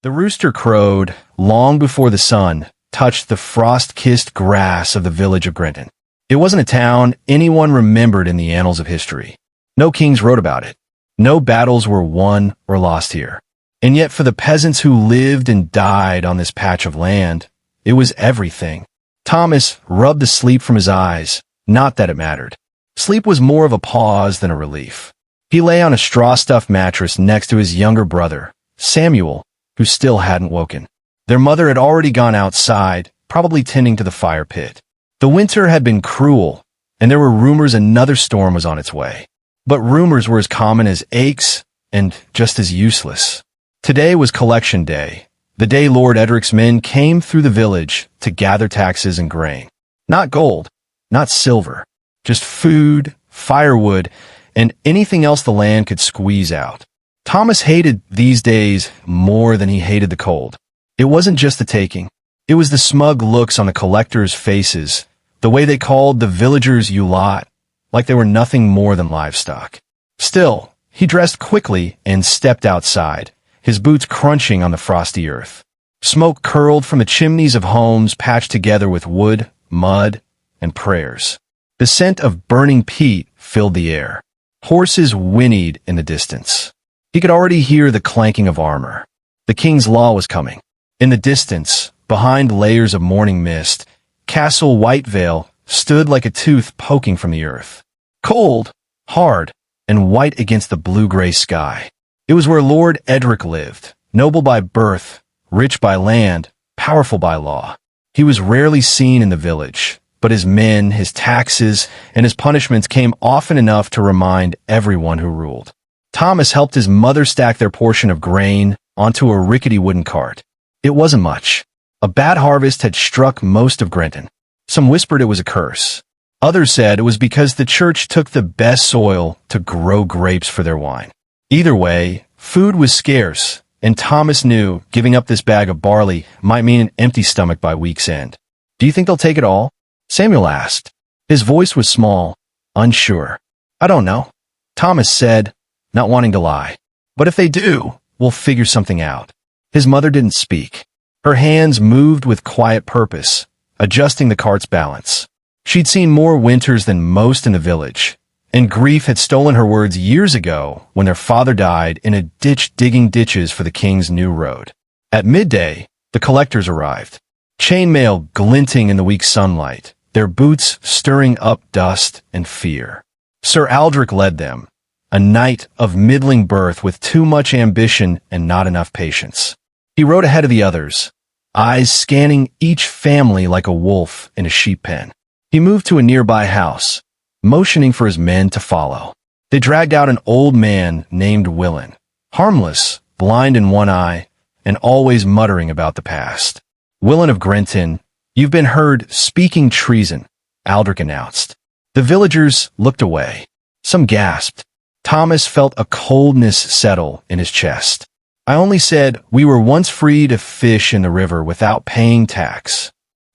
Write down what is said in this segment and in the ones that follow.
The rooster crowed long before the sun touched the frost-kissed grass of the village of Grenton. It wasn't a town anyone remembered in the annals of history. No kings wrote about it. No battles were won or lost here. And yet for the peasants who lived and died on this patch of land, it was everything. Thomas rubbed the sleep from his eyes, not that it mattered. Sleep was more of a pause than a relief. He lay on a straw-stuffed mattress next to his younger brother, Samuel, who still hadn't woken. Their mother had already gone outside, probably tending to the fire pit. The winter had been cruel, and there were rumors another storm was on its way. But rumors were as common as aches and just as useless. Today was collection day, the day Lord Edric's men came through the village to gather taxes and grain. Not gold, not silver, just food, firewood, and anything else the land could squeeze out. Thomas hated these days more than he hated the cold. It wasn't just the taking. It was the smug looks on the collectors' faces, the way they called the villagers "you lot," like they were nothing more than livestock. Still, he dressed quickly and stepped outside, his boots crunching on the frosty earth. Smoke curled from the chimneys of homes patched together with wood, mud, and prayers. The scent of burning peat filled the air. Horses whinnied in the distance. He could already hear the clanking of armor. The king's law was coming. In the distance, behind layers of morning mist, Castle Whitevale stood like a tooth poking from the earth. Cold, hard, and white against the blue-gray sky. It was where Lord Edric lived, noble by birth, rich by land, powerful by law. He was rarely seen in the village, but his men, his taxes, and his punishments came often enough to remind everyone who ruled. Thomas helped his mother stack their portion of grain onto a rickety wooden cart. It wasn't much. A bad harvest had struck most of Grenton. Some whispered it was a curse. Others said it was because the church took the best soil to grow grapes for their wine. Either way, food was scarce, and Thomas knew giving up this bag of barley might mean an empty stomach by week's end. "Do you think they'll take it all?" Samuel asked. His voice was small, unsure. "I don't know," Thomas said, not wanting to lie. "But if they do, we'll figure something out." His mother didn't speak. Her hands moved with quiet purpose, adjusting the cart's balance. She'd seen more winters than most in the village, and grief had stolen her words years ago when their father died in a ditch digging ditches for the king's new road. At midday, the collectors arrived, chainmail glinting in the weak sunlight, their boots stirring up dust and fear. Sir Aldrich led them, a knight of middling birth with too much ambition and not enough patience. He rode ahead of the others, eyes scanning each family like a wolf in a sheep pen. He moved to a nearby house, motioning for his men to follow. They dragged out an old man named Willen, harmless, blind in one eye, and always muttering about the past. "Willen of Grenton, you've been heard speaking treason," Aldrich announced. The villagers looked away. Some gasped. Thomas felt a coldness settle in his chest. "I only said we were once free to fish in the river without paying tax."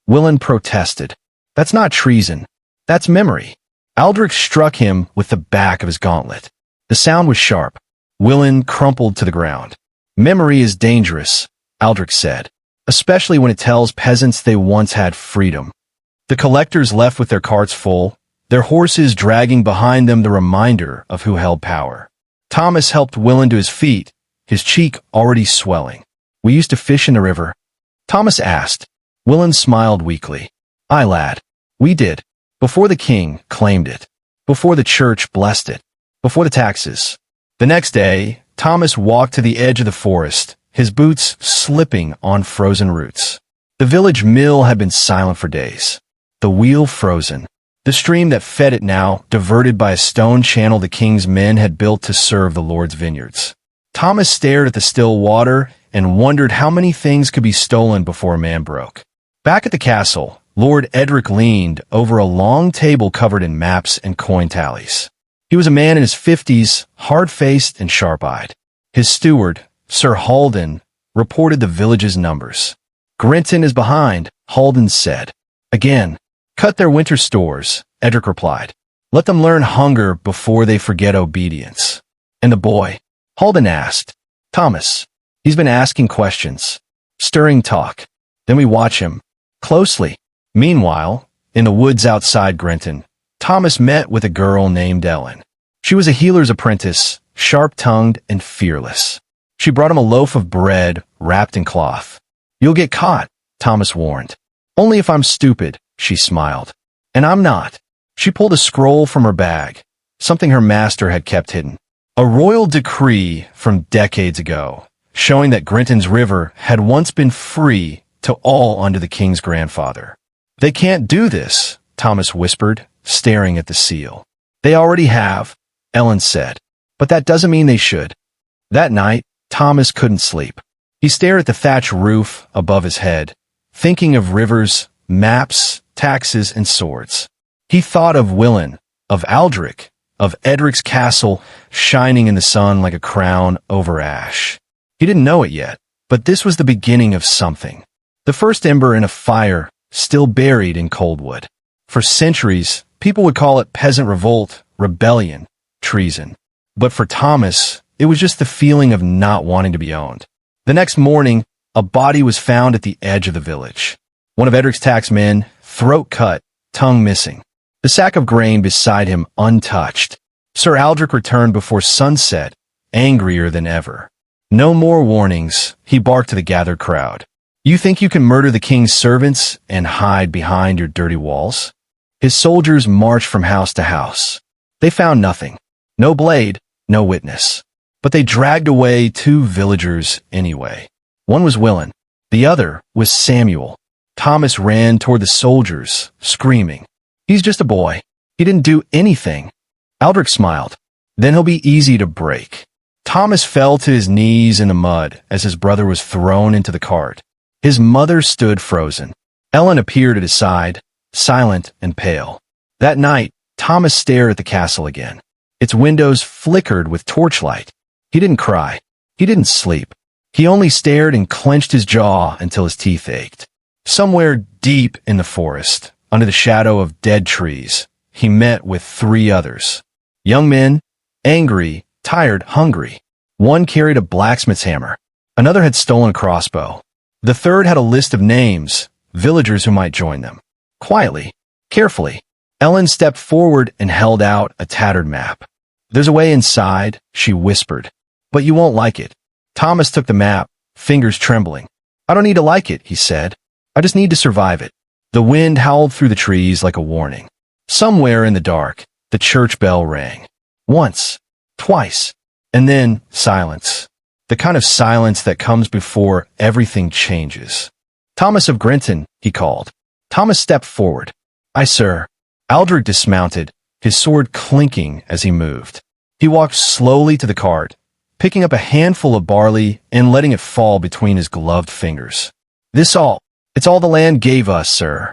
Willen protested. "That's not treason. That's memory." Aldrich struck him with the back of his gauntlet. The sound was sharp. Willen crumpled to the ground. "Memory is dangerous," Aldrich said, "especially when it tells peasants they once had freedom." The collectors left with their carts full, their horses dragging behind them the reminder of who held power. Thomas helped Willen to his feet, his cheek already swelling. "We used to fish in the river?" Thomas asked. Willen smiled weakly. "Aye, lad. We did. Before the king claimed it. Before the church blessed it. Before the taxes." The next day, Thomas walked to the edge of the forest, his boots slipping on frozen roots. The village mill had been silent for days. The wheel frozen. The stream that fed it now diverted by a stone channel the king's men had built to serve the Lord's vineyards. Thomas stared at the still water and wondered how many things could be stolen before a man broke. Back at the castle, Lord Edric leaned over a long table covered in maps and coin tallies. He was a man in his 50s, hard-faced and sharp-eyed. His steward, Sir Halden, reported the village's numbers. "Grenton is behind," Halden said. "Again. Cut their winter stores," Edric replied. "Let them learn hunger before they forget obedience." "And the boy?" Halden asked. "Thomas. He's been asking questions, stirring talk. Then we watch him closely. Meanwhile, in the woods outside Grinton, Thomas met with a girl named Ellen. She was a healer's apprentice, sharp-tongued and fearless. She brought him a loaf of bread wrapped in cloth. "You'll get caught," Thomas warned. "Only if I'm stupid," she smiled. "And I'm not." She pulled a scroll from her bag, something her master had kept hidden. A royal decree from decades ago, showing that Grinton's river had once been free to all under the king's grandfather. "They can't do this," Thomas whispered, staring at the seal. "They already have," Ellen said. "But that doesn't mean they should." That night, Thomas couldn't sleep. He stared at the thatch roof above his head, thinking of rivers, maps, taxes, and swords. He thought of Willen, of Aldrich, of Edric's castle shining in the sun like a crown over ash. He didn't know it yet, but this was the beginning of something. The first ember in a fire still buried in cold wood. For centuries, people would call it peasant revolt, rebellion, treason. But for Thomas, it was just the feeling of not wanting to be owned. The next morning, a body was found at the edge of the village. One of Edric's tax men, throat cut, tongue missing. The sack of grain beside him untouched. Sir Aldrich returned before sunset, angrier than ever. No more warnings, he barked to the gathered crowd. "You think you can murder the king's servants and hide behind your dirty walls?" His soldiers marched from house to house. They found nothing. No blade, no witness. But they dragged away 2 villagers anyway. One was Willen. The other was Samuel. Thomas ran toward the soldiers, screaming. "He's just a boy. He didn't do anything." Aldrich smiled. "Then he'll be easy to break." Thomas fell to his knees in the mud as his brother was thrown into the cart. His mother stood frozen. Ellen appeared at his side, silent and pale. That night, Thomas stared at the castle again. Its windows flickered with torchlight. He didn't cry. He didn't sleep. He only stared and clenched his jaw until his teeth ached. Somewhere deep in the forest, under the shadow of dead trees, he met with 3 others. Young men, angry, tired, hungry. One carried a blacksmith's hammer. Another had stolen a crossbow. The third had a list of names, villagers who might join them. Quietly, carefully, Ellen stepped forward and held out a tattered map. "There's a way inside," she whispered, "but you won't like it." Thomas took the map, fingers trembling. "I don't need to like it," he said. "I just need to survive it." The wind howled through the trees like a warning. Somewhere in the dark, the church bell rang. Once, twice, and then silence. The kind of silence that comes before everything changes. "Thomas of Grinton," he called. Thomas stepped forward. "Aye, sir." Aldrich dismounted, his sword clinking as he moved. He walked slowly to the cart, picking up a handful of barley and letting it fall between his gloved fingers. It's all the land gave us, sir."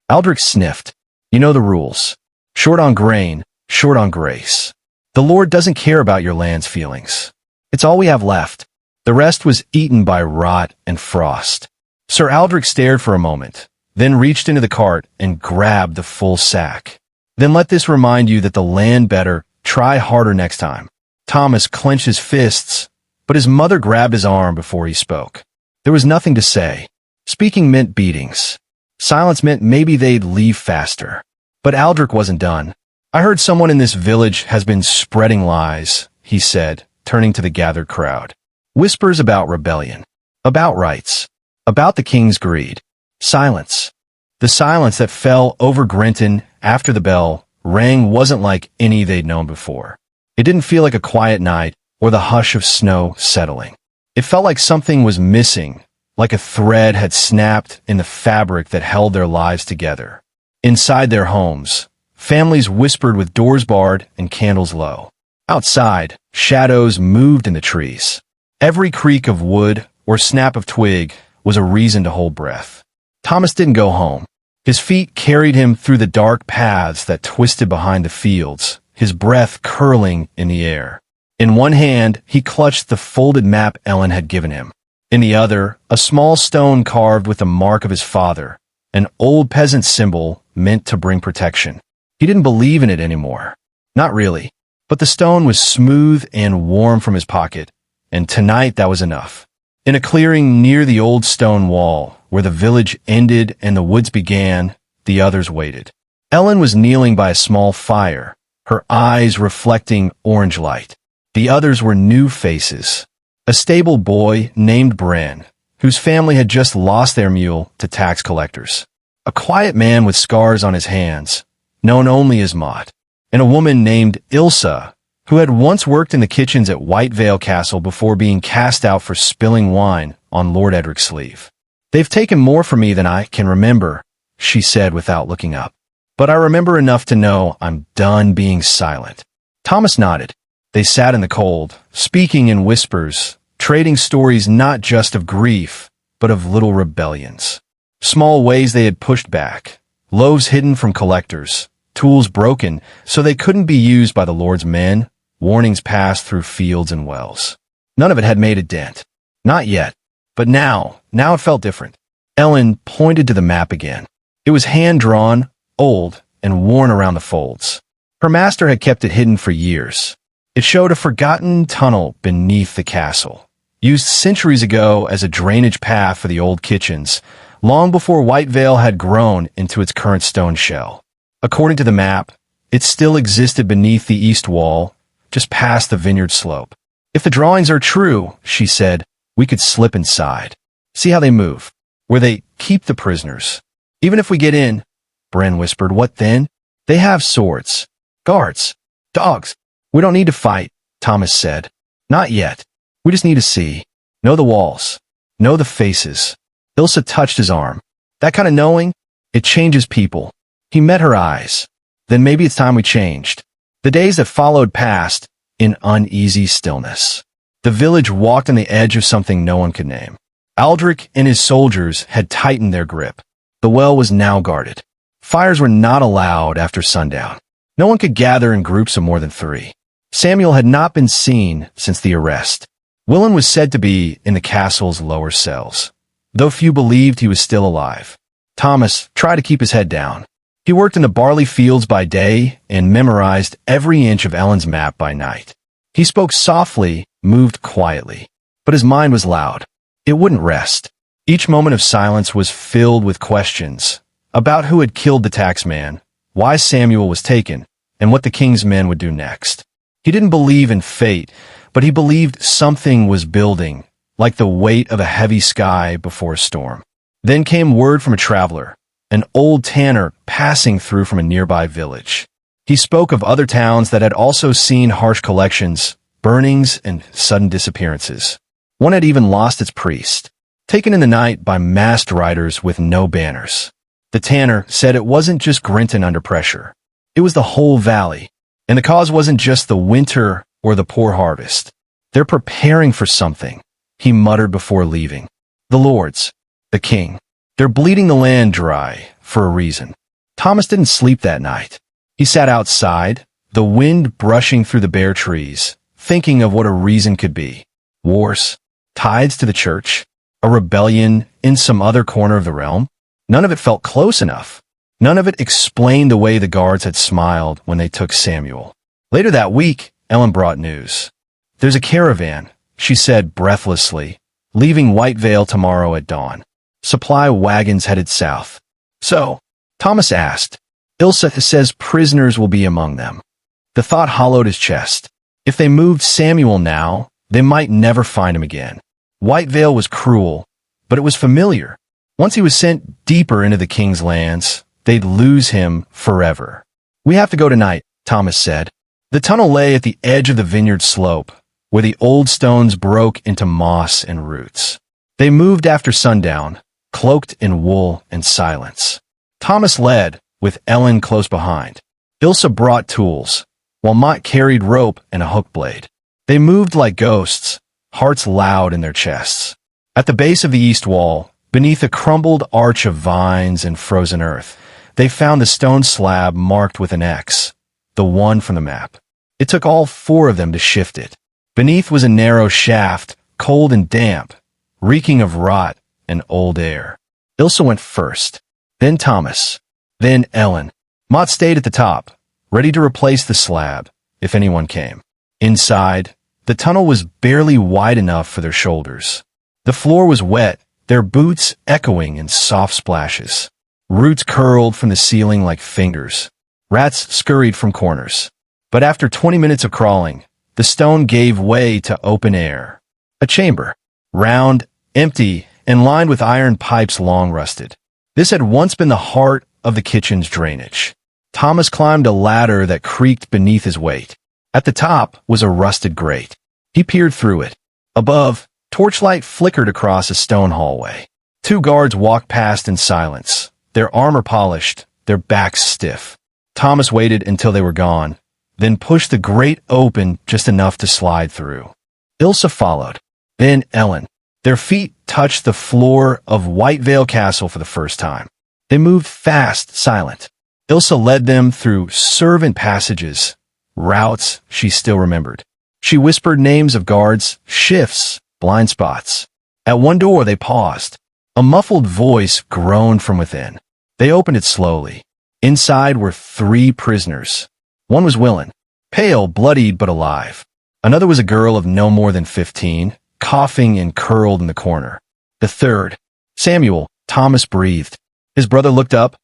Aldrich sniffed. "You know the rules. Short on grain, short on grace. The Lord doesn't care about your land's feelings. It's all we have left. The rest was eaten by rot and frost." Sir Aldrich stared for a moment, then reached into the cart and grabbed the full sack. "Then let this remind you that the land better try harder next time." Thomas clenched his fists, but his mother grabbed his arm before he spoke. There was nothing to say. Speaking meant beatings. Silence meant maybe they'd leave faster. But Aldrich wasn't done. "I heard someone in this village has been spreading lies," he said, turning to the gathered crowd. "Whispers about rebellion, about rights, about the king's greed." Silence. The silence that fell over Grinton after the bell rang wasn't like any they'd known before. It didn't feel like a quiet night or the hush of snow settling. It felt like something was missing, like a thread had snapped in the fabric that held their lives together. Inside their homes, families whispered with doors barred and candles low. Outside, shadows moved in the trees. Every creak of wood or snap of twig was a reason to hold breath. Thomas didn't go home. His feet carried him through the dark paths that twisted behind the fields, his breath curling in the air. In one hand, he clutched the folded map Ellen had given him. In the other, a small stone carved with the mark of his father, an old peasant symbol meant to bring protection. He didn't believe in it anymore. Not really. But the stone was smooth and warm from his pocket, and tonight that was enough. In a clearing near the old stone wall, where the village ended and the woods began, the others waited. Ellen was kneeling by a small fire, her eyes reflecting orange light. The others were new faces. A stable boy named Bren, whose family had just lost their mule to tax collectors. A quiet man with scars on his hands, known only as Mott. And a woman named Ilsa, who had once worked in the kitchens at White Vale Castle before being cast out for spilling wine on Lord Edric's sleeve. "They've taken more from me than I can remember," she said without looking up. "But I remember enough to know I'm done being silent." Thomas nodded. They sat in the cold, speaking in whispers, trading stories not just of grief, but of little rebellions. Small ways they had pushed back, loaves hidden from collectors, tools broken so they couldn't be used by the Lord's men, warnings passed through fields and wells. None of it had made a dent. Not yet. But now it felt different. Ellen pointed to the map again. It was hand-drawn, old, and worn around the folds. Her master had kept it hidden for years. It showed a forgotten tunnel beneath the castle, used centuries ago as a drainage path for the old kitchens, long before White Vale had grown into its current stone shell. According to the map, it still existed beneath the east wall, just past the vineyard slope. "If the drawings are true," she said, "we could slip inside. See how they move, where they keep the prisoners. Even if we get in," Bren whispered, "what then? They have swords, guards, dogs. We don't need to fight," Thomas said. "Not yet. We just need to see. Know the walls. Know the faces." Ilsa touched his arm. "That kind of knowing, it changes people." He met her eyes. "Then maybe it's time we changed." The days that followed passed in uneasy stillness. The village walked on the edge of something no one could name. Aldrich and his soldiers had tightened their grip. The well was now guarded. Fires were not allowed after sundown. No one could gather in groups of more than 3. Samuel had not been seen since the arrest. Willen was said to be in the castle's lower cells, though few believed he was still alive. Thomas tried to keep his head down. He worked in the barley fields by day and memorized every inch of Ellen's map by night. He spoke softly, moved quietly, but his mind was loud. It wouldn't rest. Each moment of silence was filled with questions about who had killed the taxman, why Samuel was taken, and what the king's men would do next. He didn't believe in fate, but he believed something was building, like the weight of a heavy sky before a storm. Then came word from a traveler, an old tanner passing through from a nearby village. He spoke of other towns that had also seen harsh collections, burnings, and sudden disappearances. One had even lost its priest, taken in the night by masked riders with no banners. The tanner said it wasn't just Grinton under pressure. It was the whole valley, and the cause wasn't just the winter or the poor harvest. "They're preparing for something," he muttered before leaving. "The lords, the king. They're bleeding the land dry for a reason." Thomas didn't sleep that night. He sat outside, the wind brushing through the bare trees, thinking of what a reason could be. Wars, tithes to the church, a rebellion in some other corner of the realm. None of it felt close enough. None of it explained the way the guards had smiled when they took Samuel. Later that week, Ellen brought news. "There's a caravan," she said breathlessly, "leaving White Vale tomorrow at dawn. Supply wagons headed south." "So?" Thomas asked. "Ilsa says prisoners will be among them." The thought hollowed his chest. If they moved Samuel now, they might never find him again. White Vale was cruel, but it was familiar. Once he was sent deeper into the king's lands, they'd lose him forever. "We have to go tonight," Thomas said. The tunnel lay at the edge of the vineyard slope, where the old stones broke into moss and roots. They moved after sundown, cloaked in wool and silence. Thomas led, with Ellen close behind. Ilsa brought tools, while Mott carried rope and a hook blade. They moved like ghosts, hearts loud in their chests. At the base of the east wall, beneath a crumbled arch of vines and frozen earth, they found the stone slab marked with an X, the one from the map. It took all 4 of them to shift it. Beneath was a narrow shaft, cold and damp, reeking of rot and old air. Ilsa went first, then Thomas, then Ellen. Mott stayed at the top, ready to replace the slab, if anyone came. Inside, the tunnel was barely wide enough for their shoulders. The floor was wet, their boots echoing in soft splashes. Roots curled from the ceiling like fingers. Rats scurried from corners. But after 20 minutes of crawling, the stone gave way to open air. A chamber. Round, empty, and lined with iron pipes long rusted. This had once been the heart of the kitchen's drainage. Thomas climbed a ladder that creaked beneath his weight. At the top was a rusted grate. He peered through it. Above, torchlight flickered across a stone hallway. 2 guards walked past in silence, their armor polished, their backs stiff. Thomas waited until they were gone, then pushed the grate open just enough to slide through. Ilsa followed, then Ellen. Their feet touched the floor of White Vale Castle for the first time. They moved fast, silent. Ilsa led them through servant passages, routes she still remembered. She whispered names of guards, shifts, blind spots. At one door they paused. A muffled voice groaned from within. They opened it slowly. Inside were 3 prisoners. One was Willen, pale, bloodied, but alive. Another was a girl of no more than 15, coughing and curled in the corner. The third, Samuel, Thomas breathed. His brother looked up,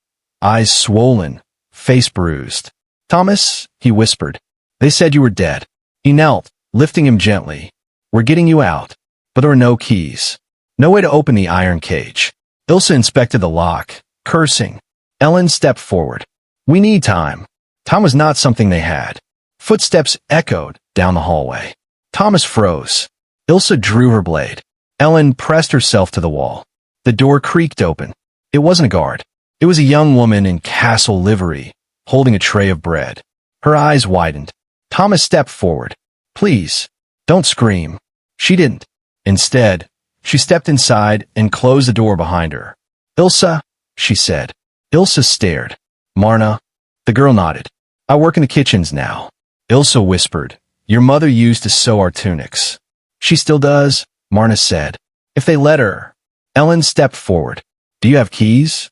eyes swollen, face bruised. "Thomas," he whispered. "They said you were dead." He knelt, lifting him gently. "We're getting you out." But there were no keys. No way to open the iron cage. Ilsa inspected the lock, cursing. Ellen stepped forward. "We need time." Time was not something they had. Footsteps echoed down the hallway. Thomas froze. Ilsa drew her blade. Ellen pressed herself to the wall. The door creaked open. It wasn't a guard. It was a young woman in castle livery, holding a tray of bread. Her eyes widened. Thomas stepped forward. "Please, don't scream." She didn't. Instead, she stepped inside and closed the door behind her. "Ilsa," she said. Ilsa stared. "Marna." The girl nodded. "I work in the kitchens now." Ilsa whispered. "Your mother used to sew our tunics." "She still does," Marna said. "If they let her." Ellen stepped forward. "Do you have keys?"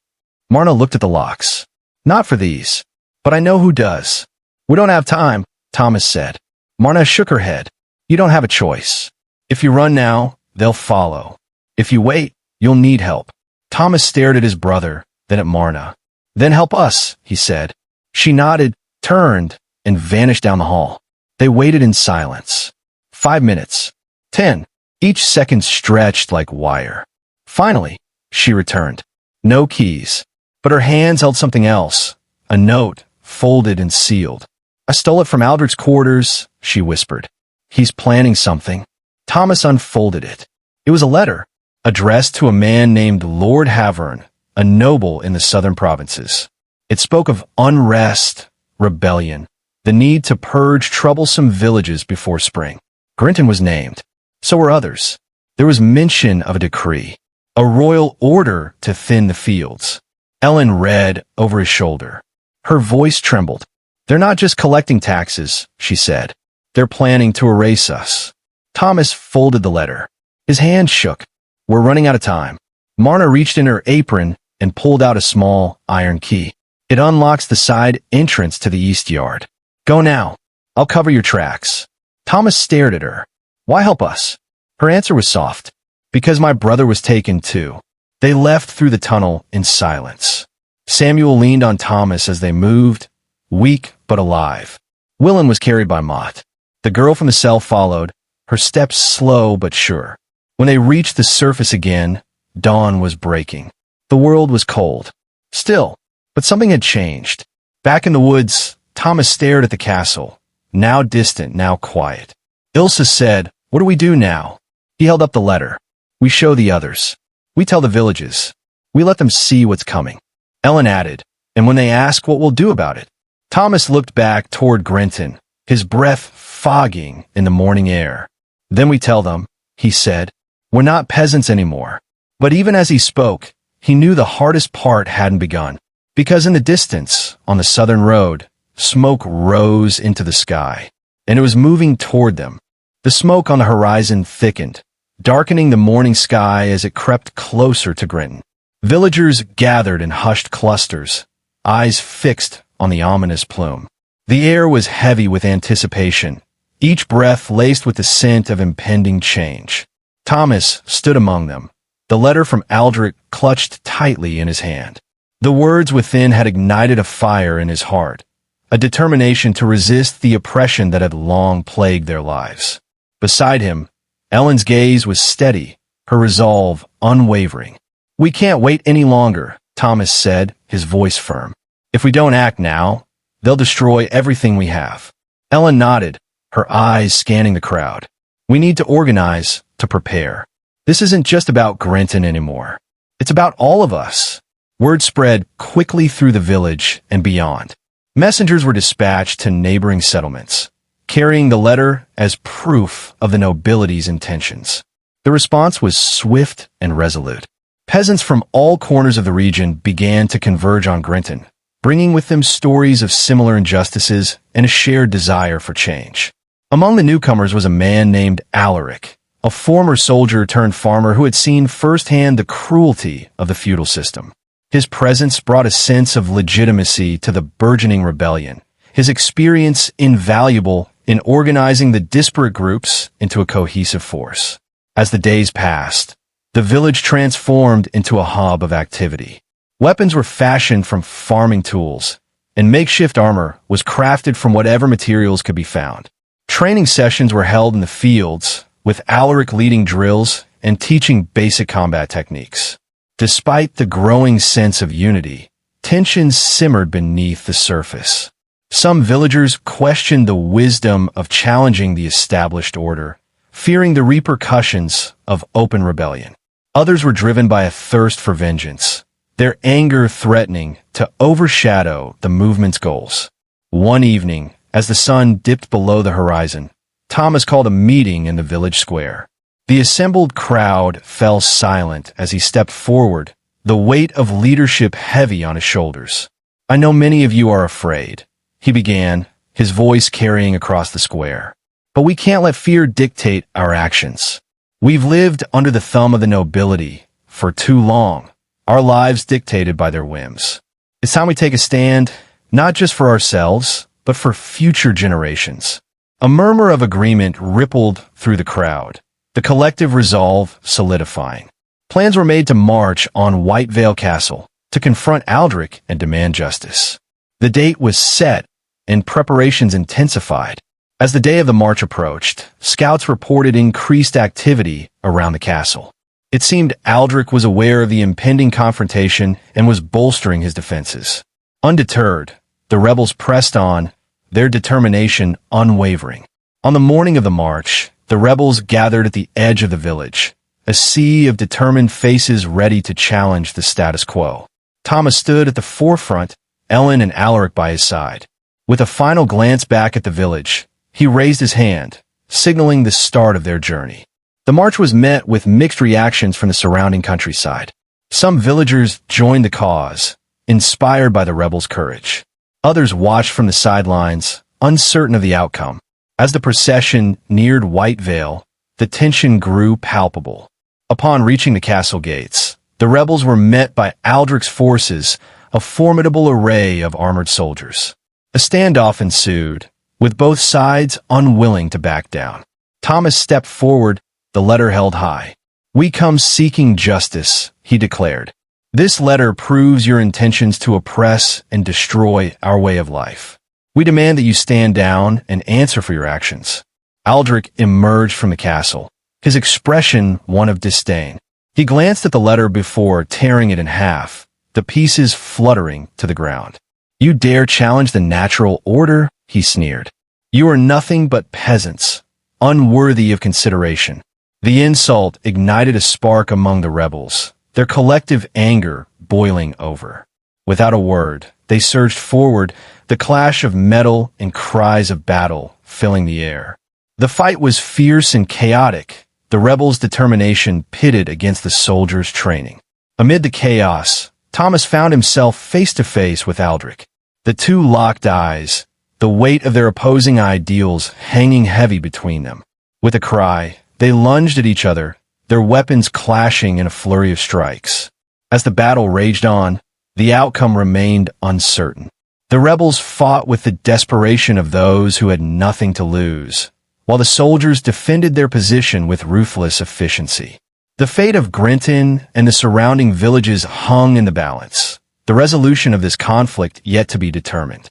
Marna looked at the locks. "Not for these, but I know who does." "We don't have time," Thomas said. Marna shook her head. "You don't have a choice. If you run now, they'll follow. If you wait, you'll need help." Thomas stared at his brother, then at Marna. "Then help us," he said. She nodded, turned, and vanished down the hall. They waited in silence. 5 minutes. 10. Each second stretched like wire. Finally, she returned. No keys, but her hands held something else. A note, folded and sealed. "I stole it from Aldrich's quarters," she whispered. "He's planning something." Thomas unfolded it. It was a letter, addressed to a man named Lord Havern, a noble in the southern provinces. It spoke of unrest, rebellion, the need to purge troublesome villages before spring. Grinton was named. So were others. There was mention of a decree, a royal order to thin the fields. Ellen read over his shoulder. Her voice trembled. "They're not just collecting taxes," she said. "They're planning to erase us." Thomas folded the letter. His hand shook. "We're running out of time." Marna reached in her apron and pulled out a small iron key. "It unlocks the side entrance to the east yard. Go now. I'll cover your tracks." Thomas stared at her. "Why help us?" Her answer was soft. "Because my brother was taken too." They left through the tunnel in silence. Samuel leaned on Thomas as they moved, weak but alive. Willen was carried by Mott. The girl from the cell followed, her steps slow but sure. When they reached the surface again, dawn was breaking. The world was cold. Still, but something had changed. Back in the woods, Thomas stared at the castle, now distant, now quiet. Ilsa said, "What do we do now?" He held up the letter. "We show the others. We tell the villages. We let them see what's coming." Ellen added, "And when they ask what we'll do about it." Thomas looked back toward Grinton, his breath fogging in the morning air. "Then we tell them," he said, "we're not peasants anymore." But even as he spoke, he knew the hardest part hadn't begun. Because in the distance, on the southern road, smoke rose into the sky, and it was moving toward them. The smoke on the horizon thickened, darkening the morning sky as it crept closer to Grinton. Villagers gathered in hushed clusters, eyes fixed on the ominous plume. The air was heavy with anticipation, each breath laced with the scent of impending change. Thomas stood among them, the letter from Aldrich clutched tightly in his hand. The words within had ignited a fire in his heart, a determination to resist the oppression that had long plagued their lives. Beside him, Ellen's gaze was steady, her resolve unwavering. "We can't wait any longer," Thomas said, his voice firm. "If we don't act now, they'll destroy everything we have." Ellen nodded, her eyes scanning the crowd. "We need to organize, to prepare. This isn't just about Grenton anymore. It's about all of us." Word spread quickly through the village and beyond. Messengers were dispatched to neighboring settlements, carrying the letter as proof of the nobility's intentions. The response was swift and resolute. Peasants from all corners of the region began to converge on Grenton, bringing with them stories of similar injustices and a shared desire for change. Among the newcomers was a man named Alaric, a former soldier turned farmer who had seen firsthand the cruelty of the feudal system. His presence brought a sense of legitimacy to the burgeoning rebellion, his experience invaluable in organizing the disparate groups into a cohesive force. As the days passed, the village transformed into a hub of activity. Weapons were fashioned from farming tools, and makeshift armor was crafted from whatever materials could be found. Training sessions were held in the fields, with Alaric leading drills and teaching basic combat techniques. Despite the growing sense of unity, tensions simmered beneath the surface. Some villagers questioned the wisdom of challenging the established order, fearing the repercussions of open rebellion. Others were driven by a thirst for vengeance, their anger threatening to overshadow the movement's goals. One evening, as the sun dipped below the horizon, Thomas called a meeting in the village square. The assembled crowd fell silent as he stepped forward, the weight of leadership heavy on his shoulders. "I know many of you are afraid," he began, his voice carrying across the square. "But we can't let fear dictate our actions. We've lived under the thumb of the nobility for too long, our lives dictated by their whims. It's time we take a stand, not just for ourselves, but for future generations." A murmur of agreement rippled through the crowd, the collective resolve solidifying. Plans were made to march on Whitevale Castle, to confront Aldrich and demand justice. The date was set, and preparations intensified. As the day of the march approached, scouts reported increased activity around the castle. It seemed Aldrich was aware of the impending confrontation and was bolstering his defenses. Undeterred, the rebels pressed on, their determination unwavering. On the morning of the march, the rebels gathered at the edge of the village, a sea of determined faces ready to challenge the status quo. Thomas stood at the forefront, Ellen and Alaric by his side. With a final glance back at the village, he raised his hand, signaling the start of their journey. The march was met with mixed reactions from the surrounding countryside. Some villagers joined the cause, inspired by the rebels' courage. Others watched from the sidelines, uncertain of the outcome. As the procession neared Whitevale, the tension grew palpable. Upon reaching the castle gates, the rebels were met by Aldrich's forces, a formidable array of armored soldiers. A standoff ensued, with both sides unwilling to back down. Thomas stepped forward, the letter held high. "We come seeking justice," he declared. "This letter proves your intentions to oppress and destroy our way of life. We demand that you stand down and answer for your actions." Aldrich emerged from the castle, his expression one of disdain. He glanced at the letter before tearing it in half, the pieces fluttering to the ground. "You dare challenge the natural order?" he sneered. "You are nothing but peasants, unworthy of consideration." The insult ignited a spark among the rebels, their collective anger boiling over. Without a word, they surged forward, the clash of metal and cries of battle filling the air. The fight was fierce and chaotic, the rebels' determination pitted against the soldiers' training. Amid the chaos, Thomas found himself face to face with Aldrich. The two locked eyes, the weight of their opposing ideals hanging heavy between them. With a cry, they lunged at each other, their weapons clashing in a flurry of strikes. As the battle raged on, the outcome remained uncertain. The rebels fought with the desperation of those who had nothing to lose, while the soldiers defended their position with ruthless efficiency. The fate of Grinton and the surrounding villages hung in the balance, the resolution of this conflict yet to be determined.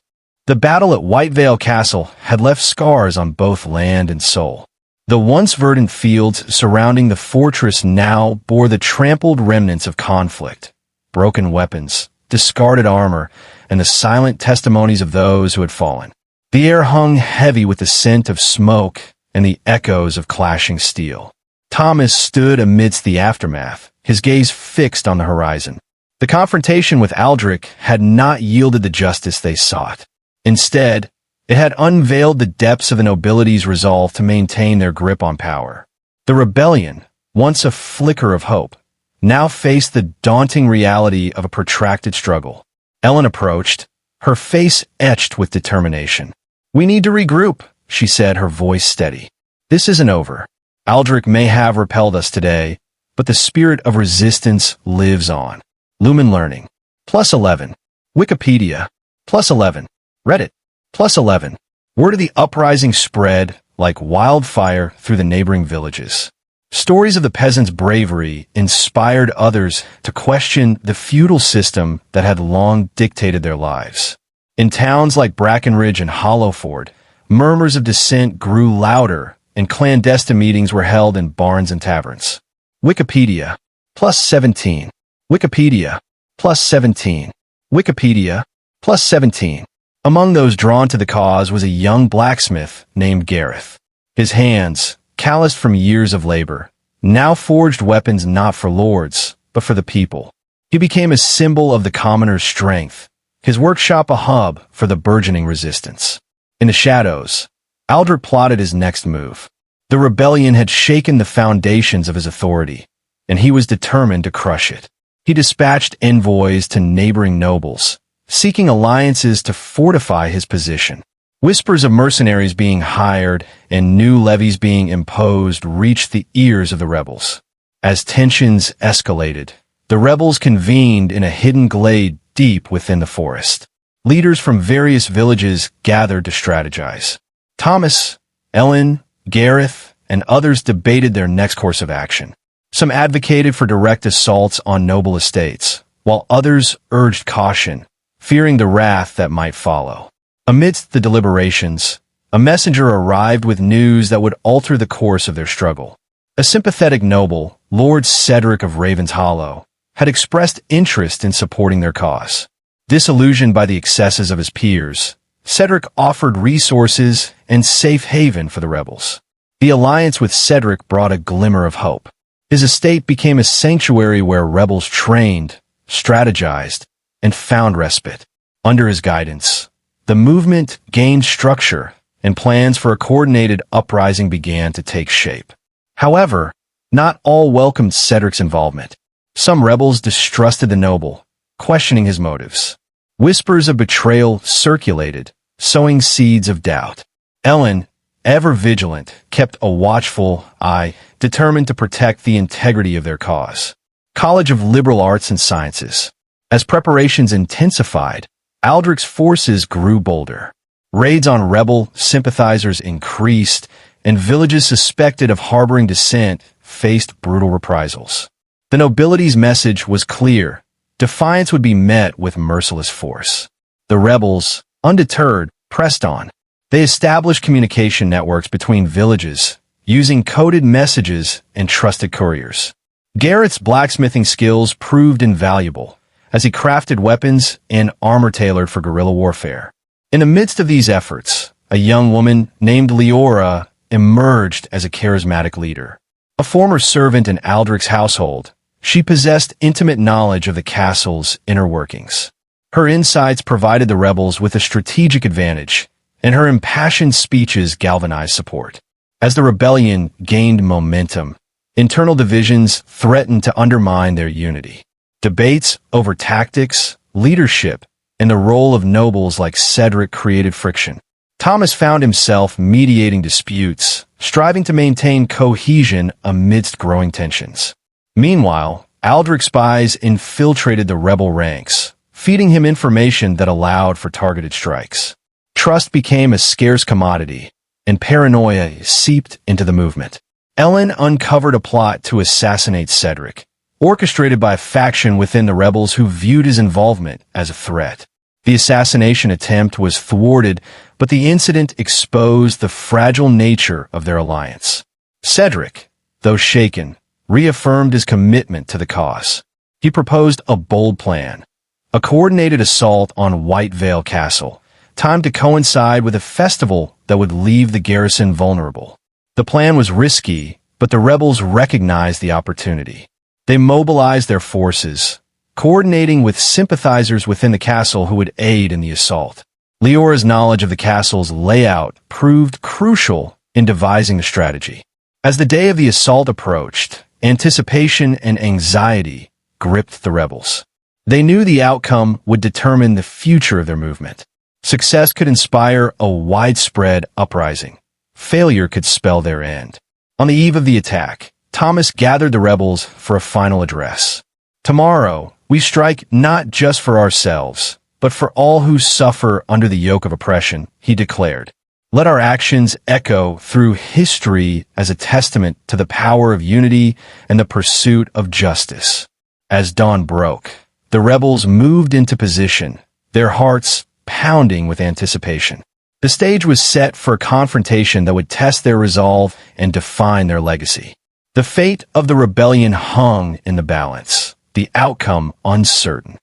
The battle at Whitevale Castle had left scars on both land and soul. The once verdant fields surrounding the fortress now bore the trampled remnants of conflict, broken weapons, discarded armor, and the silent testimonies of those who had fallen. The air hung heavy with the scent of smoke and the echoes of clashing steel. Thomas stood amidst the aftermath, his gaze fixed on the horizon. The confrontation with Aldrich had not yielded the justice they sought. Instead, it had unveiled the depths of the nobility's resolve to maintain their grip on power. The rebellion, once a flicker of hope, now faced the daunting reality of a protracted struggle. Ellen approached, her face etched with determination. "We need to regroup," she said, her voice steady. "This isn't over. Aldrich may have repelled us today, but the spirit of resistance lives on." Lumen Learning. +11. Wikipedia. +11. Reddit. +11. Word of the uprising spread like wildfire through the neighboring villages. Stories of the peasants' bravery inspired others to question the feudal system that had long dictated their lives. In towns like Brackenridge and Hollowford, murmurs of dissent grew louder and clandestine meetings were held in barns and taverns. Wikipedia. +17. Wikipedia. +17. Wikipedia. +17. Among those drawn to the cause was a young blacksmith named Gareth. His hands, calloused from years of labor, now forged weapons not for lords, but for the people. He became a symbol of the commoner's strength, his workshop a hub for the burgeoning resistance. In the shadows, Aldrich plotted his next move. The rebellion had shaken the foundations of his authority, and he was determined to crush it. He dispatched envoys to neighboring nobles, seeking alliances to fortify his position. Whispers of mercenaries being hired and new levies being imposed reached the ears of the rebels. As tensions escalated, the rebels convened in a hidden glade deep within the forest. Leaders from various villages gathered to strategize. Thomas, Ellen, Gareth, and others debated their next course of action. Some advocated for direct assaults on noble estates, while others urged caution, fearing the wrath that might follow. Amidst the deliberations, a messenger arrived with news that would alter the course of their struggle. A sympathetic noble, Lord Cedric of Raven's Hollow, had expressed interest in supporting their cause. Disillusioned by the excesses of his peers, Cedric offered resources and safe haven for the rebels. The alliance with Cedric brought a glimmer of hope. His estate became a sanctuary where rebels trained, strategized, and found respite. Under his guidance, the movement gained structure, and plans for a coordinated uprising began to take shape. However, not all welcomed Cedric's involvement. Some rebels distrusted the noble, questioning his motives. Whispers of betrayal circulated, sowing seeds of doubt. Ellen, ever vigilant, kept a watchful eye, determined to protect the integrity of their cause. College of Liberal Arts and Sciences. As preparations intensified, Aldrich's forces grew bolder. Raids on rebel sympathizers increased, and villages suspected of harboring dissent faced brutal reprisals. The nobility's message was clear. Defiance would be met with merciless force. The rebels, undeterred, pressed on. They established communication networks between villages, using coded messages and trusted couriers. Garrett's blacksmithing skills proved invaluable, as he crafted weapons and armor tailored for guerrilla warfare. In the midst of these efforts, a young woman named Leora emerged as a charismatic leader. A former servant in Aldrich's household, she possessed intimate knowledge of the castle's inner workings. Her insights provided the rebels with a strategic advantage, and her impassioned speeches galvanized support. As the rebellion gained momentum, internal divisions threatened to undermine their unity. Debates over tactics, leadership, and the role of nobles like Cedric created friction. Thomas found himself mediating disputes, striving to maintain cohesion amidst growing tensions. Meanwhile, Aldrich's spies infiltrated the rebel ranks, feeding him information that allowed for targeted strikes. Trust became a scarce commodity, and paranoia seeped into the movement. Ellen uncovered a plot to assassinate Cedric, orchestrated by a faction within the rebels who viewed his involvement as a threat. The assassination attempt was thwarted, but the incident exposed the fragile nature of their alliance. Cedric, though shaken, reaffirmed his commitment to the cause. He proposed a bold plan, a coordinated assault on White Vale Castle, timed to coincide with a festival that would leave the garrison vulnerable. The plan was risky, but the rebels recognized the opportunity. They mobilized their forces, coordinating with sympathizers within the castle who would aid in the assault. Leora's knowledge of the castle's layout proved crucial in devising the strategy. As the day of the assault approached, anticipation and anxiety gripped the rebels. They knew the outcome would determine the future of their movement. Success could inspire a widespread uprising. Failure could spell their end. On the eve of the attack, Thomas gathered the rebels for a final address. "Tomorrow, we strike not just for ourselves, but for all who suffer under the yoke of oppression," he declared. "Let our actions echo through history as a testament to the power of unity and the pursuit of justice." As dawn broke, the rebels moved into position, their hearts pounding with anticipation. The stage was set for a confrontation that would test their resolve and define their legacy. The fate of the rebellion hung in the balance, the outcome uncertain.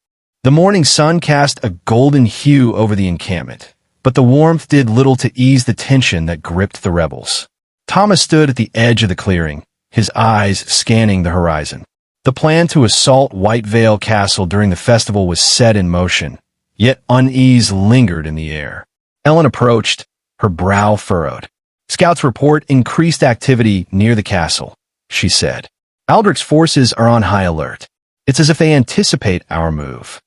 The morning sun cast a golden hue over the encampment, but the warmth did little to ease the tension that gripped the rebels. Thomas stood at the edge of the clearing, his eyes scanning the horizon. The plan to assault White Vale Castle during the festival was set in motion, yet unease lingered in the air. Ellen approached, her brow furrowed. "Scouts report increased activity near the castle," she said. "Aldrich's forces are on high alert. It's as if they anticipate our move."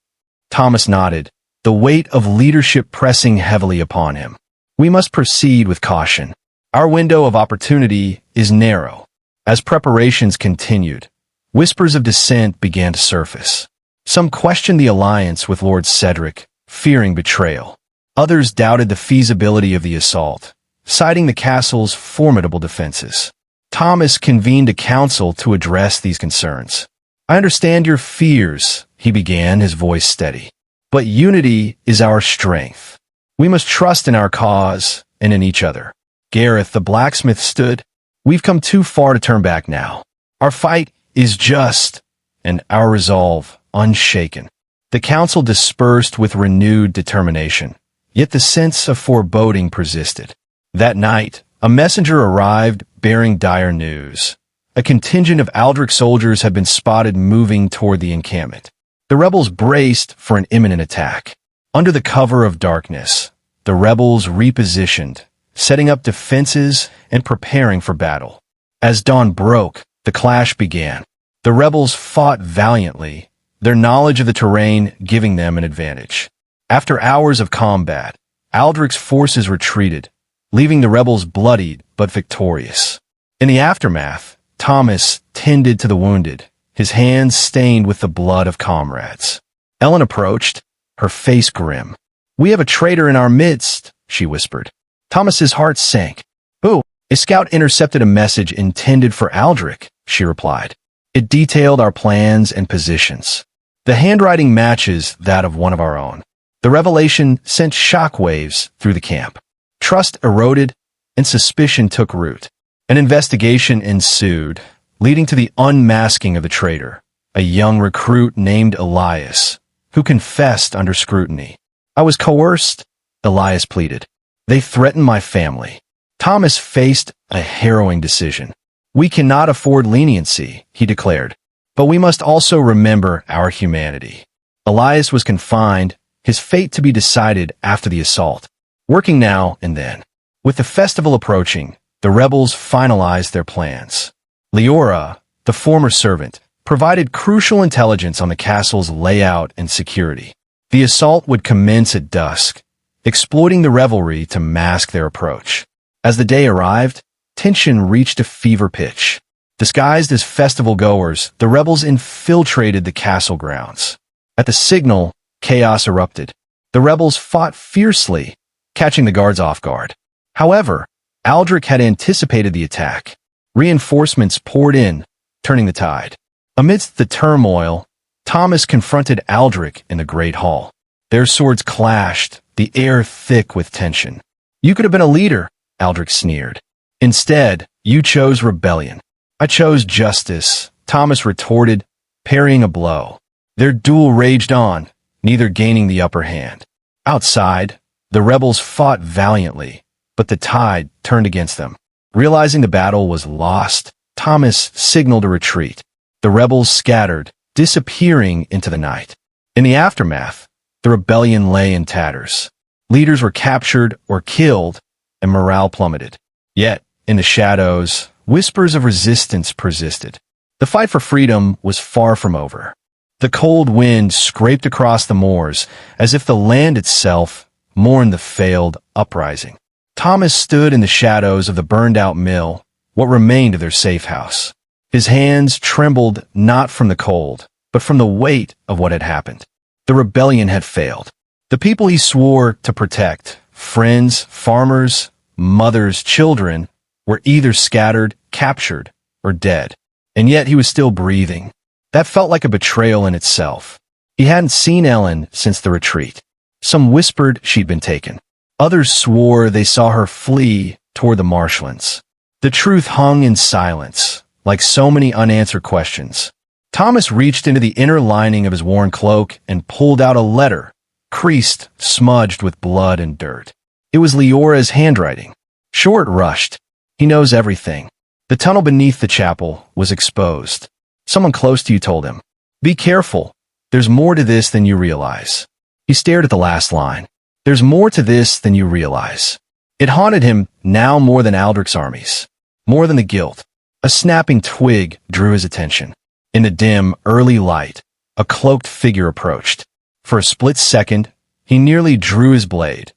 Thomas nodded, the weight of leadership pressing heavily upon him. "We must proceed with caution. Our window of opportunity is narrow." As preparations continued, whispers of dissent began to surface. Some questioned the alliance with Lord Cedric, fearing betrayal. Others doubted the feasibility of the assault, citing the castle's formidable defenses. Thomas convened a council to address these concerns. "I understand your fears," he began, his voice steady. "But unity is our strength. We must trust in our cause and in each other." Gareth, the blacksmith, stood. "We've come too far to turn back now. Our fight is just, and our resolve unshaken." The council dispersed with renewed determination, yet the sense of foreboding persisted. That night, a messenger arrived bearing dire news. A contingent of Aldrich soldiers had been spotted moving toward the encampment. The rebels braced for an imminent attack. Under the cover of darkness, the rebels repositioned, setting up defenses and preparing for battle. As dawn broke, the clash began. The rebels fought valiantly, their knowledge of the terrain giving them an advantage. After hours of combat, Aldrich's forces retreated, leaving the rebels bloodied but victorious. In the aftermath, Thomas tended to the wounded, his hands stained with the blood of comrades. Ellen approached, her face grim. "We have a traitor in our midst," she whispered. Thomas's heart sank. "Oh, a scout intercepted a message intended for Aldrich," she replied. "It detailed our plans and positions. The handwriting matches that of one of our own." The revelation sent shockwaves through the camp. Trust eroded, and suspicion took root. An investigation ensued, leading to the unmasking of the traitor, a young recruit named Elias, who confessed under scrutiny. "I was coerced," Elias pleaded. "They threatened my family." Thomas faced a harrowing decision. "We cannot afford leniency," he declared, "but we must also remember our humanity." Elias was confined, his fate to be decided after the assault, working now and then. With the festival approaching, the rebels finalized their plans. Leora, the former servant, provided crucial intelligence on the castle's layout and security. The assault would commence at dusk, exploiting the revelry to mask their approach. As the day arrived, tension reached a fever pitch. Disguised as festival-goers, the rebels infiltrated the castle grounds. At the signal, chaos erupted. The rebels fought fiercely, catching the guards off guard. However, Aldrich had anticipated the attack. Reinforcements poured in, turning the tide. Amidst the turmoil, Thomas confronted Aldrich in the Great Hall. Their swords clashed, the air thick with tension. "You could have been a leader," Aldrich sneered. "Instead, you chose rebellion." "I chose justice," Thomas retorted, parrying a blow. Their duel raged on, neither gaining the upper hand. Outside, the rebels fought valiantly, but the tide turned against them. Realizing the battle was lost, Thomas signaled a retreat. The rebels scattered, disappearing into the night. In the aftermath, the rebellion lay in tatters. Leaders were captured or killed, and morale plummeted. Yet, in the shadows, whispers of resistance persisted. The fight for freedom was far from over. The cold wind scraped across the moors, as if the land itself mourned the failed uprising. Thomas stood in the shadows of the burned-out mill, what remained of their safe house. His hands trembled not from the cold, but from the weight of what had happened. The rebellion had failed. The people he swore to protect, friends, farmers, mothers, children, were either scattered, captured, or dead. And yet he was still breathing. That felt like a betrayal in itself. He hadn't seen Ellen since the retreat. Some whispered she'd been taken. Others swore they saw her flee toward the marshlands. The truth hung in silence, like so many unanswered questions. Thomas reached into the inner lining of his worn cloak and pulled out a letter, creased, smudged with blood and dirt. It was Leora's handwriting. Short rushed. "He knows everything." The tunnel beneath the chapel was exposed. Someone close to you told him, "Be careful. There's more to this than you realize." He stared at the last line. "There's more to this than you realize." It haunted him now more than Aldrich's armies, more than the guilt. A snapping twig drew his attention. In the dim, early light, a cloaked figure approached. For a split second, he nearly drew his blade,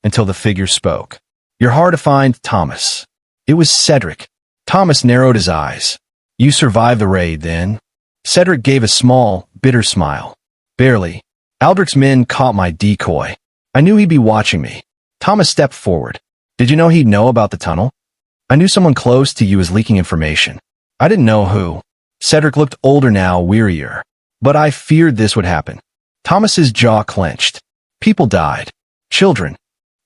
until the figure spoke. "You're hard to find, Thomas." It was Cedric. Thomas narrowed his eyes. "You survived the raid, then?" Cedric gave a small, bitter smile. "Barely. Aldrich's men caught my decoy. I knew he'd be watching me." Thomas stepped forward. "Did you know he'd know about the tunnel?" "I knew someone close to you was leaking information. I didn't know who." Cedric looked older now, wearier. "But I feared this would happen." Thomas's jaw clenched. "People died. Children."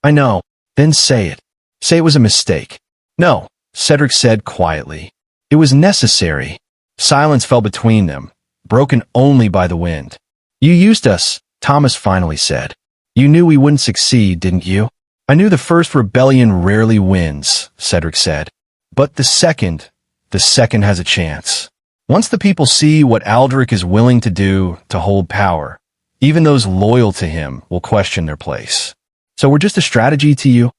"I know." "Then say it. Say it was a mistake." "No," Cedric said quietly. "It was necessary." Silence fell between them, broken only by the wind. "You used us," Thomas finally said. "You knew we wouldn't succeed, didn't you?" "I knew the first rebellion rarely wins," Cedric said. "But the second has a chance. Once the people see what Aldrich is willing to do to hold power, even those loyal to him will question their place. So we're just a strategy to you?"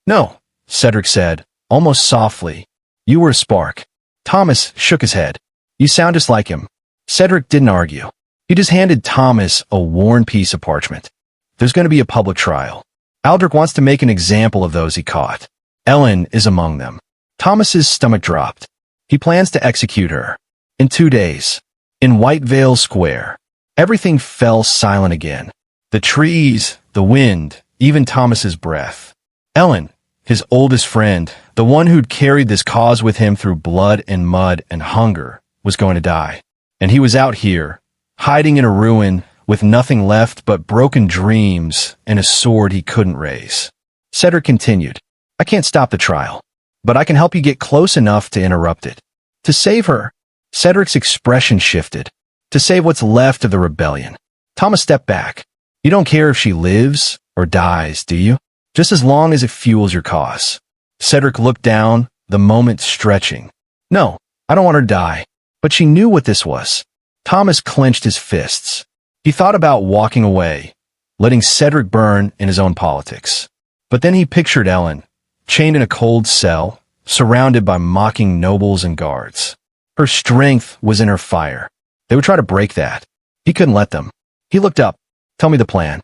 "No," Cedric said, almost softly. "You were a spark." Thomas shook his head. "You sound just like him." Cedric didn't argue. He just handed Thomas a worn piece of parchment. "There's going to be a public trial. Aldrich wants to make an example of those he caught. Ellen is among them." Thomas's stomach dropped. "He plans to execute her. In 2 days. In Whitevale Square." Everything fell silent again. The trees, the wind, even Thomas's breath. Ellen, his oldest friend, the one who'd carried this cause with him through blood and mud and hunger, was going to die. And he was out here, hiding in a ruin, with nothing left but broken dreams and a sword he couldn't raise. Cedric continued, "I can't stop the trial, but I can help you get close enough to interrupt it. To save her." Cedric's expression shifted. "To save what's left of the rebellion." Thomas stepped back. "You don't care if she lives or dies, do you? Just as long as it fuels your cause." Cedric looked down, the moment stretching. "No, I don't want her to die." But she knew what this was. Thomas clenched his fists. He thought about walking away, letting Cedric burn in his own politics. But then he pictured Ellen, chained in a cold cell, surrounded by mocking nobles and guards. Her strength was in her fire. They would try to break that. He couldn't let them. He looked up. "Tell me the plan."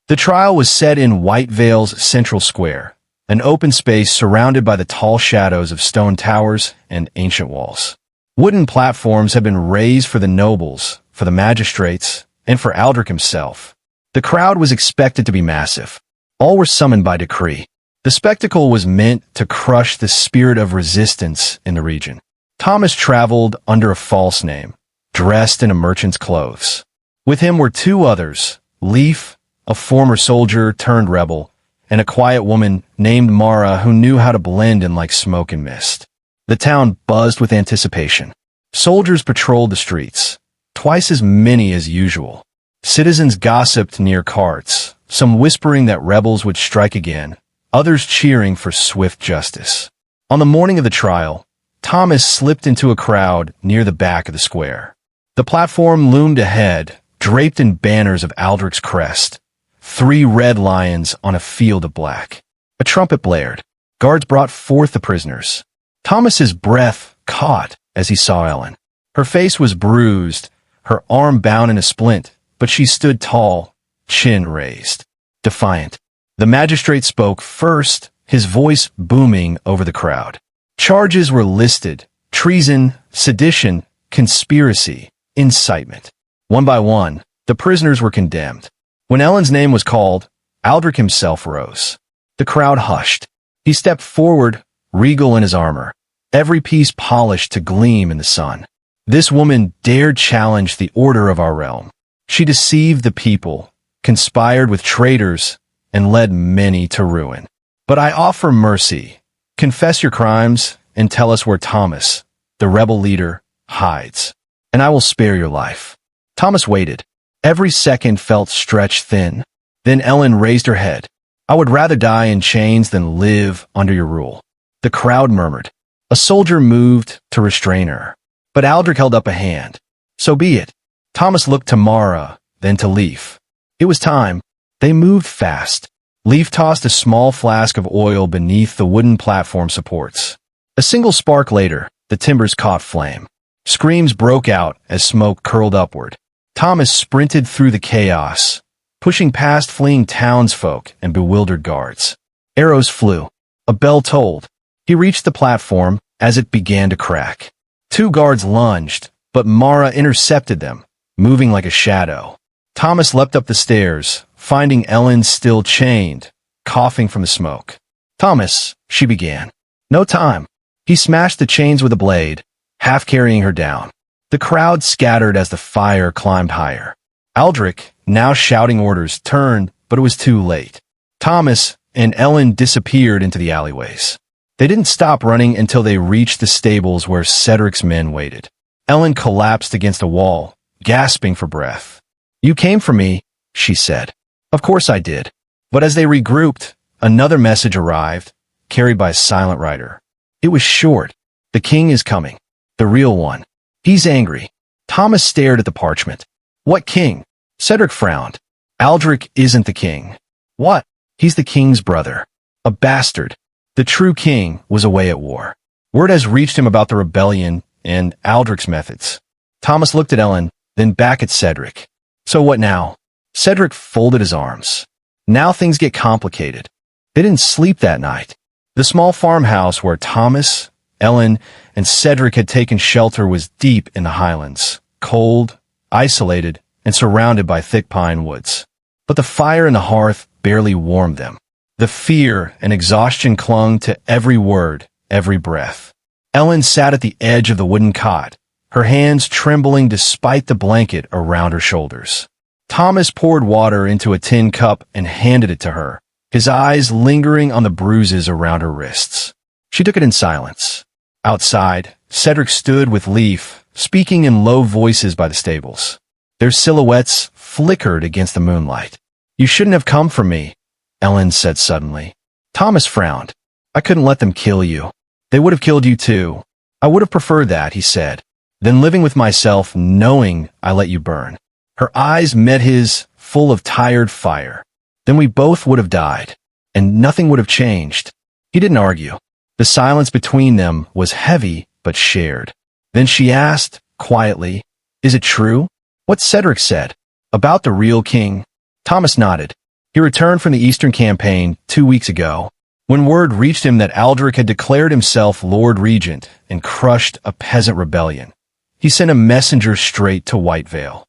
The trial was set in Whitevale's central square, an open space surrounded by the tall shadows of stone towers and ancient walls. Wooden platforms had been raised for the nobles, for the magistrates, and for Aldrich himself. The crowd was expected to be massive. All were summoned by decree. The spectacle was meant to crush the spirit of resistance in the region. Thomas traveled under a false name, dressed in a merchant's clothes. With him were two others, Leif, a former soldier turned rebel, and a quiet woman named Mara who knew how to blend in like smoke and mist. The town buzzed with anticipation. Soldiers patrolled the streets, twice as many as usual. Citizens gossiped near carts, some whispering that rebels would strike again, others cheering for swift justice. On the morning of the trial, Thomas slipped into a crowd near the back of the square. The platform loomed ahead, draped in banners of Aldrich's crest, 3 red lions on a field of black. A trumpet blared. Guards brought forth the prisoners. Thomas's breath caught as he saw Ellen. Her face was bruised, her arm bound in a splint, but she stood tall, chin raised, defiant. The magistrate spoke first, his voice booming over the crowd. Charges were listed: treason, sedition, conspiracy, incitement. One by one, the prisoners were condemned. When Ellen's name was called, Aldrich himself rose. The crowd hushed. He stepped forward, regal in his armor, every piece polished to gleam in the sun. This woman dared challenge the order of our realm. She deceived the people, conspired with traitors, and led many to ruin. But I offer mercy. Confess your crimes and tell us where Thomas, the rebel leader, hides, and I will spare your life. Thomas waited. Every second felt stretched thin. Then Ellen raised her head. I would rather die in chains than live under your rule. The crowd murmured. A soldier moved to restrain her, but Aldrich held up a hand. So be it. Thomas looked to Mara, then to Leif. It was time. They moved fast. Leif tossed a small flask of oil beneath the wooden platform supports. A single spark later, the timbers caught flame. Screams broke out as smoke curled upward. Thomas sprinted through the chaos, pushing past fleeing townsfolk and bewildered guards. Arrows flew. A bell tolled. He reached the platform as it began to crack. 2 guards lunged, but Mara intercepted them, moving like a shadow. Thomas leapt up the stairs, finding Ellen still chained, coughing from the smoke. Thomas, she began. No time. He smashed the chains with a blade, half carrying her down. The crowd scattered as the fire climbed higher. Aldrich, now shouting orders, turned, but it was too late. Thomas and Ellen disappeared into the alleyways. They didn't stop running until they reached the stables where Cedric's men waited. Ellen collapsed against a wall, gasping for breath. You came for me, she said. Of course I did. But as they regrouped, another message arrived, carried by a silent rider. It was short. The king is coming. The real one. He's angry. Thomas stared at the parchment. What king? Cedric frowned. Aldrich isn't the king. What? He's the king's brother. A bastard. The true king was away at war. Word has reached him about the rebellion and Aldrich's methods. Thomas looked at Ellen, then back at Cedric. So what now? Cedric folded his arms. Now things get complicated. They didn't sleep that night. The small farmhouse where Thomas, Ellen, and Cedric had taken shelter was deep in the highlands, cold, isolated, and surrounded by thick pine woods. But the fire in the hearth barely warmed them. The fear and exhaustion clung to every word, every breath. Ellen sat at the edge of the wooden cot, her hands trembling despite the blanket around her shoulders. Thomas poured water into a tin cup and handed it to her, his eyes lingering on the bruises around her wrists. She took it in silence. Outside, Cedric stood with Leif, speaking in low voices by the stables. Their silhouettes flickered against the moonlight. You shouldn't have come for me, Ellen said suddenly. Thomas frowned. I couldn't let them kill you. They would have killed you too. I would have preferred that, he said, than living with myself knowing I let you burn. Her eyes met his, full of tired fire. Then we both would have died, and nothing would have changed. He didn't argue. The silence between them was heavy but shared. Then she asked, quietly, Is it true? What Cedric said? About the real king? Thomas nodded. He returned from the Eastern Campaign 2 weeks ago, when word reached him that Aldrich had declared himself Lord Regent and crushed a peasant rebellion. He sent a messenger straight to White Vale.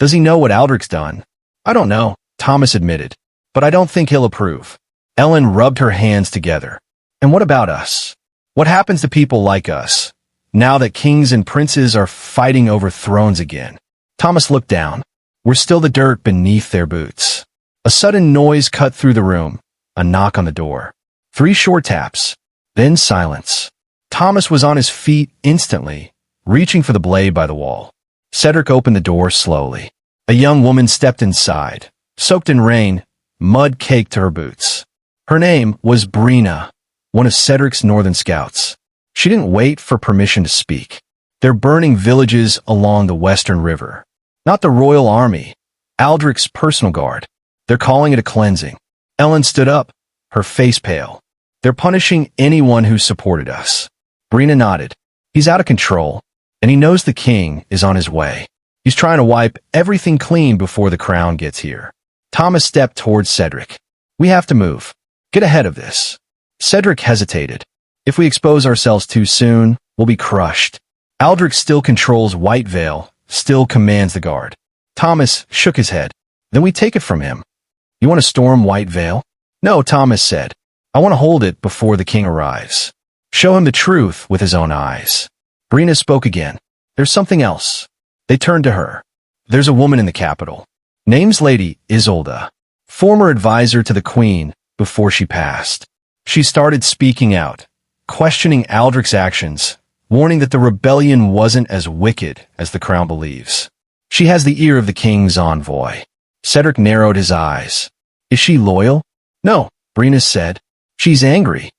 Does he know what Aldrich's done? I don't know, Thomas admitted, but I don't think he'll approve. Ellen rubbed her hands together. And what about us? What happens to people like us, now that kings and princes are fighting over thrones again? Thomas looked down. We're still the dirt beneath their boots. A sudden noise cut through the room, a knock on the door. 3 short taps, then silence. Thomas was on his feet instantly, reaching for the blade by the wall. Cedric opened the door slowly. A young woman stepped inside, soaked in rain, mud caked to her boots. Her name was Brina, one of Cedric's northern scouts. She didn't wait for permission to speak. They're burning villages along the western river. Not the royal army, Aldrich's personal guard. They're calling it a cleansing. Ellen stood up, her face pale. They're punishing anyone who supported us. Brina nodded. He's out of control, and he knows the king is on his way. He's trying to wipe everything clean before the crown gets here. Thomas stepped towards Cedric. We have to move. Get ahead of this. Cedric hesitated. If we expose ourselves too soon, we'll be crushed. Aldrich still controls White Vale, still commands the guard. Thomas shook his head. Then we take it from him. You want to storm White Vale? No, Thomas said. I want to hold it before the king arrives. Show him the truth with his own eyes. Brina spoke again. There's something else. They turned to her. There's a woman in the capital. Name's Lady Isolde, former advisor to the queen before she passed. She started speaking out, questioning Aldrich's actions, warning that the rebellion wasn't as wicked as the crown believes. She has the ear of the king's envoy. Cedric narrowed his eyes. Is she loyal? No, Brina said. She's angry.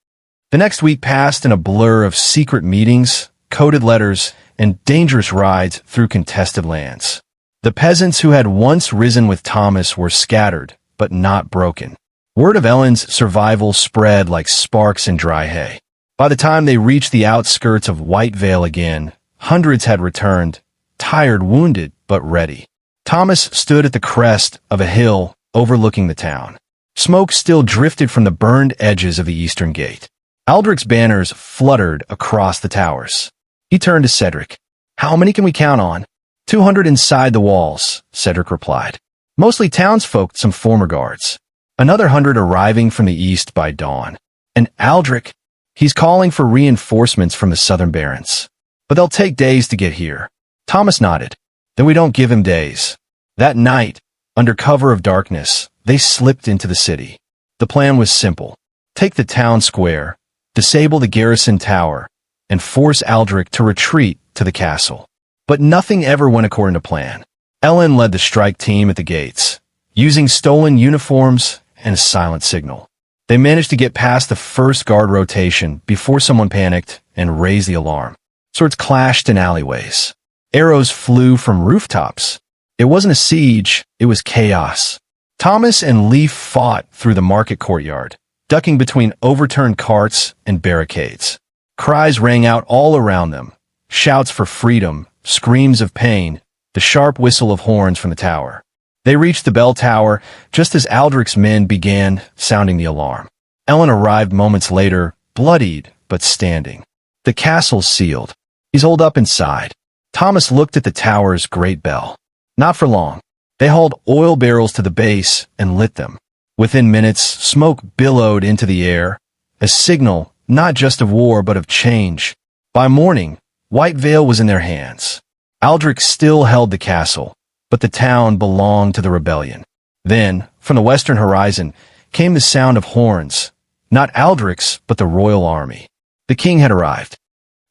The next week passed in a blur of secret meetings, coded letters, and dangerous rides through contested lands. The peasants who had once risen with Thomas were scattered, but not broken. Word of Ellen's survival spread like sparks in dry hay. By the time they reached the outskirts of White Vale again, hundreds had returned, tired, wounded, but ready. Thomas stood at the crest of a hill overlooking the town. Smoke still drifted from the burned edges of the eastern gate. Aldrich's banners fluttered across the towers. He turned to Cedric. How many can we count on? 200 inside the walls, Cedric replied. Mostly townsfolk, some former guards. Another 100 arriving from the east by dawn. And Aldrich, he's calling for reinforcements from the southern barons. But they'll take days to get here. Thomas nodded. Then we don't give him days. That night, under cover of darkness, they slipped into the city. The plan was simple. Take the town square, disable the garrison tower, and force Aldrich to retreat to the castle. But nothing ever went according to plan. Ellen led the strike team at the gates, using stolen uniforms and a silent signal. They managed to get past the first guard rotation before someone panicked and raised the alarm. Swords clashed in alleyways. Arrows flew from rooftops. It wasn't a siege, it was chaos. Thomas and Leaf fought through the market courtyard, ducking between overturned carts and barricades. Cries rang out all around them. Shouts for freedom, screams of pain, the sharp whistle of horns from the tower. They reached the bell tower just as Aldrich's men began sounding the alarm. Ellen arrived moments later, bloodied but standing. The castle's sealed. He's holed up inside. Thomas looked at the tower's great bell. Not for long. They hauled oil barrels to the base and lit them. Within minutes, smoke billowed into the air, a signal not just of war but of change. By morning, White Vale was in their hands. Aldrich still held the castle, but the town belonged to the rebellion. Then, from the western horizon, came the sound of horns, not Aldrich's, but the royal army. The king had arrived.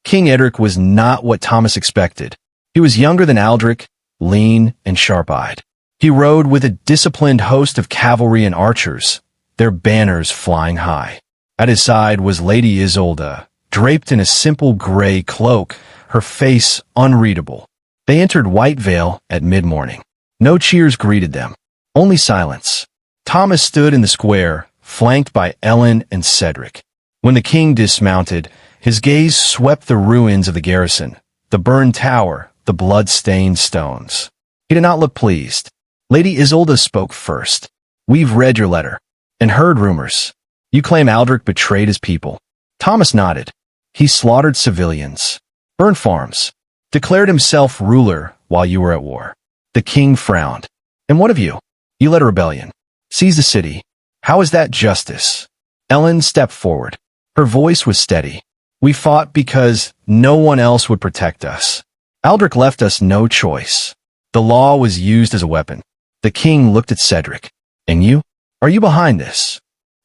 King Edric was not what Thomas expected. He was younger than Aldrich, lean and sharp-eyed. He rode with a disciplined host of cavalry and archers, their banners flying high. At his side was Lady Isolde, draped in a simple gray cloak, her face unreadable. They entered White Vale at mid-morning. No cheers greeted them, only silence. Thomas stood in the square, flanked by Ellen and Cedric. When the king dismounted, his gaze swept the ruins of the garrison, the burned tower, the blood-stained stones. He did not look pleased. Lady Isolde spoke first. We've read your letter and heard rumors. You claim Aldrich betrayed his people. Thomas nodded. He slaughtered civilians, burned farms, declared himself ruler while you were at war. The king frowned. And what of you? You led a rebellion. Seized the city. How is that justice? Ellen stepped forward. Her voice was steady. We fought because no one else would protect us. Aldrich left us no choice. The law was used as a weapon. The king looked at Cedric. And you? Are you behind this?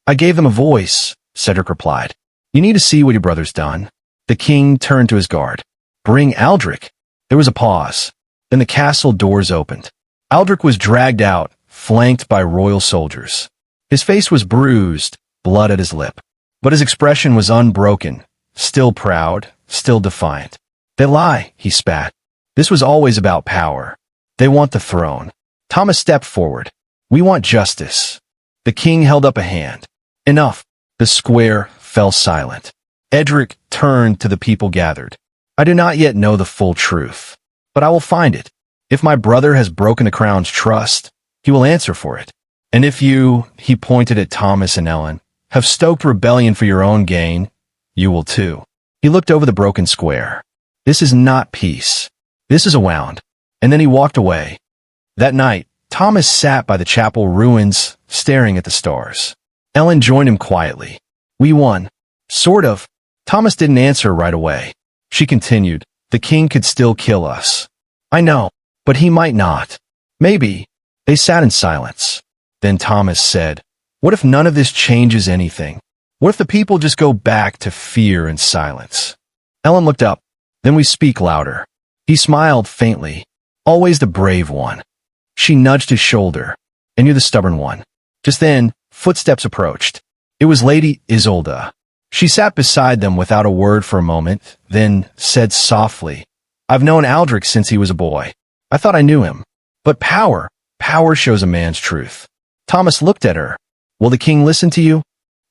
I gave them a voice, Cedric replied. You need to see what your brother's done. The king turned to his guard. Bring Aldrich. There was a pause. Then the castle doors opened. Aldrich was dragged out, flanked by royal soldiers. His face was bruised, blood at his lip. But his expression was unbroken, still proud, still defiant. They lie, he spat. This was always about power. They want the throne. Thomas stepped forward. We want justice. The king held up a hand. Enough. The square fell silent. Edric turned to the people gathered. I do not yet know the full truth, but I will find it. If my brother has broken the crown's trust, he will answer for it. And if you, he pointed at Thomas and Ellen, have stoked rebellion for your own gain, you will too. He looked over the broken square. This is not peace. This is a wound. And then he walked away. That night, Thomas sat by the chapel ruins, staring at the stars. Ellen joined him quietly. We won. Sort of. Thomas didn't answer right away. She continued, the king could still kill us. I know, but he might not. Maybe. They sat in silence. Then Thomas said, what if none of this changes anything? What if the people just go back to fear and silence? Ellen looked up. Then we speak louder. He smiled faintly. Always the brave one. She nudged his shoulder. And you're the stubborn one. Just then, footsteps approached. It was Lady Isolde. She sat beside them without a word for a moment, then said softly, I've known Aldrich since he was a boy. I thought I knew him. But power shows a man's truth. Thomas looked at her. Will the king listen to you?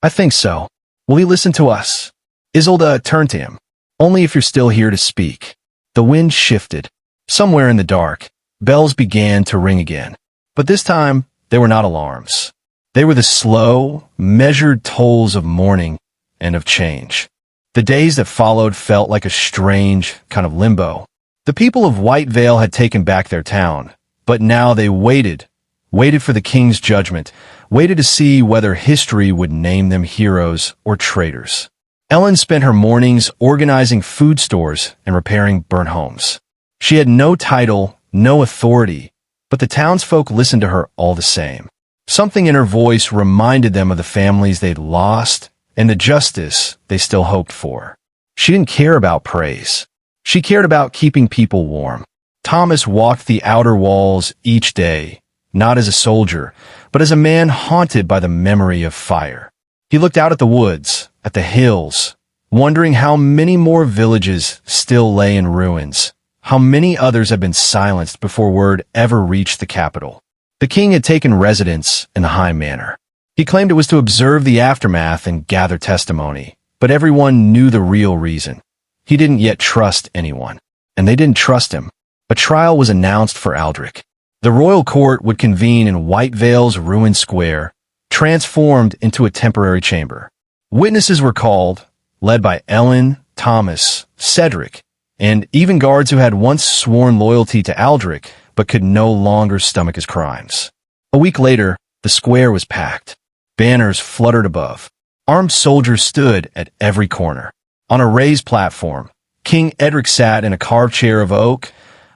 I think so. Will he listen to us? Isolde turned to him. Only if you're still here to speak. The wind shifted. Somewhere in the dark, bells began to ring again. But this time, they were not alarms. They were the slow, measured tolls of mourning and of change. The days that followed felt like a strange kind of limbo. The people of White Vale had taken back their town, but now they waited for the king's judgment, waited to see whether history would name them heroes or traitors. Ellen spent her mornings organizing food stores and repairing burnt homes. She had no title, no authority, but the townsfolk listened to her all the same. Something in her voice reminded them of the families they'd lost and the justice they still hoped for. She didn't care about praise. She cared about keeping people warm. Thomas walked the outer walls each day, not as a soldier, but as a man haunted by the memory of fire. He looked out at the woods, at the hills, wondering how many more villages still lay in ruins, how many others had been silenced before word ever reached the capital. The king had taken residence in the High Manor. He claimed it was to observe the aftermath and gather testimony, but everyone knew the real reason. He didn't yet trust anyone, and they didn't trust him. A trial was announced for Aldrich. The royal court would convene in White Vale's ruined square, transformed into a temporary chamber. Witnesses were called, led by Ellen, Thomas, Cedric, and even guards who had once sworn loyalty to Aldrich but could no longer stomach his crimes. A week later, the square was packed. Banners fluttered above. Armed soldiers stood at every corner. On a raised platform, King Edric sat in a carved chair of oak,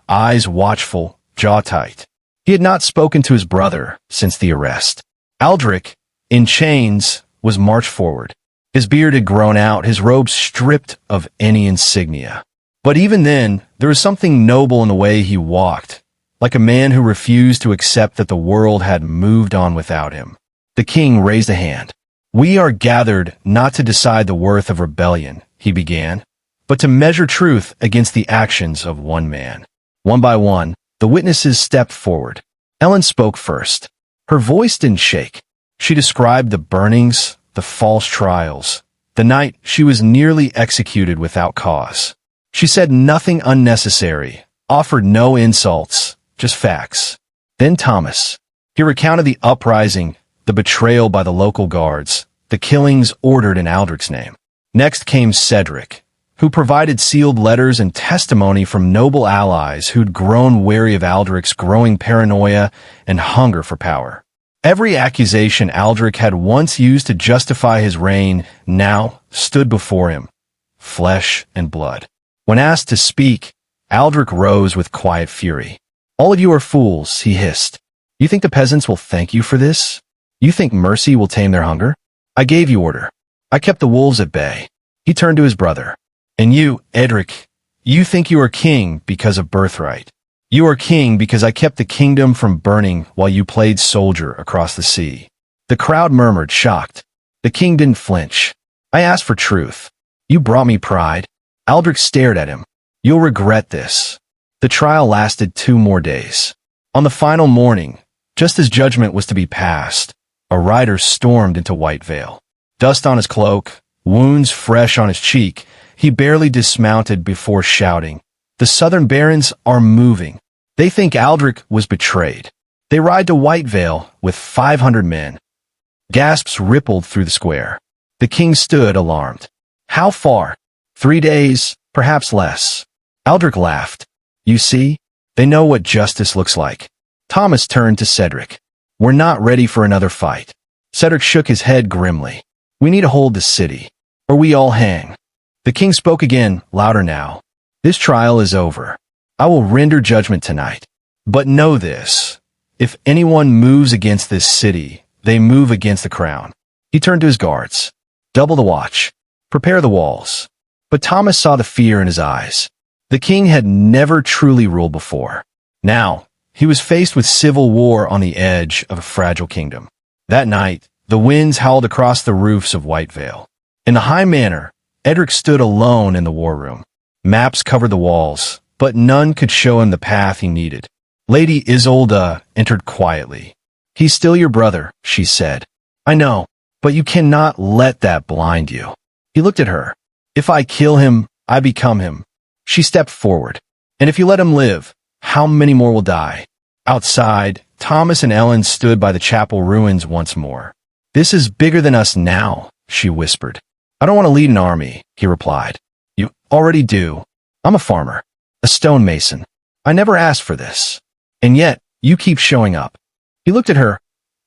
eyes watchful, jaw tight. He had not spoken to his brother since the arrest. Aldrich, in chains, was marched forward. His beard had grown out, his robes stripped of any insignia. But even then, there was something noble in the way he walked, like a man who refused to accept that the world had moved on without him. The king raised a hand. We are gathered not to decide the worth of rebellion, he began, but to measure truth against the actions of one man. One by one, the witnesses stepped forward. Ellen spoke first. Her voice didn't shake. She described the burnings, the false trials, the night she was nearly executed without cause. She said nothing unnecessary, offered no insults, just facts. Then Thomas. He recounted the uprising, the betrayal by the local guards, the killings ordered in Aldrich's name. Next came Cedric, who provided sealed letters and testimony from noble allies who'd grown wary of Aldrich's growing paranoia and hunger for power. Every accusation Aldrich had once used to justify his reign now stood before him, flesh and blood. When asked to speak, Aldrich rose with quiet fury. "All of you are fools," he hissed. "You think the peasants will thank you for this? You think mercy will tame their hunger? I gave you order. I kept the wolves at bay." He turned to his brother. "And you, Edric, you think you are king because of birthright. You are king because I kept the kingdom from burning while you played soldier across the sea." The crowd murmured, shocked. The king didn't flinch. "I asked for truth. You brought me pride." Aldrich stared at him. "You'll regret this." The trial lasted 2 more days. On the final morning, just as judgment was to be passed, a rider stormed into White Vale. Dust on his cloak, wounds fresh on his cheek, he barely dismounted before shouting, "The southern barons are moving. They think Aldrich was betrayed. They ride to White Vale with 500 men." Gasps rippled through the square. The king stood alarmed. "How far?" 3 days, perhaps less. Aldrich laughed. "You see, they know what justice looks like." Thomas turned to Cedric. "We're not ready for another fight." Cedric shook his head grimly. "We need to hold the city, or we all hang." The king spoke again, louder now. "This trial is over. I will render judgment tonight. But know this, if anyone moves against this city, they move against the crown." He turned to his guards. "Double the watch. Prepare the walls." But Thomas saw the fear in his eyes. The king had never truly ruled before. Now, he was faced with civil war on the edge of a fragile kingdom. That night, the winds howled across the roofs of White Vale. In the high manor, Edric stood alone in the war room. Maps covered the walls, but none could show him the path he needed. Lady Isolde entered quietly. "He's still your brother," she said. "I know, but you cannot let that blind you." He looked at her. "If I kill him, I become him." She stepped forward. "And if you let him live, how many more will die?" Outside, Thomas and Ellen stood by the chapel ruins once more. "This is bigger than us now," she whispered. "I don't want to lead an army," he replied. "You already do. I'm a farmer, a stonemason. I never asked for this. And yet, you keep showing up." He looked at her,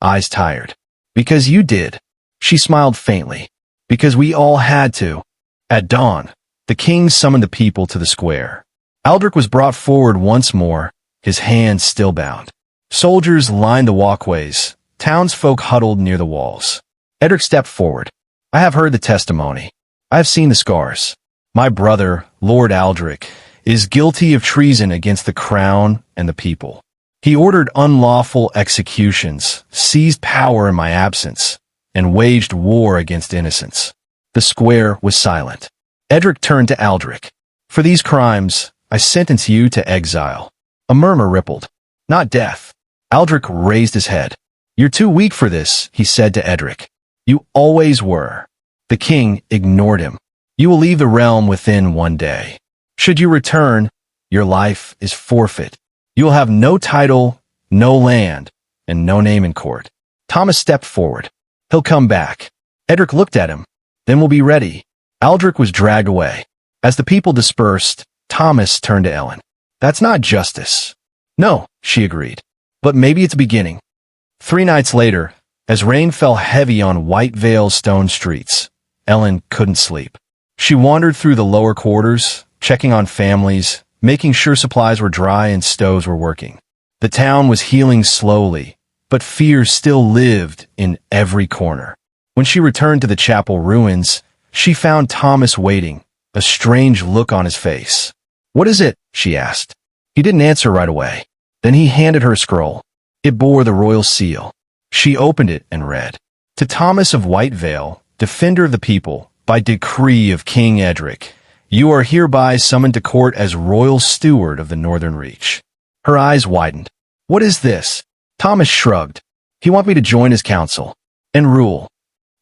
eyes tired. "Because you did." She smiled faintly. "Because we all had to." At dawn, the king summoned the people to the square. Aldrich was brought forward once more, his hands still bound. Soldiers lined the walkways. Townsfolk huddled near the walls. Edric stepped forward. "I have heard the testimony. I have seen the scars. My brother, Lord Aldrich, is guilty of treason against the crown and the people. He ordered unlawful executions, seized power in my absence, and waged war against innocents." The square was silent. Edric turned to Aldrich. "For these crimes, I sentence you to exile." A murmur rippled. "Not death." Aldrich raised his head. "You're too weak for this," he said to Edric. "You always were." The king ignored him. "You will leave the realm within 1 day. Should you return, your life is forfeit. You will have no title, no land, and no name in court." Thomas stepped forward. "He'll come back." Edric looked at him. "Then we'll be ready." Aldrich was dragged away. As the people dispersed, Thomas turned to Ellen. "That's not justice." "No," she agreed. "But maybe it's a beginning." 3 nights later, as rain fell heavy on White Vale's stone streets, Ellen couldn't sleep. She wandered through the lower quarters, checking on families, making sure supplies were dry and stoves were working. The town was healing slowly, but fear still lived in every corner. When she returned to the chapel ruins, she found Thomas waiting, a strange look on his face. "What is it?" she asked. He didn't answer right away. Then he handed her a scroll. It bore the royal seal. She opened it and read, "To Thomas of White Vale, defender of the people, by decree of King Edric, you are hereby summoned to court as royal steward of the Northern Reach." Her eyes widened. "What is this?" Thomas shrugged. "He wants me to join his council and rule.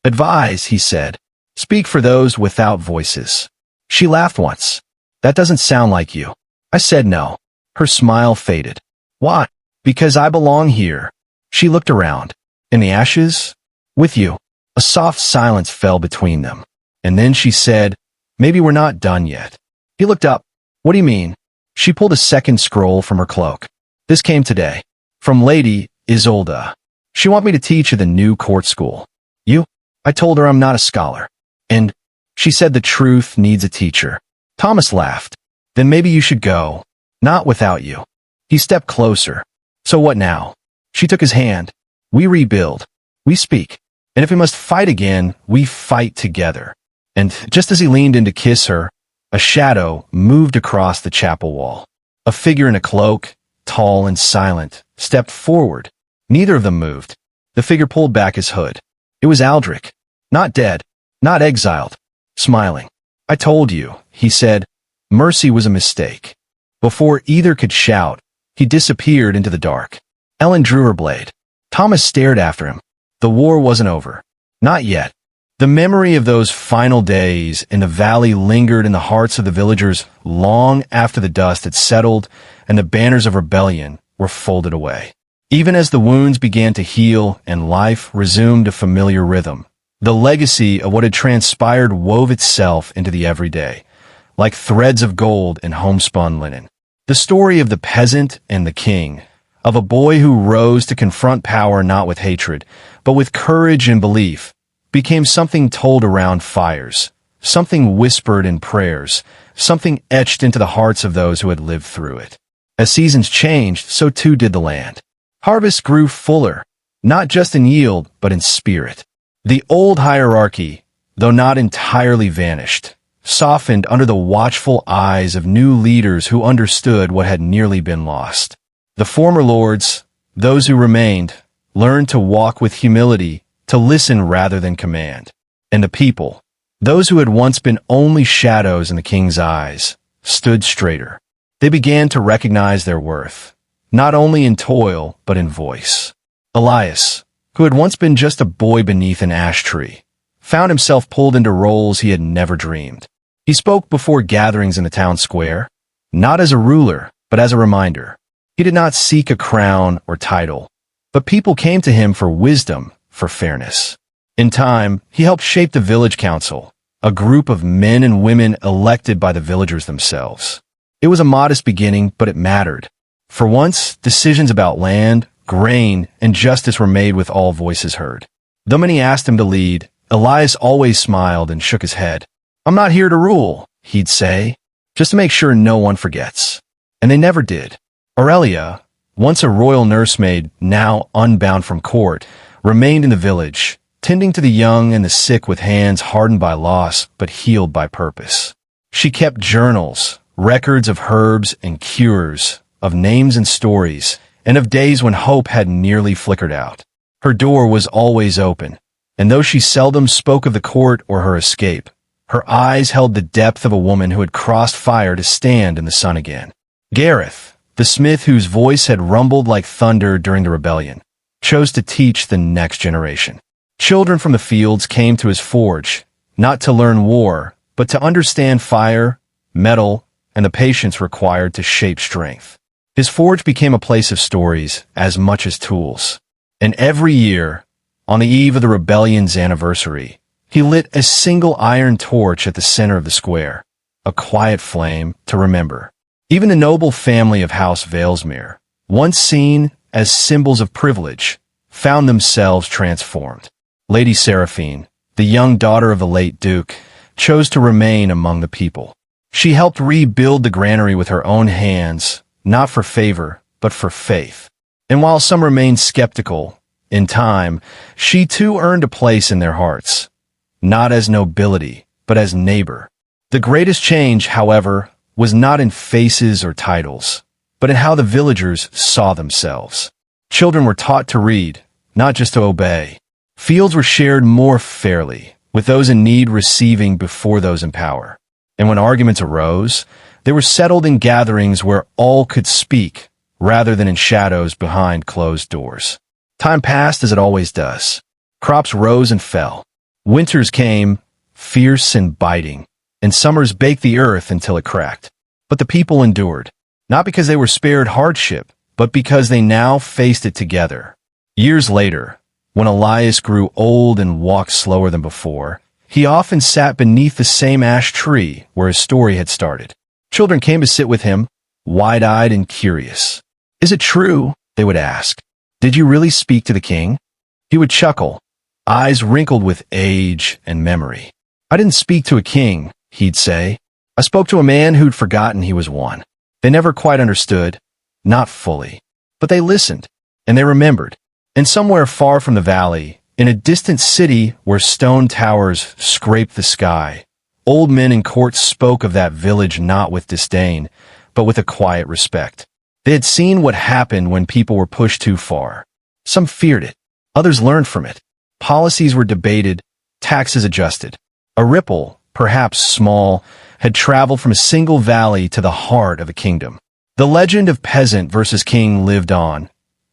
Advise," he said. "Speak for those without voices." She laughed once. "That doesn't sound like you." I said no. Her smile faded. "Why?" "Because I belong here." She looked around. "In the ashes? With you." A soft silence fell between them. And then she said, "Maybe we're not done yet." He looked up. "What do you mean?" She pulled a second scroll from her cloak. "This came today. From Lady Isolde. She want me to teach at the new court school. You? I told her I'm not a scholar. And she said the truth needs a teacher. Thomas laughed. Then maybe you should go. Not without you. He stepped closer. So what now? She took his hand. We rebuild. We speak. And if we must fight again, we fight together. And just as he leaned in to kiss her, a shadow moved across the chapel wall. A figure in a cloak, tall and silent, stepped forward. Neither of them moved. The figure pulled back his hood. It was Aldrich. Not dead. Not exiled. Smiling. I told you, he said. Mercy was a mistake. Before either could shout, he disappeared into the dark. Ellen drew her blade. Thomas stared after him. The war wasn't over. Not yet. The memory of those final days in the valley lingered in the hearts of the villagers long after the dust had settled and the banners of rebellion were folded away. Even as the wounds began to heal and life resumed a familiar rhythm, the legacy of what had transpired wove itself into the everyday, like threads of gold in homespun linen. The story of the peasant and the king, of a boy who rose to confront power not with hatred, but with courage and belief, became something told around fires, something whispered in prayers, something etched into the hearts of those who had lived through it. As seasons changed, so too did the land. Harvests grew fuller, not just in yield, but in spirit. The old hierarchy, though not entirely vanished, softened under the watchful eyes of new leaders who understood what had nearly been lost. The former lords, those who remained, learned to walk with humility, to listen rather than command. And the people, those who had once been only shadows in the king's eyes, stood straighter. They began to recognize their worth, not only in toil, but in voice. Elias, who had once been just a boy beneath an ash tree, found himself pulled into roles he had never dreamed. He spoke before gatherings in the town square, not as a ruler, but as a reminder. He did not seek a crown or title, but people came to him for wisdom, for fairness. In time, he helped shape the village council, a group of men and women elected by the villagers themselves. It was a modest beginning, but it mattered. For once, decisions about land, grain, and justice were made with all voices heard. Though many asked him to lead, Elias always smiled and shook his head. I'm not here to rule, he'd say, just to make sure no one forgets. And they never did. Aurelia, once a royal nursemaid, now unbound from court, remained in the village, tending to the young and the sick with hands hardened by loss but healed by purpose. She kept journals, records of herbs and cures, of names and stories, and of days when hope had nearly flickered out. Her door was always open, and though she seldom spoke of the court or her escape, her eyes held the depth of a woman who had crossed fire to stand in the sun again. Gareth, the smith whose voice had rumbled like thunder during the rebellion, chose to teach the next generation. Children from the fields came to his forge, not to learn war, but to understand fire, metal, and the patience required to shape strength. His forge became a place of stories as much as tools. And every year, on the eve of the rebellion's anniversary, he lit a single iron torch at the center of the square, a quiet flame to remember. Even the noble family of House Valesmere, once seen as symbols of privilege, found themselves transformed. Lady Seraphine, the young daughter of the late Duke, chose to remain among the people. She helped rebuild the granary with her own hands, not for favor, but for faith. And while some remained skeptical, in time, she too earned a place in their hearts, not as nobility, but as neighbor. The greatest change, however, was not in faces or titles, but in how the villagers saw themselves. Children were taught to read, not just to obey. Fields were shared more fairly, with those in need receiving before those in power. And when arguments arose, they were settled in gatherings where all could speak, rather than in shadows behind closed doors. Time passed as it always does. Crops rose and fell. Winters came, fierce and biting, and summers baked the earth until it cracked. But the people endured, not because they were spared hardship, but because they now faced it together. Years later, when Elias grew old and walked slower than before, he often sat beneath the same ash tree where his story had started. Children came to sit with him, wide-eyed and curious. Is it true? They would ask. Did you really speak to the king? He would chuckle, eyes wrinkled with age and memory. "I didn't speak to a king," he'd say. "I spoke to a man who'd forgotten he was one." They never quite understood, not fully, but they listened, and they remembered. And somewhere far from the valley, in a distant city where stone towers scraped the sky, old men in courts spoke of that village not with disdain, but with a quiet respect. They had seen what happened when people were pushed too far. Some feared it. Others learned from it. Policies were debated, taxes adjusted. A ripple, perhaps small, had traveled from a single valley to the heart of a kingdom. The legend of peasant versus king lived on,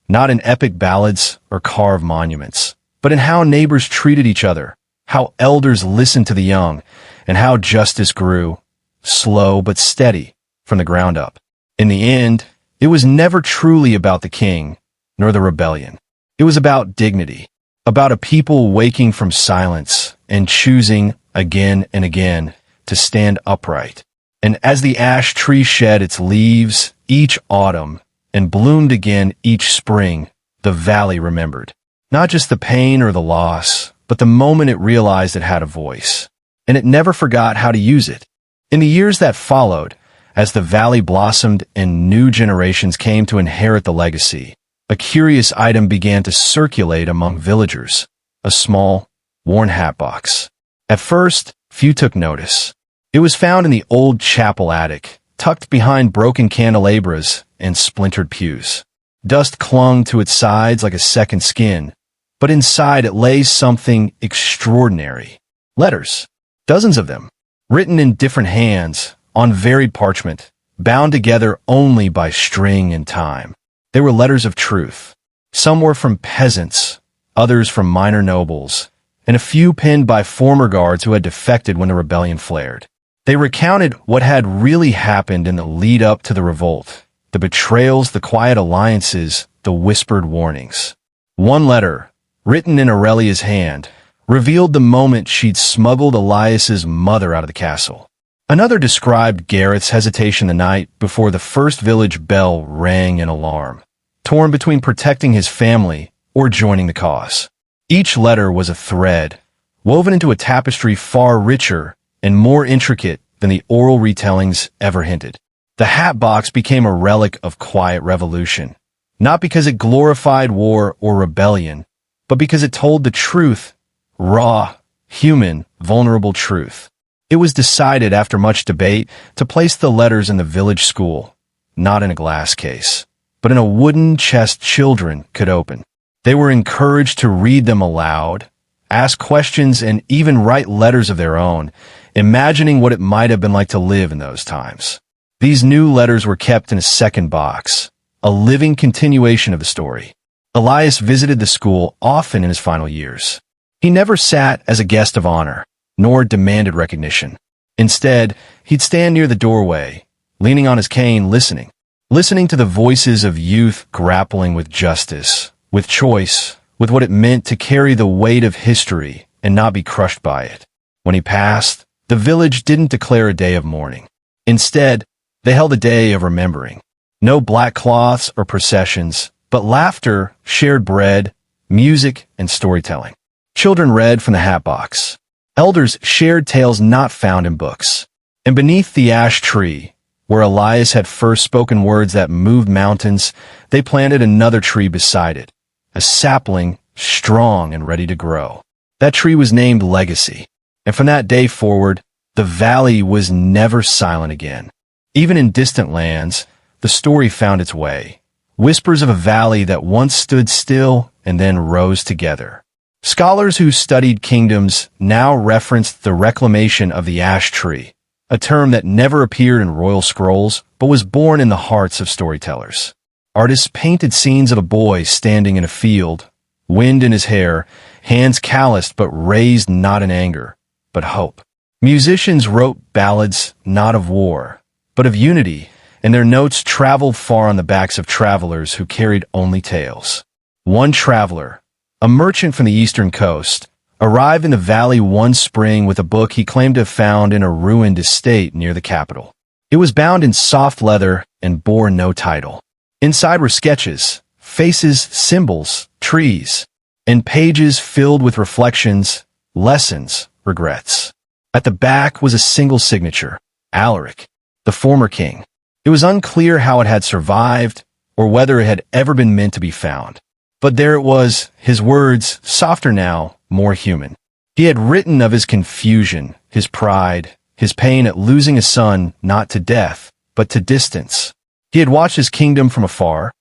not in epic ballads or carved monuments, but in how neighbors treated each other, how elders listened to the young, and how justice grew, slow but steady, from the ground up. In the end, it was never truly about the king, nor the rebellion. It was about dignity, about a people waking from silence and choosing, again and again, to stand upright. And as the ash tree shed its leaves each autumn and bloomed again each spring, the valley remembered. Not just the pain or the loss, but the moment it realized it had a voice. And it never forgot how to use it. In the years that followed, as the valley blossomed and new generations came to inherit the legacy, a curious item began to circulate among villagers, a small, worn hat box. At first, few took notice. It was found in the old chapel attic, tucked behind broken candelabras and splintered pews. Dust clung to its sides like a second skin, but inside it lay something extraordinary. Letters. Dozens of them, written in different hands, on varied parchment, bound together only by string and time. They were letters of truth. Some were from peasants, others from minor nobles, and a few penned by former guards who had defected when the rebellion flared. They recounted what had really happened in the lead-up to the revolt, the betrayals, the quiet alliances, the whispered warnings. One letter, written in Aurelia's hand, revealed the moment she'd smuggled Elias's mother out of the castle. Another described Gareth's hesitation the night before the first village bell rang in alarm, torn between protecting his family or joining the cause. Each letter was a thread, woven into a tapestry far richer and more intricate than the oral retellings ever hinted. The hat box became a relic of quiet revolution, not because it glorified war or rebellion, but because it told the truth, raw, human, vulnerable truth. It was decided after much debate to place the letters in the village school, not in a glass case, but in a wooden chest children could open. They were encouraged to read them aloud, ask questions, and even write letters of their own, imagining what it might have been like to live in those times. These new letters were kept in a second box, a living continuation of the story. Elias visited the school often in his final years. He never sat as a guest of honor, nor demanded recognition. Instead, he'd stand near the doorway, leaning on his cane, listening to the voices of youth grappling with justice, with choice, with what it meant to carry the weight of history and not be crushed by it. When he passed, the village didn't declare a day of mourning. Instead, they held a day of remembering. No black cloths or processions, but laughter, shared bread, music, and storytelling. Children read from the hat box. Elders shared tales not found in books. And beneath the ash tree, where Elias had first spoken words that moved mountains, they planted another tree beside it, a sapling, strong and ready to grow. That tree was named Legacy. And from that day forward, the valley was never silent again. Even in distant lands, the story found its way. Whispers of a valley that once stood still and then rose together. Scholars who studied kingdoms now referenced the reclamation of the ash tree, a term that never appeared in royal scrolls but was born in the hearts of storytellers. Artists painted scenes of a boy standing in a field, wind in his hair, hands calloused but raised not in anger, but hope. Musicians wrote ballads not of war, but of unity, and their notes traveled far on the backs of travelers who carried only tales. One traveler, a merchant from the eastern coast, arrived in the valley one spring with a book he claimed to have found in a ruined estate near the capital. It was bound in soft leather and bore no title. Inside were sketches, faces, symbols, trees, and pages filled with reflections, lessons, regrets. At the back was a single signature, Alaric, the former king. It was unclear how it had survived or whether it had ever been meant to be found. But there it was, his words, softer now, more human. He had written of his confusion, his pride, his pain at losing a son not to death, but to distance. He had watched his kingdom from afar,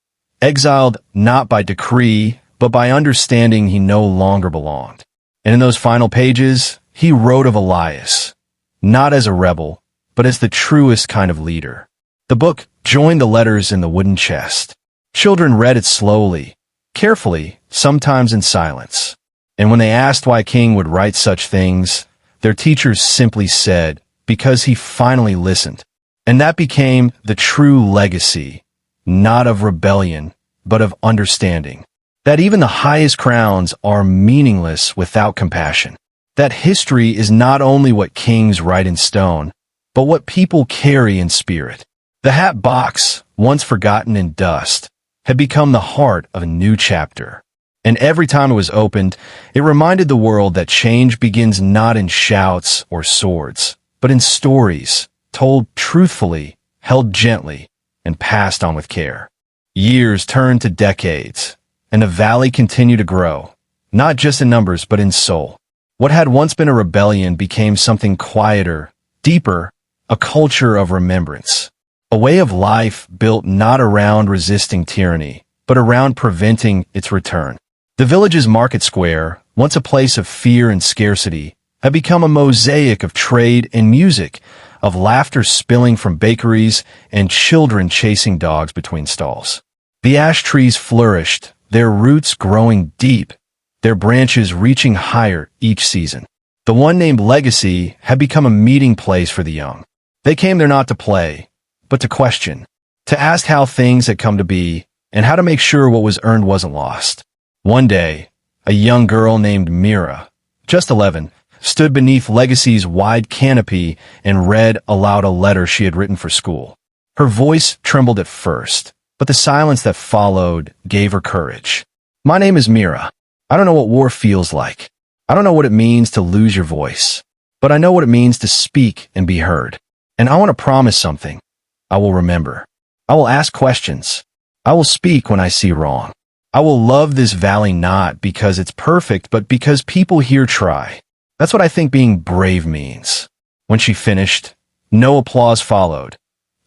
exiled not by decree, but by understanding he no longer belonged. And in those final pages, he wrote of Elias, not as a rebel, but as the truest kind of leader. The book joined the letters in the wooden chest. Children read it slowly, carefully, sometimes in silence. And when they asked why a king would write such things, their teachers simply said, because he finally listened. And that became the true legacy, not of rebellion, but of understanding. That even the highest crowns are meaningless without compassion. That history is not only what kings write in stone, but what people carry in spirit. The hat box, once forgotten in dust, had become the heart of a new chapter. And every time it was opened, it reminded the world that change begins not in shouts or swords, but in stories, told truthfully, held gently, and passed on with care. Years turned to decades, and the valley continued to grow, not just in numbers but in soul. What had once been a rebellion became something quieter, deeper, a culture of remembrance. A way of life built not around resisting tyranny, but around preventing its return. The village's market square, once a place of fear and scarcity, had become a mosaic of trade and music, of laughter spilling from bakeries and children chasing dogs between stalls. The ash trees flourished, their roots growing deep, their branches reaching higher each season. The one named Legacy had become a meeting place for the young. They came there not to play, but to question, to ask how things had come to be, and how to make sure what was earned wasn't lost. One day, a young girl named Mira, just 11, stood beneath Legacy's wide canopy and read aloud a letter she had written for school. Her voice trembled at first, but the silence that followed gave her courage. My name is Mira. I don't know what war feels like. I don't know what it means to lose your voice, but I know what it means to speak and be heard. And I want to promise something. I will remember. I will ask questions. I will speak when I see wrong. I will love this valley not because it's perfect, but because people here try. That's what I think being brave means. When she finished, no applause followed.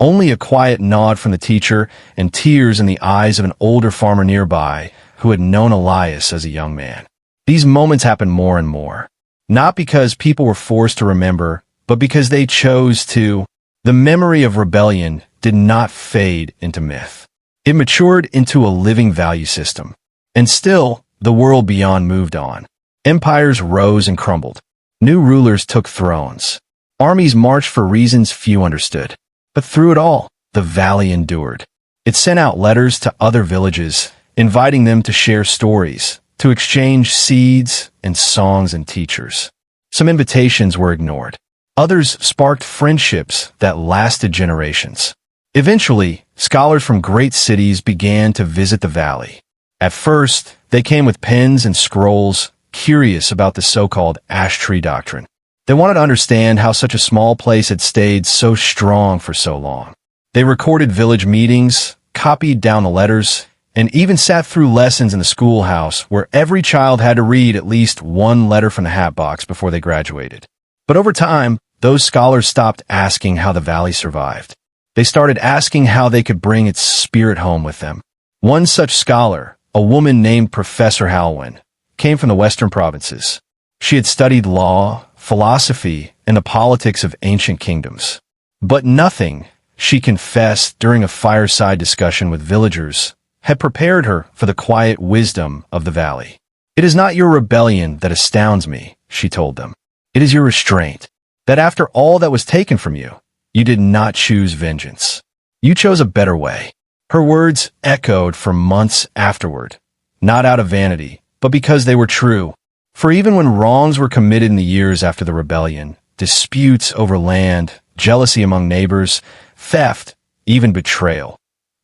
Only a quiet nod from the teacher and tears in the eyes of an older farmer nearby who had known Elias as a young man. These moments happened more and more. Not because people were forced to remember, but because they chose to. The memory of rebellion did not fade into myth. It matured into a living value system. And still, the world beyond moved on. Empires rose and crumbled. New rulers took thrones. Armies marched for reasons few understood. But through it all, the valley endured. It sent out letters to other villages, inviting them to share stories, to exchange seeds and songs and teachers. Some invitations were ignored. Others sparked friendships that lasted generations. Eventually, scholars from great cities began to visit the valley. At first, they came with pens and scrolls, curious about the so-called ash tree doctrine. They wanted to understand how such a small place had stayed so strong for so long. They recorded village meetings, copied down the letters, and even sat through lessons in the schoolhouse where every child had to read at least one letter from the hat box before they graduated. But over time, those scholars stopped asking how the valley survived. They started asking how they could bring its spirit home with them. One such scholar, a woman named Professor Halwyn, came from the western provinces. She had studied law, philosophy, and the politics of ancient kingdoms. But nothing, she confessed during a fireside discussion with villagers, had prepared her for the quiet wisdom of the valley. It is not your rebellion that astounds me, she told them. It is your restraint, that after all that was taken from you, you did not choose vengeance. You chose a better way. Her words echoed for months afterward, not out of vanity, but because they were true. For even when wrongs were committed in the years after the rebellion, disputes over land, jealousy among neighbors, theft, even betrayal,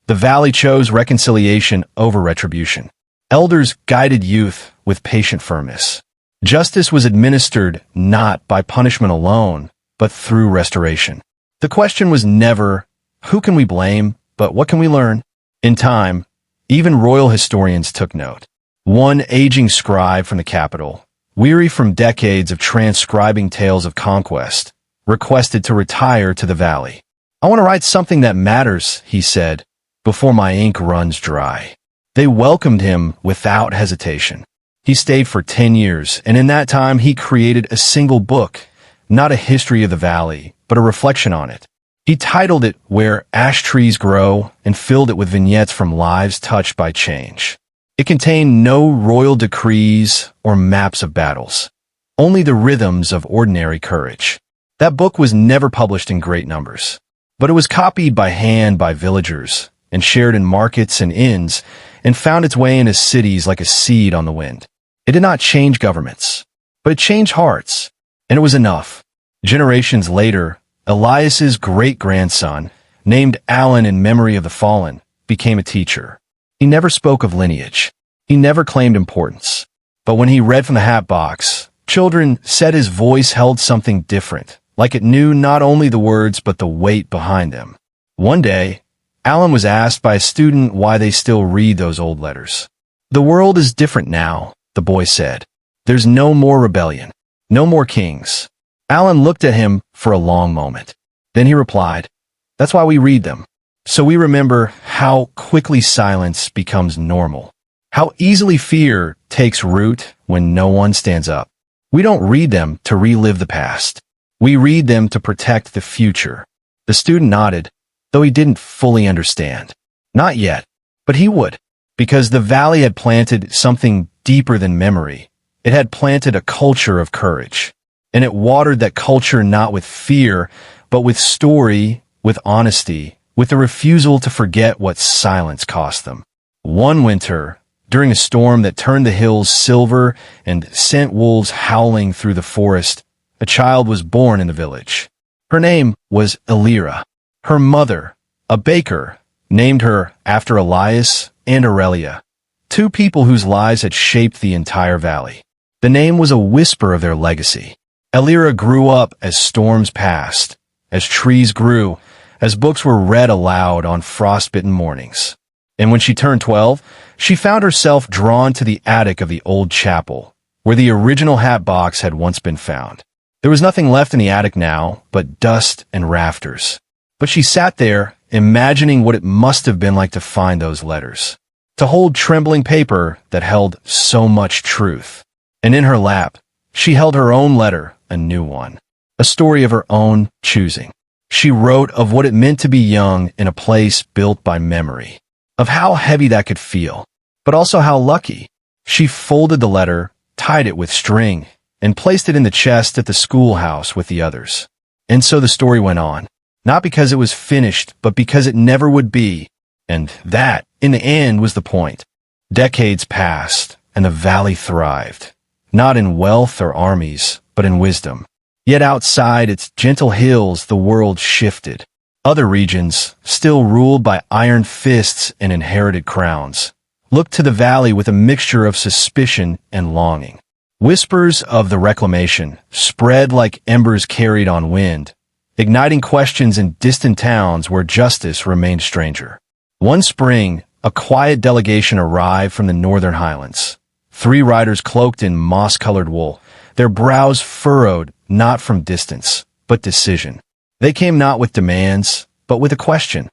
the valley chose reconciliation over retribution. Elders guided youth with patient firmness. Justice was administered not by punishment alone, but through restoration. The question was never, who can we blame, but what can we learn? In time, even royal historians took note. One aging scribe from the capital, weary from decades of transcribing tales of conquest, requested to retire to the valley. "I want to write something that matters," he said, "before my ink runs dry." They welcomed him without hesitation. He stayed for 10 years, and in that time he created a single book, not a history of the valley, but a reflection on it. He titled it Where Ash Trees Grow and filled it with vignettes from lives touched by change. It contained no royal decrees or maps of battles, only the rhythms of ordinary courage. That book was never published in great numbers, but it was copied by hand by villagers and shared in markets and inns and found its way into cities like a seed on the wind. It did not change governments, but it changed hearts, and it was enough. Generations later, Elias's great-grandson, named Alan in memory of the fallen, became a teacher. He never spoke of lineage. He never claimed importance. But when he read from the hat box, children said his voice held something different, like it knew not only the words but the weight behind them. One day, Alan was asked by a student why they still read those old letters. "The world is different now," the boy said. "There's no more rebellion, no more kings." Alan looked at him for a long moment. Then he replied, "That's why we read them. So we remember how quickly silence becomes normal, how easily fear takes root when no one stands up. We don't read them to relive the past. We read them to protect the future." The student nodded, though he didn't fully understand. Not yet, but he would, because the valley had planted something deeper than memory. It had planted a culture of courage, and it watered that culture not with fear, but with story, with honesty, with the refusal to forget what silence cost them. One winter, during a storm that turned the hills silver and sent wolves howling through the forest, a child was born in the village. Her name was Elira. Her mother, a baker, named her after Elias and Aurelia, two people whose lives had shaped the entire valley. The name was a whisper of their legacy. Elira grew up as storms passed, as trees grew, as books were read aloud on frostbitten mornings. And when she turned 12, she found herself drawn to the attic of the old chapel, where the original hat box had once been found. There was nothing left in the attic now but dust and rafters. But she sat there, imagining what it must have been like to find those letters, to hold trembling paper that held so much truth. And in her lap, she held her own letter, a new one, a story of her own choosing. She wrote of what it meant to be young in a place built by memory, of how heavy that could feel, but also how lucky. She folded the letter, tied it with string, and placed it in the chest at the schoolhouse with the others. And so the story went on, not because it was finished, but because it never would be. And that, in the end, was the point. Decades passed, and the valley thrived, not in wealth or armies, but in wisdom. Yet outside its gentle hills, the world shifted. Other regions, still ruled by iron fists and inherited crowns, looked to the valley with a mixture of suspicion and longing. Whispers of the reclamation spread like embers carried on wind, igniting questions in distant towns where justice remained stranger. One spring, a quiet delegation arrived from the northern highlands. 3 riders cloaked in moss-colored wool, their brows furrowed not from distance, but decision. They came not with demands, but with a question.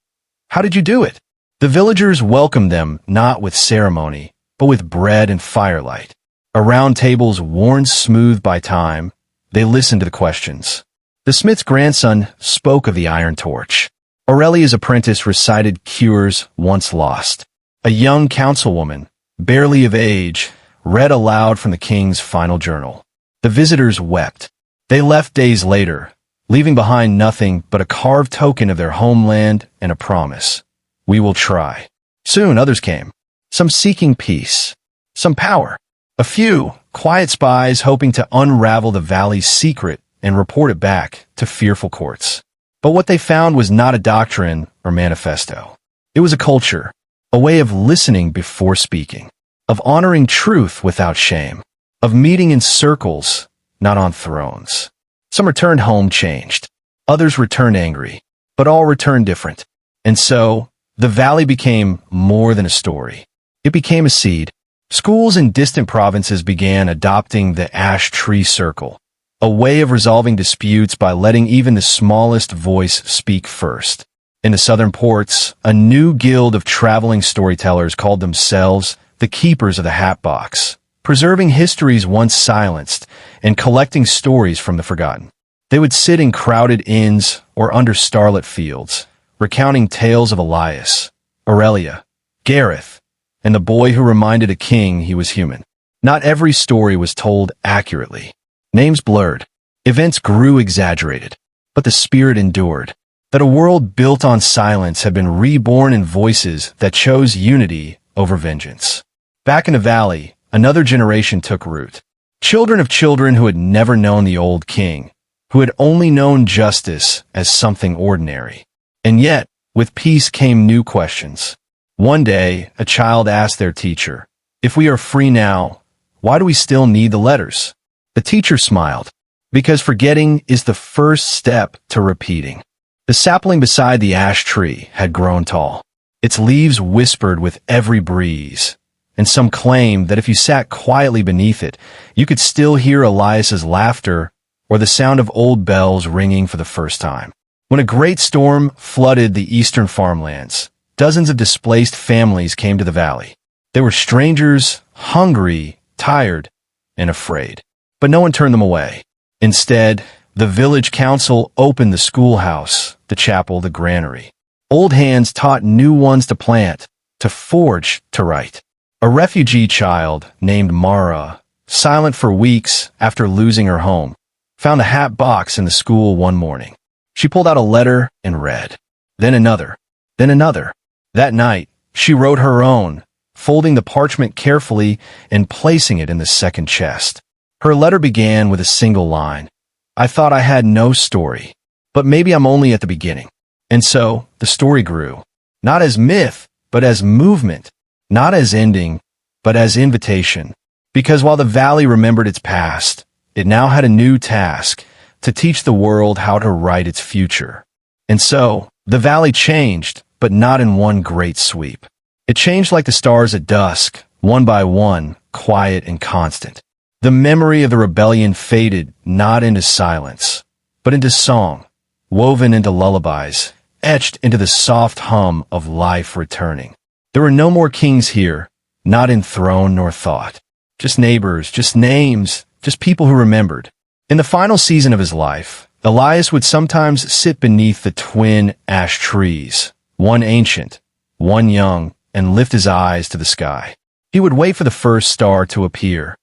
How did you do it? The villagers welcomed them not with ceremony, but with bread and firelight. Around tables worn smooth by time, they listened to the questions. The smith's grandson spoke of the iron torch. Aurelia's apprentice recited cures once lost. A young councilwoman, barely of age, read aloud from the king's final journal. The visitors wept. They left days later, leaving behind nothing but a carved token of their homeland and a promise. We will try. Soon others came, some seeking peace, some power. A few, quiet spies hoping to unravel the valley's secret and report it back to fearful courts. But what they found was not a doctrine or manifesto. It was a culture, a way of listening before speaking. of honoring truth without shame, of meeting in circles, not on thrones. Some returned home changed. Others returned angry, but all returned different. And so, the valley became more than a story. It became a seed. Schools in distant provinces began adopting the ash tree circle, a way of resolving disputes by letting even the smallest voice speak first. In the southern ports, a new guild of traveling storytellers called themselves the Keepers of the Hat Box, preserving histories once silenced and collecting stories from the forgotten. They would sit in crowded inns or under starlit fields, recounting tales of Elias, Aurelia, Gareth, and the boy who reminded a king he was human. Not every story was told accurately. Names blurred. Events grew exaggerated. But the spirit endured. That a world built on silence had been reborn in voices that chose unity over vengeance. Back in the valley, another generation took root. Children of children who had never known the old king, who had only known justice as something ordinary. And yet, with peace came new questions. One day, a child asked their teacher, "If we are free now, why do we still need the letters?" The teacher smiled, because forgetting is the first step to repeating. The sapling beside the ash tree had grown tall. Its leaves whispered with every breeze, and some claimed that if you sat quietly beneath it, you could still hear Elias's laughter or the sound of old bells ringing for the first time. When a great storm flooded the eastern farmlands, dozens of displaced families came to the valley. They were strangers, hungry, tired, and afraid. But no one turned them away. Instead, the village council opened the schoolhouse, the chapel, the granary. Old hands taught new ones to plant, to forge, to write. A refugee child named Mara, silent for weeks after losing her home, found a hat box in the school one morning. She pulled out a letter and read. Then another. Then another. That night, she wrote her own, folding the parchment carefully and placing it in the second chest. Her letter began with a single line. "I thought I had no story, but maybe I'm only at the beginning." And so, the story grew. Not as myth, but as movement. Not as ending, but as invitation. Because while the valley remembered its past, it now had a new task, to teach the world how to write its future. And so, the valley changed, but not in one great sweep. It changed like the stars at dusk, one by one, quiet and constant. The memory of the rebellion faded not into silence, but into song, woven into lullabies, etched into the soft hum of life returning. There were no more kings here, not in throne nor thought. Just neighbors, just names, just people who remembered. In the final season of his life, Elias would sometimes sit beneath the twin ash trees, one ancient, one young, and lift his eyes to the sky. He would wait for the first star to appear,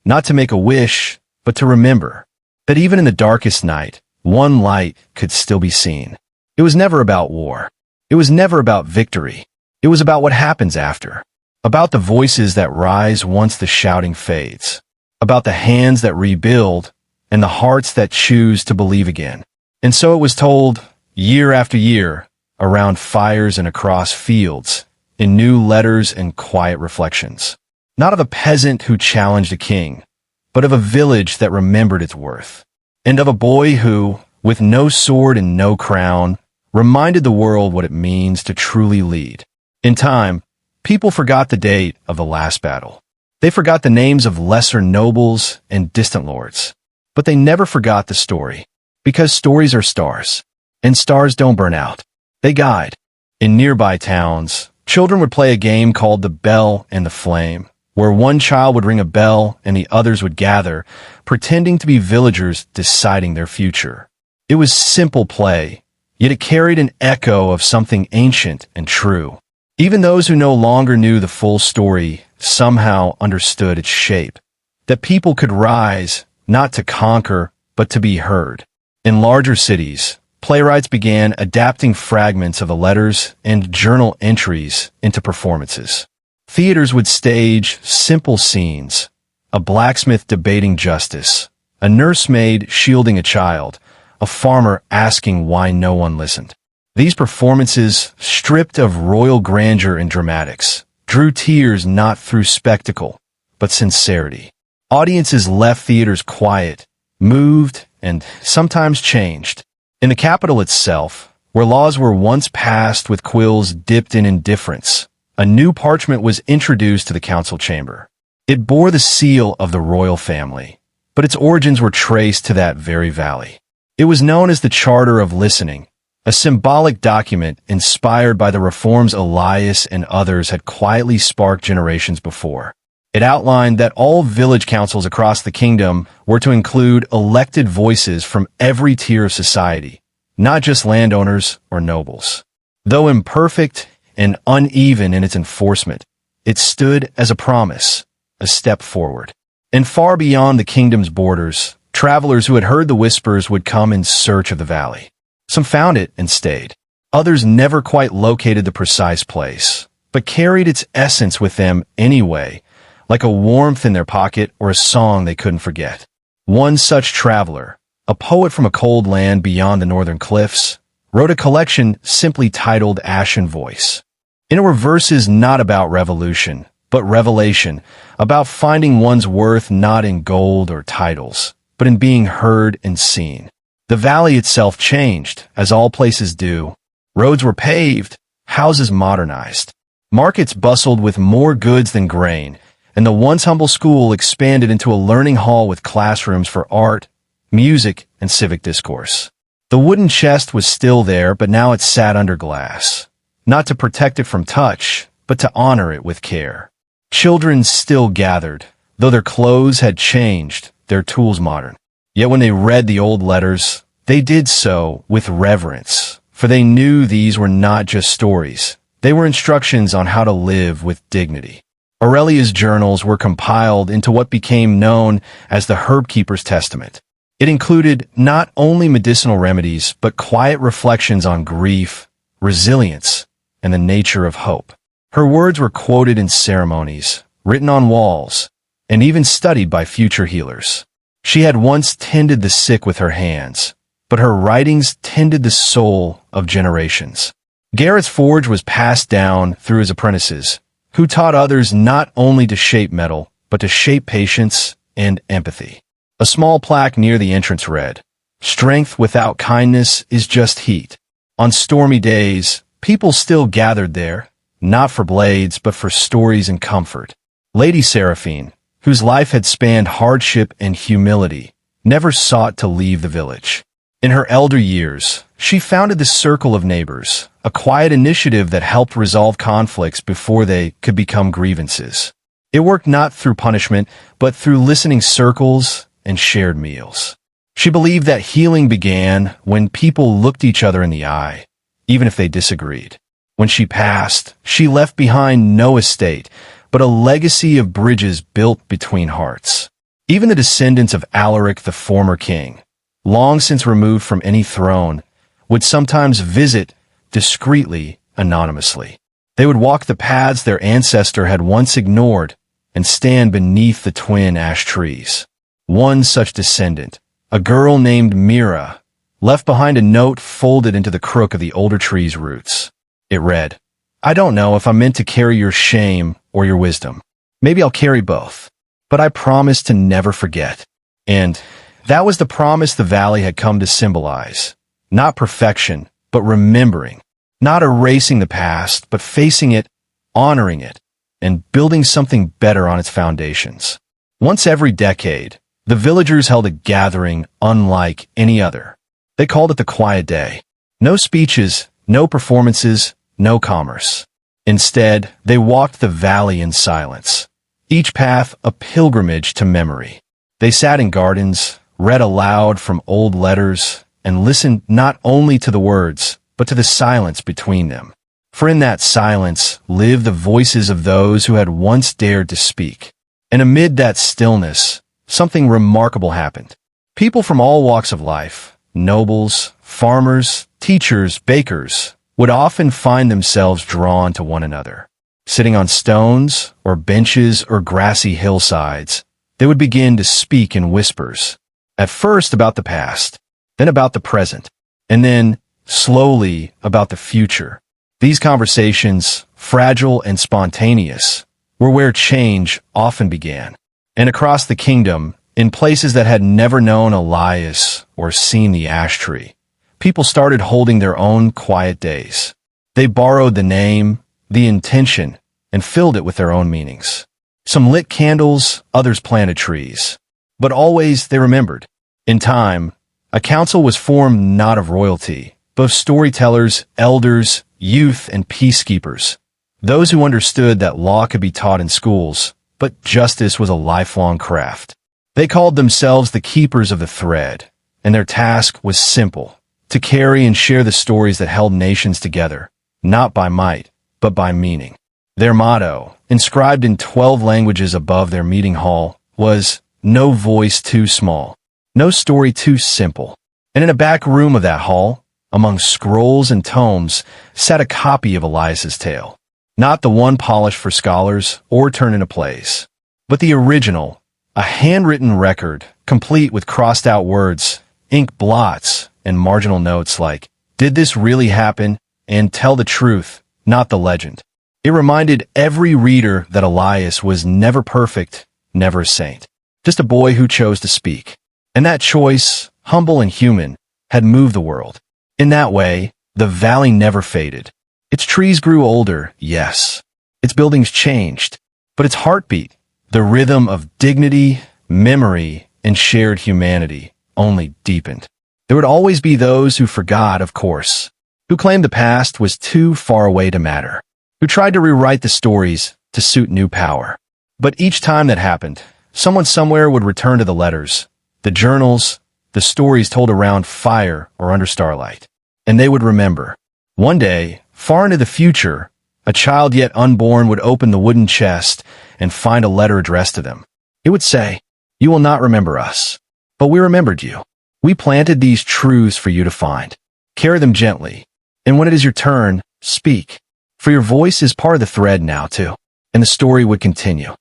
not to make a wish, but to remember that even in the darkest night, one light could still be seen. It was never about war. It was never about victory. It was about what happens after. About the voices that rise once the shouting fades. About the hands that rebuild and the hearts that choose to believe again. And so it was told, year after year, around fires and across fields, in new letters and quiet reflections. Not of a peasant who challenged a king, but of a village that remembered its worth. And of a boy who, with no sword and no crown, reminded the world what it means to truly lead. In time, people forgot the date of the last battle. They forgot the names of lesser nobles and distant lords. But they never forgot the story, because stories are stars, and stars don't burn out. They guide. In nearby towns, children would play a game called the Bell and the Flame, where one child would ring a bell and the others would gather, pretending to be villagers deciding their future. It was simple play, yet it carried an echo of something ancient and true. Even those who no longer knew the full story somehow understood its shape, that people could rise, not to conquer, but to be heard. In larger cities, playwrights began adapting fragments of the letters and journal entries into performances. Theaters would stage simple scenes, a blacksmith debating justice, a nursemaid shielding a child, a farmer asking why no one listened. These performances, stripped of royal grandeur and dramatics, drew tears not through spectacle, but sincerity. Audiences left theaters quiet, moved, and sometimes changed. In the capital itself, where laws were once passed with quills dipped in indifference, a new parchment was introduced to the council chamber. It bore the seal of the royal family, but its origins were traced to that very valley. It was known as the Charter of Listening, a symbolic document inspired by the reforms Elias and others had quietly sparked generations before. It outlined that all village councils across the kingdom were to include elected voices from every tier of society, not just landowners or nobles. Though imperfect and uneven in its enforcement, it stood as a promise, a step forward. And far beyond the kingdom's borders, travelers who had heard the whispers would come in search of the valley. Some found it and stayed. Others never quite located the precise place, but carried its essence with them anyway, like a warmth in their pocket or a song they couldn't forget. One such traveler, a poet from a cold land beyond the northern cliffs, wrote a collection simply titled Ashen Voice. In it were verses not about revolution, but revelation, about finding one's worth not in gold or titles, but in being heard and seen. The valley itself changed, as all places do. Roads were paved, houses modernized. Markets bustled with more goods than grain, and the once humble school expanded into a learning hall with classrooms for art, music, and civic discourse. The wooden chest was still there, but now it sat under glass, not to protect it from touch, but to honor it with care. Children still gathered, though their clothes had changed, their tools modern. Yet when they read the old letters, they did so with reverence, for they knew these were not just stories. They were instructions on how to live with dignity. Aurelia's journals were compiled into what became known as the Herb Keeper's Testament. It included not only medicinal remedies, but quiet reflections on grief, resilience, and the nature of hope. Her words were quoted in ceremonies, written on walls, and even studied by future healers. She had once tended the sick with her hands, but her writings tended the soul of generations. Garrett's forge was passed down through his apprentices, who taught others not only to shape metal, but to shape patience and empathy. A small plaque near the entrance read, "Strength without kindness is just heat." On stormy days, people still gathered there, not for blades, but for stories and comfort. Lady Seraphine, whose life had spanned hardship and humility, never sought to leave the village. In her elder years, she founded the Circle of Neighbors, a quiet initiative that helped resolve conflicts before they could become grievances. It worked not through punishment, but through listening circles and shared meals. She believed that healing began when people looked each other in the eye, even if they disagreed. When she passed, she left behind no estate, but a legacy of bridges built between hearts. Even the descendants of Alaric, the former king, long since removed from any throne, would sometimes visit discreetly, anonymously. They would walk the paths their ancestor had once ignored and stand beneath the twin ash trees. One such descendant, a girl named Mira, left behind a note folded into the crook of the older tree's roots. It read, "I don't know if I'm meant to carry your shame or your wisdom. Maybe I'll carry both, but I promise to never forget." And that was the promise the valley had come to symbolize. Not perfection, but remembering. Not erasing the past, but facing it, honoring it, and building something better on its foundations. Once every decade, the villagers held a gathering unlike any other. They called it the Quiet Day. No speeches, no performances, no commerce. Instead, they walked the valley in silence, each path a pilgrimage to memory. They sat in gardens, read aloud from old letters, and listened not only to the words, but to the silence between them. For in that silence lived the voices of those who had once dared to speak. And amid that stillness, something remarkable happened. People from all walks of life, nobles, farmers, teachers, bakers, would often find themselves drawn to one another. Sitting on stones or benches or grassy hillsides, they would begin to speak in whispers, at first about the past, then about the present, and then, slowly, about the future. These conversations, fragile and spontaneous, were where change often began. And across the kingdom, in places that had never known Elias or seen the ash tree, people started holding their own quiet days. They borrowed the name, the intention, and filled it with their own meanings. Some lit candles, others planted trees. But always they remembered. In time, a council was formed not of royalty, but of storytellers, elders, youth, and peacekeepers. Those who understood that law could be taught in schools, but justice was a lifelong craft. They called themselves the keepers of the thread, and their task was simple: to carry and share the stories that held nations together, not by might, but by meaning. Their motto, inscribed in 12 languages above their meeting hall, was, "No voice too small, no story too simple." And in a back room of that hall, among scrolls and tomes, sat a copy of Elias's tale. Not the one polished for scholars or turned into plays, but the original, a handwritten record, complete with crossed-out words, ink blots, and marginal notes like, "Did this really happen?" and "Tell the truth, not the legend." It reminded every reader that Elias was never perfect, never a saint, just a boy who chose to speak. And that choice, humble and human, had moved the world. In that way, the valley never faded. Its trees grew older, yes. Its buildings changed. But its heartbeat, the rhythm of dignity, memory, and shared humanity, only deepened. There would always be those who forgot, of course, who claimed the past was too far away to matter, who tried to rewrite the stories to suit new power. But each time that happened, someone somewhere would return to the letters, the journals, the stories told around fire or under starlight. And they would remember. One day, far into the future, a child yet unborn would open the wooden chest and find a letter addressed to them. It would say, "You will not remember us, but we remembered you. We planted these truths for you to find. Carry them gently, and when it is your turn, speak. For your voice is part of the thread now, too." And the story would continue.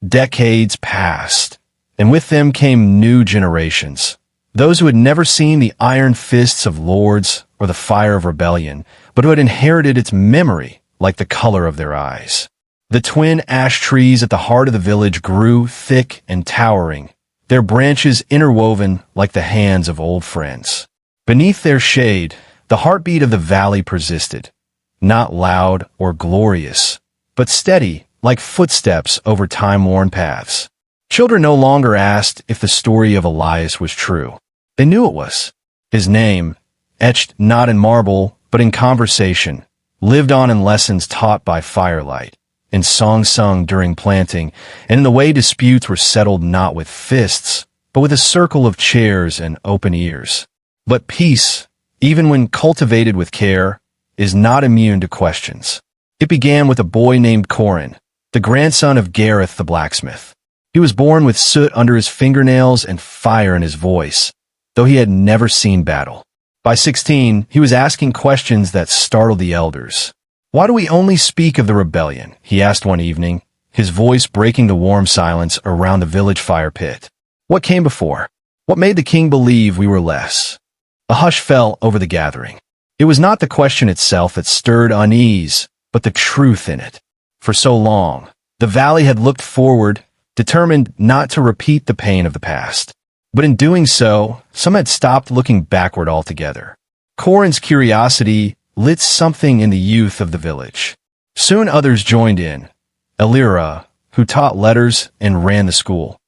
Decades passed, and with them came new generations. Those who had never seen the iron fists of lords or the fire of rebellion, but who had inherited its memory like the color of their eyes. The twin ash trees at the heart of the village grew thick and towering, their branches interwoven like the hands of old friends. Beneath their shade, the heartbeat of the valley persisted, not loud or glorious, but steady like footsteps over time-worn paths. Children no longer asked if the story of Elias was true. They knew it was. His name, etched not in marble, but in conversation, lived on in lessons taught by firelight, in songs sung during planting, and in the way disputes were settled not with fists, but with a circle of chairs and open ears. But peace, even when cultivated with care, is not immune to questions. It began with a boy named Corin, the grandson of Gareth the blacksmith. He was born with soot under his fingernails and fire in his voice, though he had never seen battle. By 16, he was asking questions that startled the elders. "Why do we only speak of the rebellion?" he asked one evening, his voice breaking the warm silence around the village fire pit. "What came before? What made the king believe we were less?" A hush fell over the gathering. It was not the question itself that stirred unease, but the truth in it. For so long, the valley had looked forward, determined not to repeat the pain of the past. But in doing so, some had stopped looking backward altogether. Corin's curiosity lit something in the youth of the village. Soon others joined in. Elira, who taught letters and ran the school.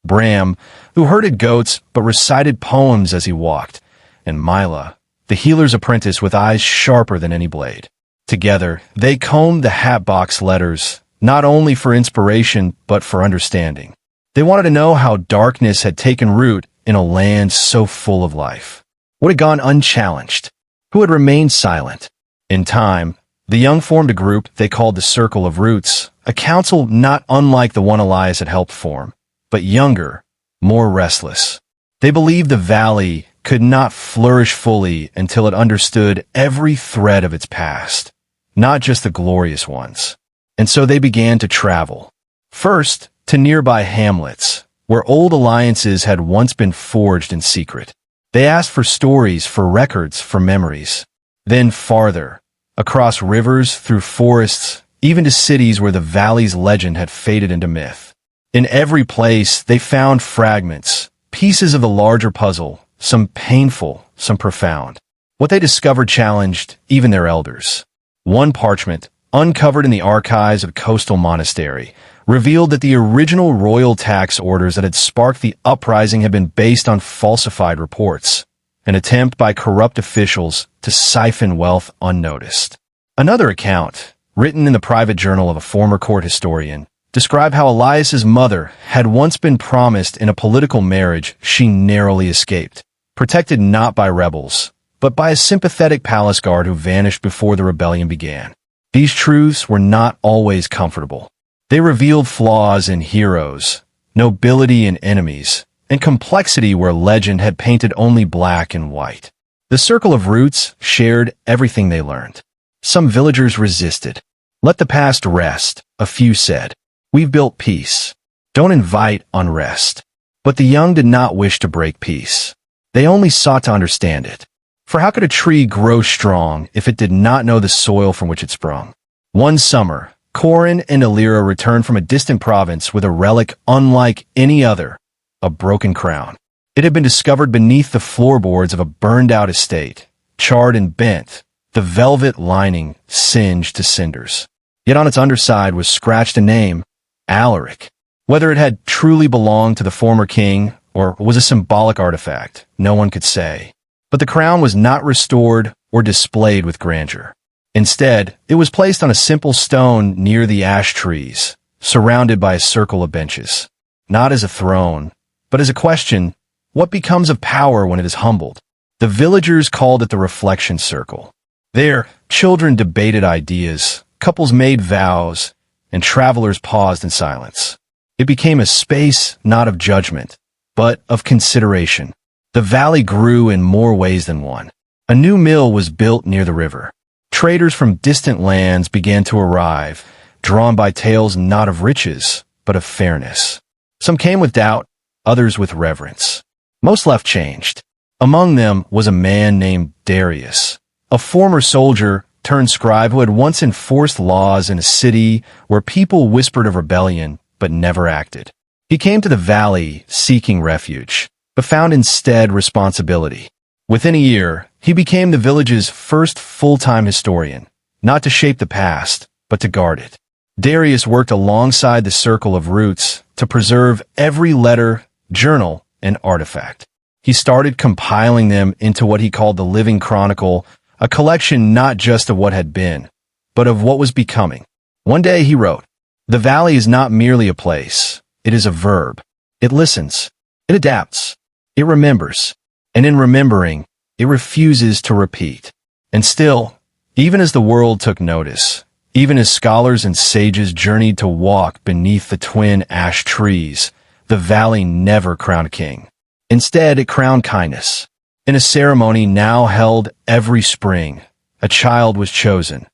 Bram, who herded goats but recited poems as he walked. And Mila, the healer's apprentice with eyes sharper than any blade. Together, they combed the hatbox letters, not only for inspiration, but for understanding. They wanted to know how darkness had taken root in a land so full of life. What had gone unchallenged? Who had remained silent? In time, the young formed a group they called the Circle of Roots, a council not unlike the one Elias had helped form, but younger, more restless. They believed the valley could not flourish fully until it understood every thread of its past, not just the glorious ones. And so they began to travel. First, to nearby hamlets, where old alliances had once been forged in secret. They asked for stories, for records, for memories. Then farther, across rivers, through forests, even to cities where the valley's legend had faded into myth. In every place, they found fragments, pieces of the larger puzzle, some painful, some profound. What they discovered challenged even their elders. One parchment, uncovered in the archives of a coastal monastery, revealed that the original royal tax orders that had sparked the uprising had been based on falsified reports, an attempt by corrupt officials to siphon wealth unnoticed. Another account, written in the private journal of a former court historian, described how Elias's mother had once been promised in a political marriage she narrowly escaped, protected not by rebels, but by a sympathetic palace guard who vanished before the rebellion began. These truths were not always comfortable. They revealed flaws in heroes, nobility in enemies, and complexity where legend had painted only black and white. The circle of roots shared everything they learned. Some villagers resisted. Let the past rest, a few said. We've built peace. Don't invite unrest. But the young did not wish to break peace. They only sought to understand it. For how could a tree grow strong if it did not know the soil from which it sprung? One summer, Corin and Elira returned from a distant province with a relic unlike any other, a broken crown. It had been discovered beneath the floorboards of a burned-out estate, charred and bent, the velvet lining singed to cinders. Yet on its underside was scratched a name, Alaric. Whether it had truly belonged to the former king or was a symbolic artifact, no one could say. But the crown was not restored or displayed with grandeur. Instead, it was placed on a simple stone near the ash trees, surrounded by a circle of benches. Not as a throne, but as a question, what becomes of power when it is humbled? The villagers called it the reflection circle. There, children debated ideas, couples made vows, and travelers paused in silence. It became a space not of judgment, but of consideration. The valley grew in more ways than one. A new mill was built near the river. Traders from distant lands began to arrive, drawn by tales not of riches, but of fairness. Some came with doubt, others with reverence. Most left changed. Among them was a man named Darius, a former soldier turned scribe who had once enforced laws in a city where people whispered of rebellion but never acted. He came to the valley seeking refuge, but found instead responsibility. Within a year, he became the village's first full-time historian, not to shape the past, but to guard it. Darius worked alongside the circle of roots to preserve every letter, journal, and artifact. He started compiling them into what he called the Living Chronicle, a collection not just of what had been, but of what was becoming. One day he wrote, "The valley is not merely a place. It is a verb. It listens. It adapts. It remembers. And in remembering, it refuses to repeat." And still, even as the world took notice, even as scholars and sages journeyed to walk beneath the twin ash trees, the valley never crowned king. Instead, it crowned kindness. In a ceremony now held every spring, a child was chosen,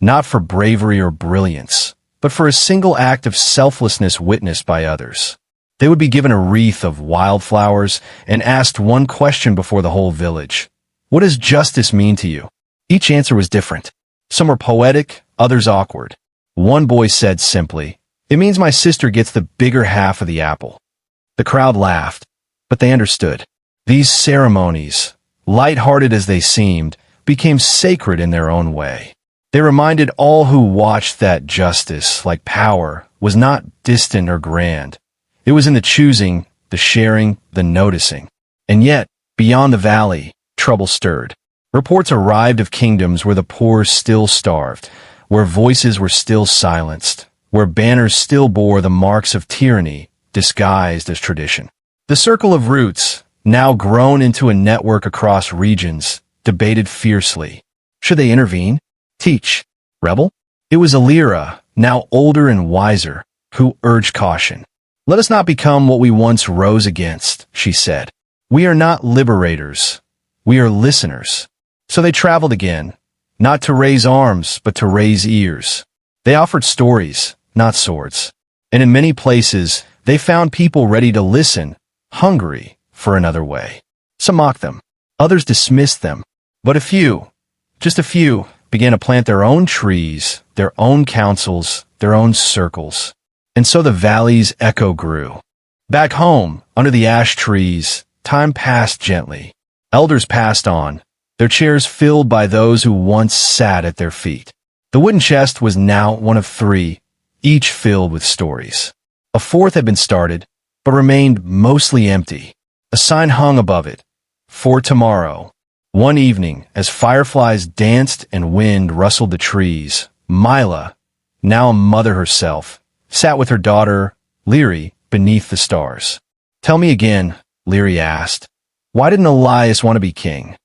not for bravery or brilliance, but for a single act of selflessness witnessed by others. They would be given a wreath of wildflowers and asked one question before the whole village. What does justice mean to you? Each answer was different. Some were poetic, others awkward. One boy said simply, "It means my sister gets the bigger half of the apple." The crowd laughed, but they understood. These ceremonies, light-hearted as they seemed, became sacred in their own way. They reminded all who watched that justice, like power, was not distant or grand. It was in the choosing, the sharing, the noticing. And yet, beyond the valley, trouble stirred. Reports arrived of kingdoms where the poor still starved, where voices were still silenced, where banners still bore the marks of tyranny disguised as tradition. The circle of roots, now grown into a network across regions, debated fiercely. Should they intervene? Teach? Rebel? It was Elira, now older and wiser, who urged caution. "Let us not become what we once rose against," she said. "We are not liberators. We are listeners." So they traveled again, not to raise arms, but to raise ears. They offered stories, not swords. And in many places, they found people ready to listen, hungry for another way. Some mocked them. Others dismissed them. But a few, just a few, began to plant their own trees, their own councils, their own circles. And so the valley's echo grew. Back home, under the ash trees, time passed gently. Elders passed on, their chairs filled by those who once sat at their feet. The wooden chest was now one of 3, each filled with stories. A 4th had been started, but remained mostly empty. A sign hung above it, "For tomorrow." One evening, as fireflies danced and wind rustled the trees, Mila, now a mother herself, sat with her daughter, Leary, beneath the stars. "Tell me again," Leary asked, "why didn't Elias want to be king?"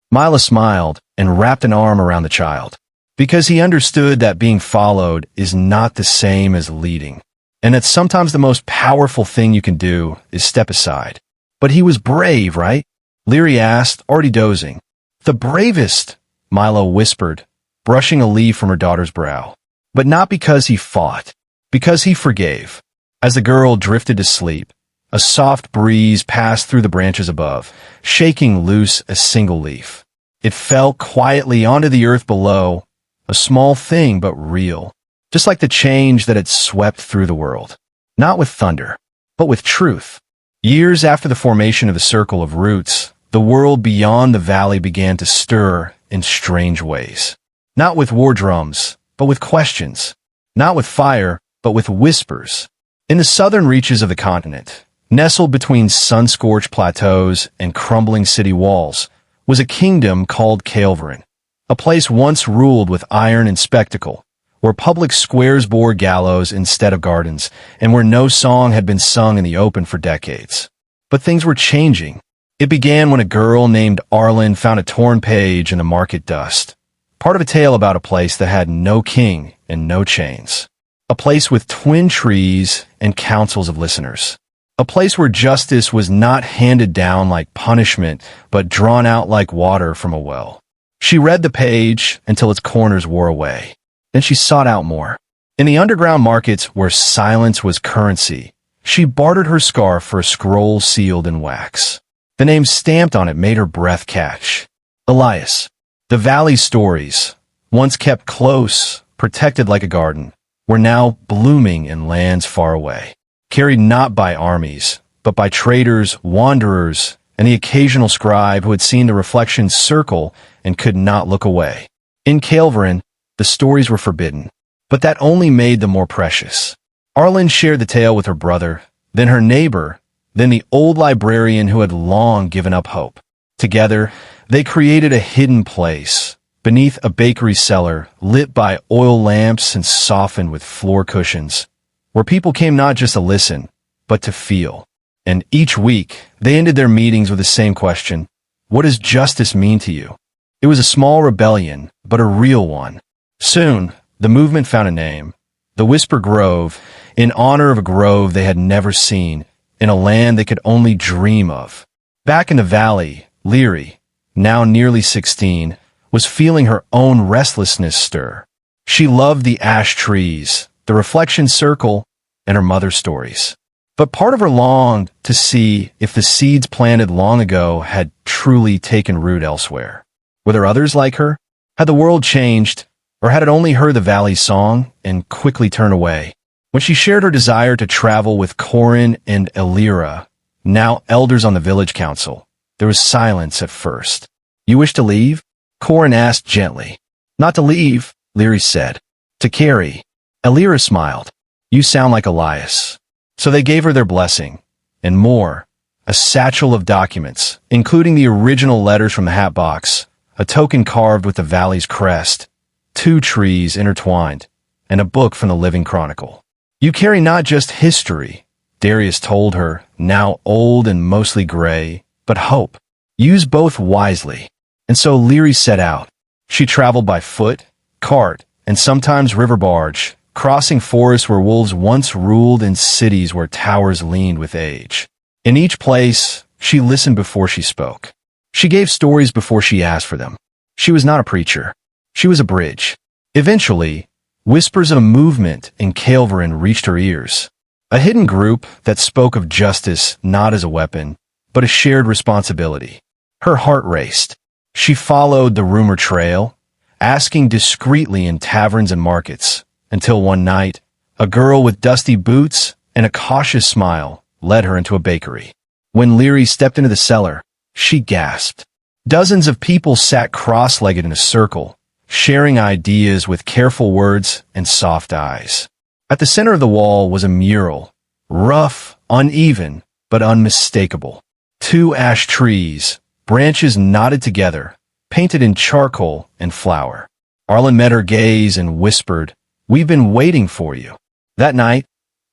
Mila smiled and wrapped an arm around the child. Because he understood that being followed is not the same as leading, and that sometimes the most powerful thing you can do is step aside. "But he was brave, right?" Leary asked, already dozing. "The bravest," Milo whispered, brushing a leaf from her daughter's brow. "But not because he fought, because he forgave." As the girl drifted to sleep, a soft breeze passed through the branches above, shaking loose a single leaf. It fell quietly onto the earth below, a small thing but real, just like the change that had swept through the world. Not with thunder, but with truth. Years after the formation of the circle of roots, the world beyond the valley began to stir in strange ways. Not with war drums, but with questions. Not with fire, but with whispers. In the southern reaches of the continent, nestled between sun-scorched plateaus and crumbling city walls, was a kingdom called Calverin, a place once ruled with iron and spectacle, where public squares bore gallows instead of gardens, and where no song had been sung in the open for decades. But things were changing. It began when a girl named Arlen found a torn page in the market dust, part of a tale about a place that had no king and no chains. A place with twin trees and councils of listeners. A place where justice was not handed down like punishment, but drawn out like water from a well. She read the page until its corners wore away. Then she sought out more. In the underground markets where silence was currency, she bartered her scarf for a scroll sealed in wax. The name stamped on it made her breath catch. Elias. The valley's stories, once kept close, protected like a garden, were now blooming in lands far away, carried not by armies, but by traders, wanderers, and the occasional scribe who had seen the reflections circle and could not look away. In Calverin, the stories were forbidden, but that only made them more precious. Arlen shared the tale with her brother, then her neighbor, then the old librarian who had long given up hope. Together, they created a hidden place, beneath a bakery cellar, lit by oil lamps and softened with floor cushions, where people came not just to listen, but to feel. And each week, they ended their meetings with the same question: what does justice mean to you? It was a small rebellion, but a real one. Soon, the movement found a name, the Whisper Grove, in honor of a grove they had never seen, in a land they could only dream of. Back in the valley, Leary, now nearly 16, was feeling her own restlessness stir. She loved the ash trees, the reflection circle, and her mother's stories. But part of her longed to see if the seeds planted long ago had truly taken root elsewhere. Were there others like her? Had the world changed, or had it only heard the valley's song and quickly turned away? When she shared her desire to travel with Corin and Elira, now elders on the village council, there was silence at first. "You wish to leave?" Corin asked gently. "Not to leave," Leary said. "To carry." Elira smiled. "You sound like Elias." So they gave her their blessing, and more, a satchel of documents, including the original letters from the hat box, a token carved with the valley's crest, 2 trees intertwined, and a book from the Living Chronicle. "You carry not just history," Darius told her, now old and mostly gray, "but hope. Use both wisely." And so Leary set out. She traveled by foot, cart, and sometimes river barge, crossing forests where wolves once ruled and cities where towers leaned with age. In each place, she listened before she spoke. She gave stories before she asked for them. She was not a preacher. She was a bridge. Eventually, whispers of a movement in Calverin reached her ears. A hidden group that spoke of justice not as a weapon, but a shared responsibility. Her heart raced. She followed the rumor trail, asking discreetly in taverns and markets, until one night, a girl with dusty boots and a cautious smile led her into a bakery. When Leary stepped into the cellar, she gasped. Dozens of people sat cross-legged in a circle, sharing ideas with careful words and soft eyes. At the center of the wall was a mural, rough, uneven, but unmistakable. 2 ash trees, branches knotted together, painted in charcoal and flour. Arlen met her gaze and whispered, "We've been waiting for you." That night,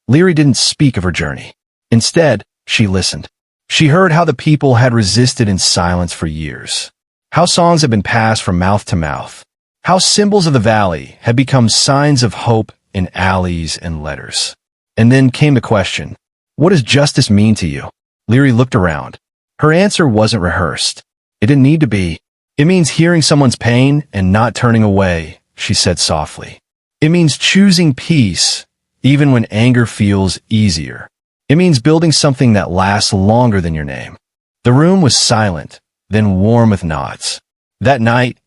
Leary didn't speak of her journey. Instead, she listened. She heard how the people had resisted in silence for years, how songs had been passed from mouth to mouth, how symbols of the valley had become signs of hope in alleys and letters. And then came the question, what does justice mean to you? Leary looked around. Her answer wasn't rehearsed. It didn't need to be. "It means hearing someone's pain and not turning away," she said softly. "It means choosing peace, even when anger feels easier. It means building something that lasts longer than your name." The room was silent, then warm with nods. That night,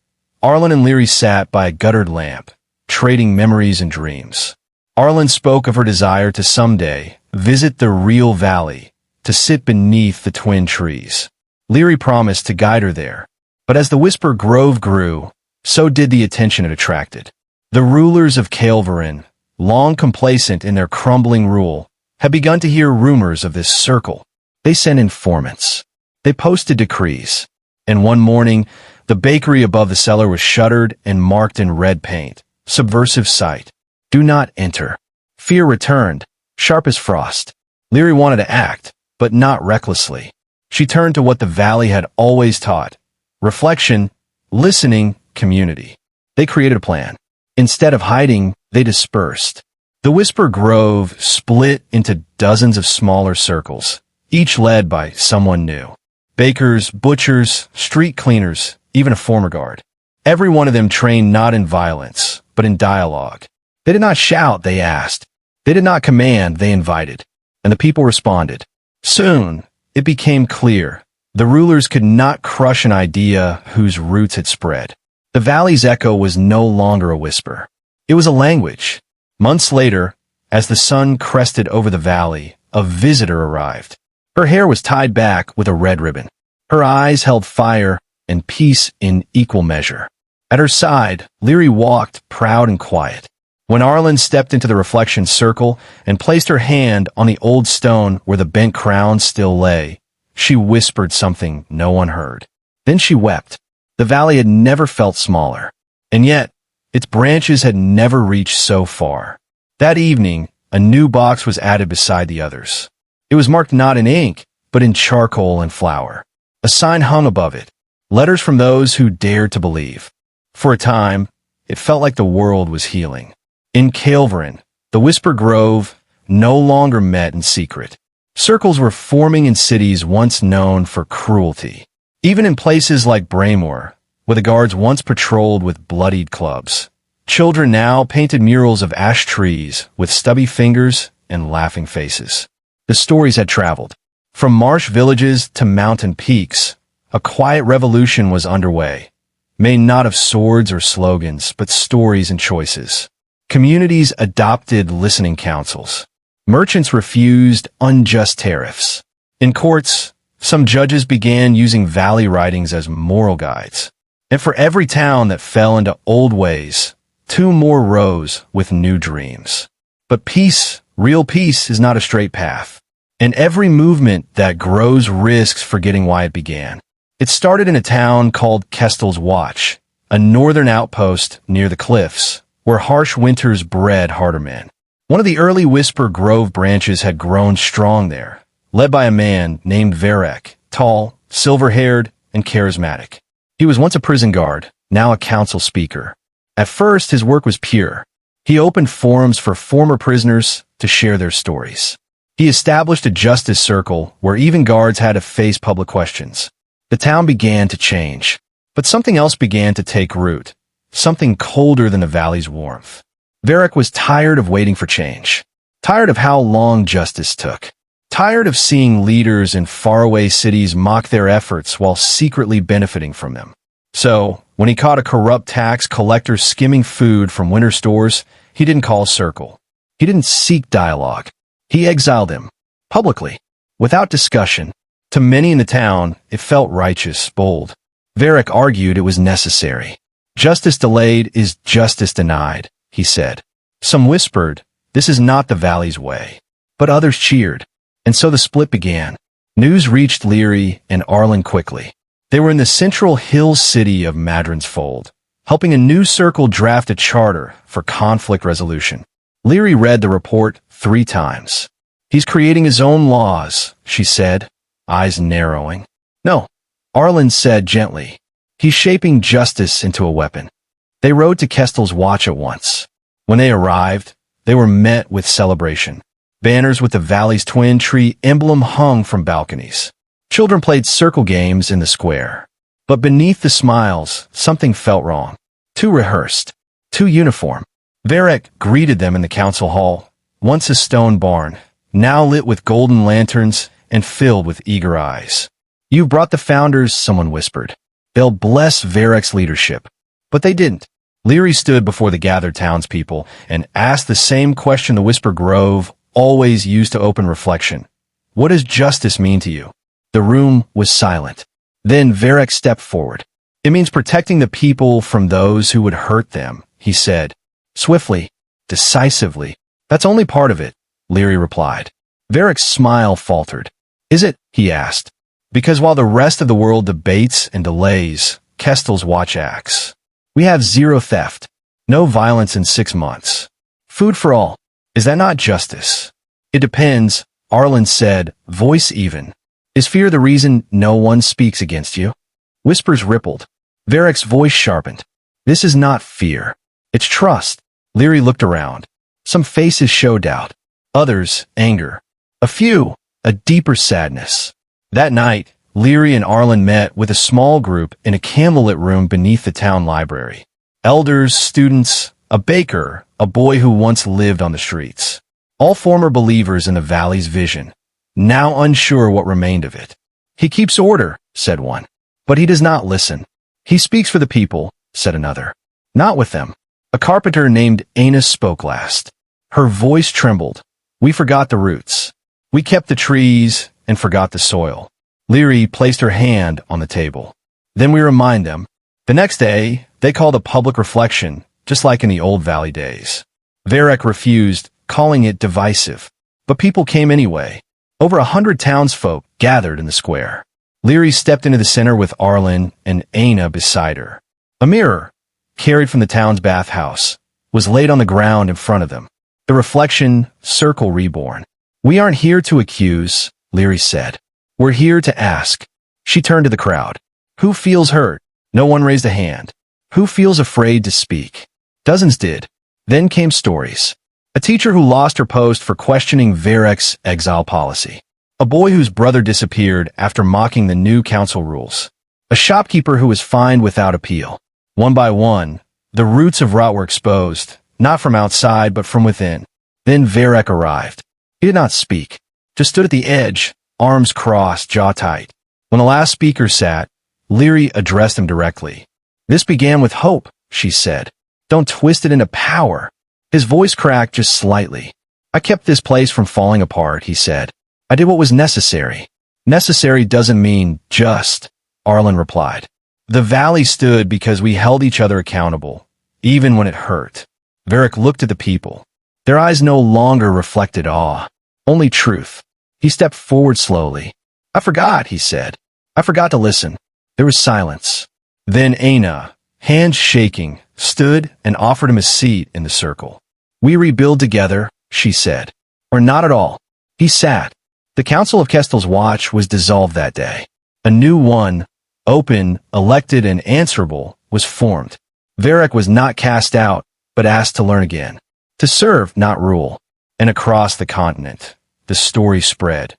Arlen and Leary sat by a guttered lamp, trading memories and dreams. Arlen spoke of her desire to someday visit the real valley, to sit beneath the twin trees. Leary promised to guide her there. But as the Whisper Grove grew, so did the attention it attracted. The rulers of Calverin, long complacent in their crumbling rule, had begun to hear rumors of this circle. They sent informants. They posted decrees. And one morning, the bakery above the cellar was shuttered and marked in red paint. Subversive sight. Do not enter. Fear returned, sharp as frost. Leary wanted to act, but not recklessly. She turned to what the valley had always taught. Reflection, listening, community. They created a plan. Instead of hiding, they dispersed. The Whisper Grove split into dozens of smaller circles, each led by someone new. Bakers, butchers, street cleaners, even a former guard. Every one of them trained not in violence, but in dialogue. They did not shout, they asked. They did not command, they invited. And the people responded. Soon, it became clear. The rulers could not crush an idea whose roots had spread. The valley's echo was no longer a whisper. It was a language. Months later, as the sun crested over the valley, a visitor arrived. Her hair was tied back with a red ribbon. Her eyes held fire and peace in equal measure. At her side, Leary walked, proud and quiet. When Arlen stepped into the reflection circle and placed her hand on the old stone where the bent crown still lay, she whispered something no one heard. Then she wept. The valley had never felt smaller, and yet its branches had never reached so far. That evening, a new box was added beside the others. It was marked not in ink, but in charcoal and flour. A sign hung above it, letters from those who dared to believe. For a time, it felt like the world was healing. In Calverin, the Whisper Grove no longer met in secret. Circles were forming in cities once known for cruelty. Even in places like Braemore, where the guards once patrolled with bloodied clubs, children now painted murals of ash trees with stubby fingers and laughing faces. The stories had traveled. From marsh villages to mountain peaks, a quiet revolution was underway, made not of swords or slogans, but stories and choices. Communities adopted listening councils. Merchants refused unjust tariffs. In courts, some judges began using valley writings as moral guides. And for every town that fell into old ways, 2 more rose with new dreams. But peace, real peace, is not a straight path. And every movement that grows risks forgetting why it began. It started in a town called Kestel's Watch, a northern outpost near the cliffs, where harsh winters bred harder men. One of the early Whisper Grove branches had grown strong there, led by a man named Varek, tall, silver-haired, and charismatic. He was once a prison guard, now a council speaker. At first, his work was pure. He opened forums for former prisoners to share their stories. He established a justice circle where even guards had to face public questions. The town began to change, but something else began to take root, something colder than the valley's warmth. Varek was tired of waiting for change, tired of how long justice took, tired of seeing leaders in faraway cities mock their efforts while secretly benefiting from them. So, when he caught a corrupt tax collector skimming food from winter stores, he didn't call circle. He didn't seek dialogue. He exiled him, publicly, without discussion. To many in the town, it felt righteous, bold. Varric argued it was necessary. Justice delayed is justice denied, he said. Some whispered, this is not the valley's way. But others cheered. And so the split began. News reached Leary and Arlen quickly. They were in the central hill city of Madron's Fold, helping a new circle draft a charter for conflict resolution. Leary read the report 3 times. He's creating his own laws, she said, eyes narrowing. No, Arlen said gently. He's shaping justice into a weapon. They rode to Kestel's watch at once. When they arrived, they were met with celebration. Banners with the valley's twin tree emblem hung from balconies. Children played circle games in the square. But beneath the smiles, something felt wrong. Too rehearsed. Too uniform. Varric greeted them in the council hall, once a stone barn, now lit with golden lanterns and filled with eager eyes. You brought the founders, someone whispered. They'll bless Varric's leadership. But they didn't. Leary stood before the gathered townspeople and asked the same question the Whisper Grove always used to open reflection. What does justice mean to you? The room was silent. Then Varric stepped forward. It means protecting the people from those who would hurt them, he said. Swiftly, decisively. That's only part of it, Leary replied. Varric's smile faltered. Is it? He asked. Because while the rest of the world debates and delays, Kestel's watch acts. We have 0 theft. No violence in 6 months. Food for all. Is that not justice? It depends, Arlen said, voice even. Is fear the reason no one speaks against you? Whispers rippled. Varric's voice sharpened. This is not fear. It's trust. Leary looked around. Some faces showed doubt. Others, anger. A few, a deeper sadness. That night, Leary and Arlen met with a small group in a candlelit room beneath the town library. Elders, students, a baker, a boy who once lived on the streets. All former believers in the valley's vision, now unsure what remained of it. He keeps order, said one. But he does not listen. He speaks for the people, said another. Not with them. A carpenter named Aina spoke last. Her voice trembled. We forgot the roots. We kept the trees and forgot the soil. Leary placed her hand on the table. Then we remind them. The next day, they called a public reflection, just like in the old valley days. Varric refused, calling it divisive. But people came anyway. Over 100 townsfolk gathered in the square. Leary stepped into the center with Arlen and Aina beside her. A mirror, carried from the town's bathhouse, was laid on the ground in front of them. The reflection, circle reborn. We aren't here to accuse, Leary said. We're here to ask. She turned to the crowd. Who feels hurt? No one raised a hand. Who feels afraid to speak? Dozens did. Then came stories. A teacher who lost her post for questioning Varric's exile policy. A boy whose brother disappeared after mocking the new council rules. A shopkeeper who was fined without appeal. One by one, the roots of rot were exposed, not from outside but from within. Then Varric arrived. He did not speak, just stood at the edge, arms crossed, jaw tight. When the last speaker sat, Leary addressed him directly. This began with hope, she said. Don't twist it into power. His voice cracked just slightly. I kept this place from falling apart, he said. I did what was necessary. Necessary doesn't mean just, Arlen replied. The valley stood because we held each other accountable, even when it hurt. Varric looked at the people. Their eyes no longer reflected awe, only truth. He stepped forward slowly. I forgot, he said. I forgot to listen. There was silence. Then Aina, hands shaking, stood and offered him a seat in the circle. We rebuild together, she said. Or not at all. He sat. The Council of Kestel's Watch was dissolved that day. A new one, open, elected, and answerable, was formed. Varric was not cast out, but asked to learn again. To serve, not rule. And across the continent, the story spread.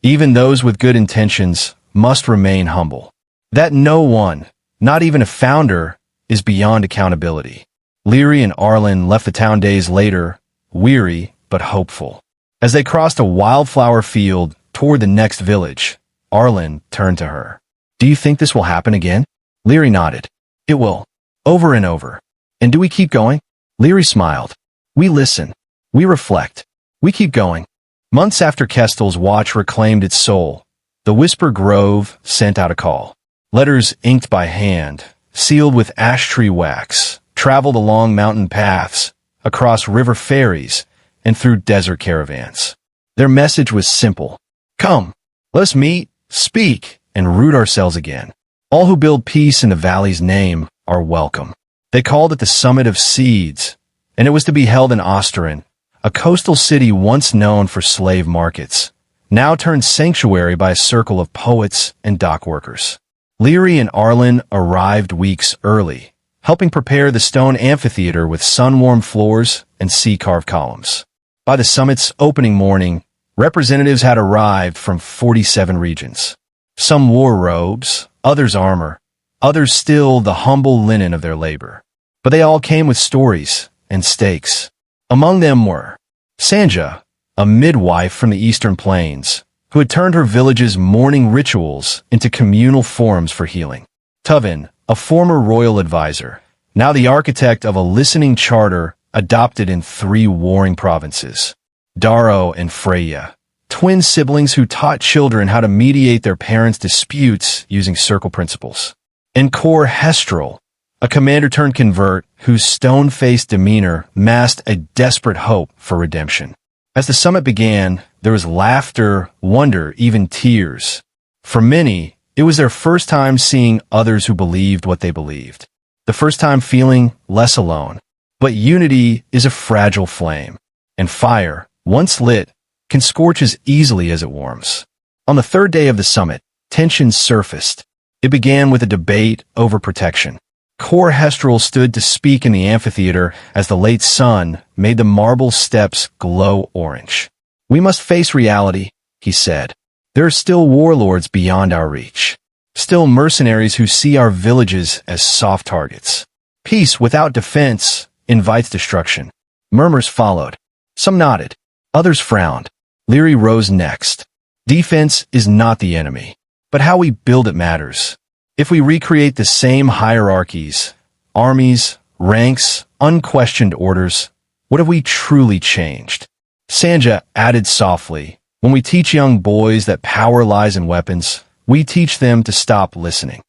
Even those with good intentions must remain humble. That no one, not even a founder, is beyond accountability. Leary and Arlen left the town days later, weary but hopeful. As they crossed a wildflower field toward the next village, Arlen turned to her. Do you think this will happen again? Leary nodded. It will. Over and over. And do we keep going? Leary smiled. We listen. We reflect. We keep going. Months after Kestel's watch reclaimed its soul, the Whisper Grove sent out a call. Letters inked by hand, sealed with ash tree wax, traveled along mountain paths, across river ferries, and through desert caravans. Their message was simple. Come, let us meet, speak, and root ourselves again. All who build peace in the valley's name are welcome. They called it the Summit of Seeds, and it was to be held in Osterin, a coastal city once known for slave markets, now turned sanctuary by a circle of poets and dock workers. Leary and Arlen arrived weeks early, helping prepare the stone amphitheater with sun-warmed floors and sea-carved columns. By the summit's opening morning, representatives had arrived from 47 regions. Some wore robes, others armor, others still the humble linen of their labor. But they all came with stories and stakes. Among them were Sanja, a midwife from the Eastern Plains, who had turned her village's morning rituals into communal forums for healing. Tuvin, a former royal advisor, now the architect of a listening charter adopted in 3 warring provinces. Darrow and Freya, twin siblings who taught children how to mediate their parents' disputes using circle principles. And Cor Hestrel, a commander-turned-convert whose stone-faced demeanor masked a desperate hope for redemption. As the summit began, there was laughter, wonder, even tears. For many, it was their first time seeing others who believed what they believed. The first time feeling less alone. But unity is a fragile flame, and fire, once lit, can scorch as easily as it warms. On the 3rd day of the summit, tensions surfaced. It began with a debate over protection. Cor Hestrel stood to speak in the amphitheater as the late sun made the marble steps glow orange. We must face reality, he said. There are still warlords beyond our reach. Still mercenaries who see our villages as soft targets. Peace without defense invites destruction. Murmurs followed. Some nodded. Others frowned. Leary rose next. Defense is not the enemy, but how we build it matters. If we recreate the same hierarchies, armies, ranks, unquestioned orders, what have we truly changed? Sanja added softly, when we teach young boys that power lies in weapons, we teach them to stop listening.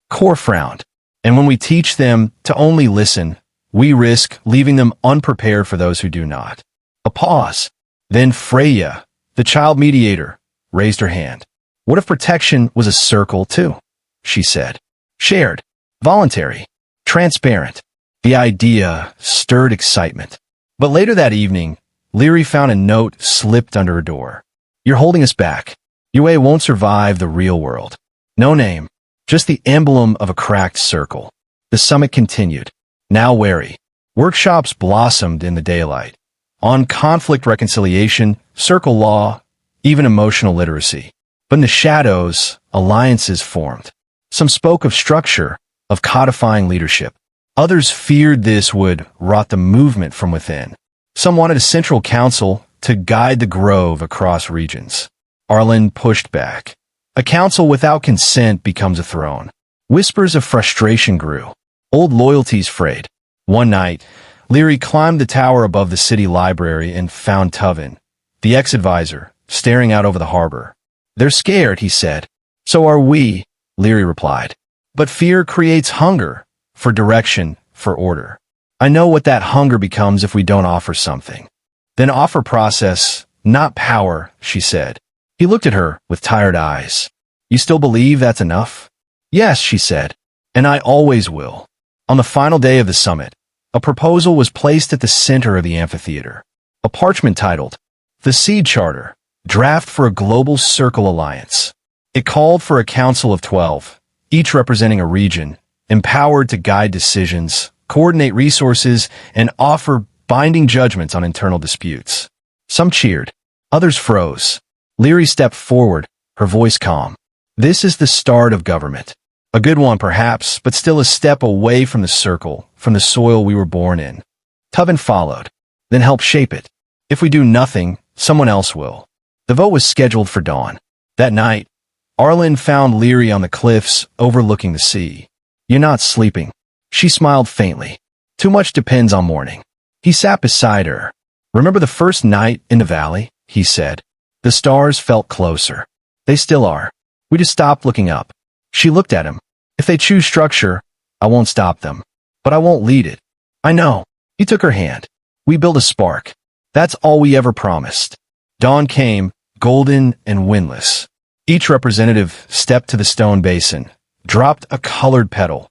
Cor frowned, and when we teach them to only listen, we risk leaving them unprepared for those who do not. A pause. Then Freya, the child mediator, raised her hand. What if protection was a circle too? She said. Shared, voluntary, transparent. The idea stirred excitement. But later that evening, Leary found a note slipped under her door. You're holding us back. Yue won't survive the real world. No name, just the emblem of a cracked circle. The summit continued. Now wary. Workshops blossomed in the daylight. On conflict reconciliation, circle law, even emotional literacy. But in the shadows, alliances formed. Some spoke of structure, of codifying leadership. Others feared this would rot the movement from within. Some wanted a central council to guide the grove across regions. Arlen pushed back. A council without consent becomes a throne. Whispers of frustration grew. Old loyalties frayed. One night, Leary climbed the tower above the city library and found Tuvin, the ex-advisor, staring out over the harbor. They're scared, he said. So are we, Leary replied. But fear creates hunger, for direction, for order. I know what that hunger becomes if we don't offer something. Then offer process, not power, she said. He looked at her with tired eyes. You still believe that's enough? Yes, she said. And I always will. On the final day of the summit, a proposal was placed at the center of the amphitheater. A parchment titled, The Seed Charter, Draft for a Global Circle Alliance. It called for a council of 12, each representing a region, empowered to guide decisions, coordinate resources, and offer binding judgments on internal disputes. Some cheered. Others froze. Leary stepped forward, her voice calm. This is the start of government. A good one, perhaps, but still a step away from the circle, from the soil we were born in. Tuvin followed, then helped shape it. If we do nothing, someone else will. The vote was scheduled for dawn. That night, Arlen found Leary on the cliffs overlooking the sea. You're not sleeping, She smiled faintly. Too much depends on morning. He sat beside her. Remember the first night in the valley? He said. The stars felt closer. They still are. We just stopped looking up. She looked at him. If they choose structure, I won't stop them. But I won't lead it. I know. He took her hand. We built a spark. That's all we ever promised. Dawn came, golden and windless. Each representative stepped to the stone basin, dropped a colored petal.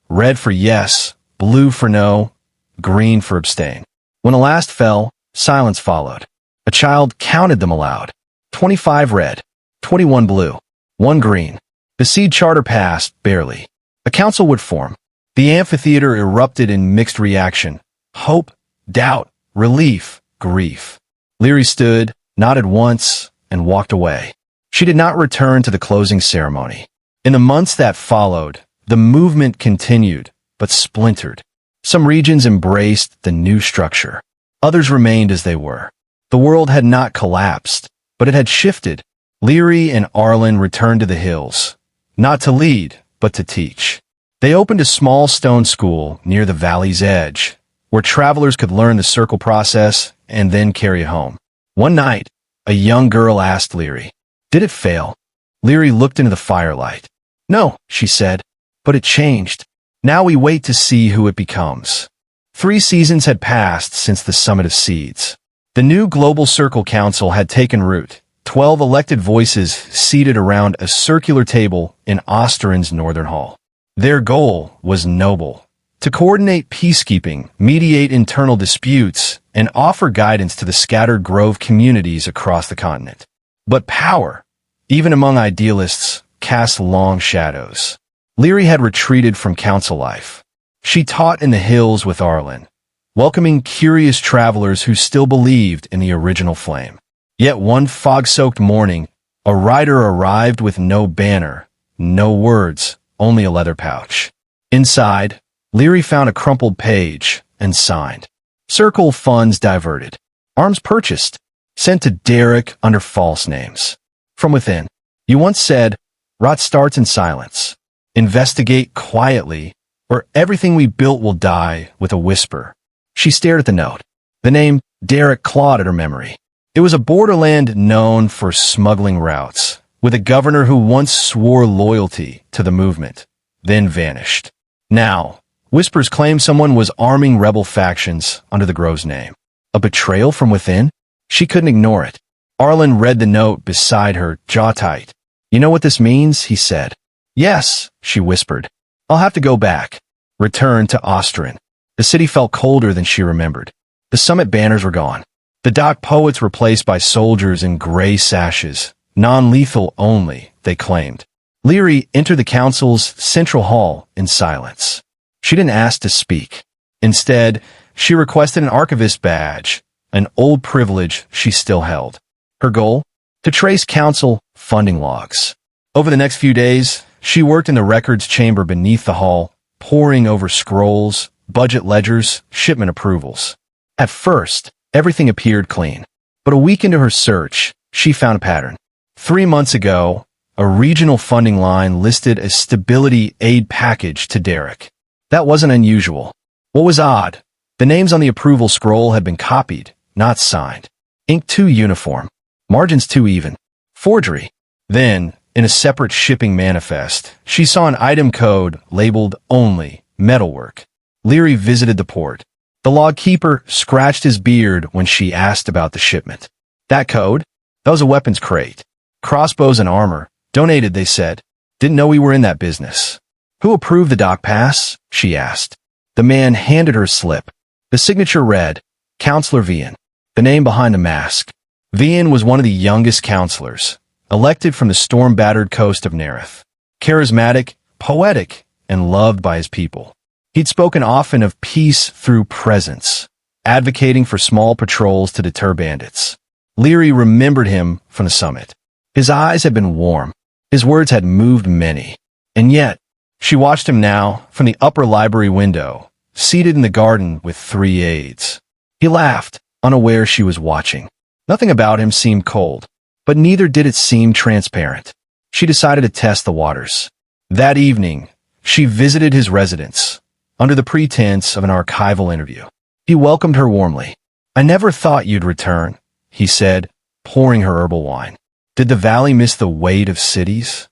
Red for yes, blue for no, green for abstain. When the last fell, silence followed. A child counted them aloud. 25 red, 21 blue, 1 green. The seed charter passed, barely. A council would form. The amphitheater erupted in mixed reaction. Hope, doubt, relief, grief. Leary stood, nodded once, and walked away. She did not return to the closing ceremony. In the months that followed, the movement continued, but splintered. Some regions embraced the new structure. Others remained as they were. The world had not collapsed, but it had shifted. Leary and Arlen returned to the hills, not to lead, but to teach. They opened a small stone school near the valley's edge, where travelers could learn the circle process and then carry it home. One night, a young girl asked Leary, "Did it fail?" Leary looked into the firelight. "No," she said, "but it changed. Now we wait to see who it becomes." 3 seasons had passed since the Summit of Seeds. The new Global Circle Council had taken root, 12 elected voices seated around a circular table in Osteron's northern hall. Their goal was noble: to coordinate peacekeeping, mediate internal disputes, and offer guidance to the scattered Grove communities across the continent. But power, even among idealists, cast long shadows. Leary had retreated from council life. She taught in the hills with Arlen, welcoming curious travelers who still believed in the original flame. Yet one fog-soaked morning, a rider arrived with no banner, no words, only a leather pouch. Inside, Leary found a crumpled page and signed. Circle funds diverted. Arms purchased. Sent to Derek under false names. From within, you once said, "Rot starts in silence. Investigate quietly, or everything we built will die with a whisper." She stared at the note. The name Derek clawed at her memory. It was a borderland known for smuggling routes, with a governor who once swore loyalty to the movement, then vanished. Now, whispers claimed someone was arming rebel factions under the Grove's name. A betrayal from within? She couldn't ignore it. Arlen read the note beside her, jaw tight. "You know what this means?" he said. "Yes," she whispered. "I'll have to go back." Return to Osteron. The city felt colder than she remembered. The summit banners were gone. The dock poets replaced by soldiers in gray sashes. Non-lethal only, they claimed. Leary entered the council's central hall in silence. She didn't ask to speak. Instead, she requested an archivist badge, an old privilege she still held. Her goal? To trace council funding logs. Over the next few days, she worked in the records chamber beneath the hall, poring over scrolls, budget ledgers, shipment approvals. At first, everything appeared clean. But a week into her search, she found a pattern. 3 months ago, a regional funding line listed a stability aid package to Derek. That wasn't unusual. What was odd? The names on the approval scroll had been copied, not signed. Ink too uniform. Margins too even. Forgery. Then, in a separate shipping manifest, she saw an item code labeled only metalwork. Leary visited the port. The log keeper scratched his beard when she asked about the shipment. That code? That was a weapons crate. Crossbows and armor. Donated, they said. Didn't know we were in that business. Who approved the dock pass? She asked. The man handed her a slip. The signature read, Counselor Vian. The name behind the mask. Vian was one of the youngest counselors, elected from the storm-battered coast of Nerith. Charismatic, poetic, and loved by his people. He'd spoken often of peace through presence, advocating for small patrols to deter bandits. Leary remembered him from the summit. His eyes had been warm. His words had moved many. And yet, she watched him now from the upper library window, seated in the garden with 3 aides. He laughed, unaware she was watching. Nothing about him seemed cold, but neither did it seem transparent. She decided to test the waters. That evening, she visited his residence, under the pretense of an archival interview. He welcomed her warmly. "I never thought you'd return," he said, pouring her herbal wine. "Did the valley miss the weight of cities?"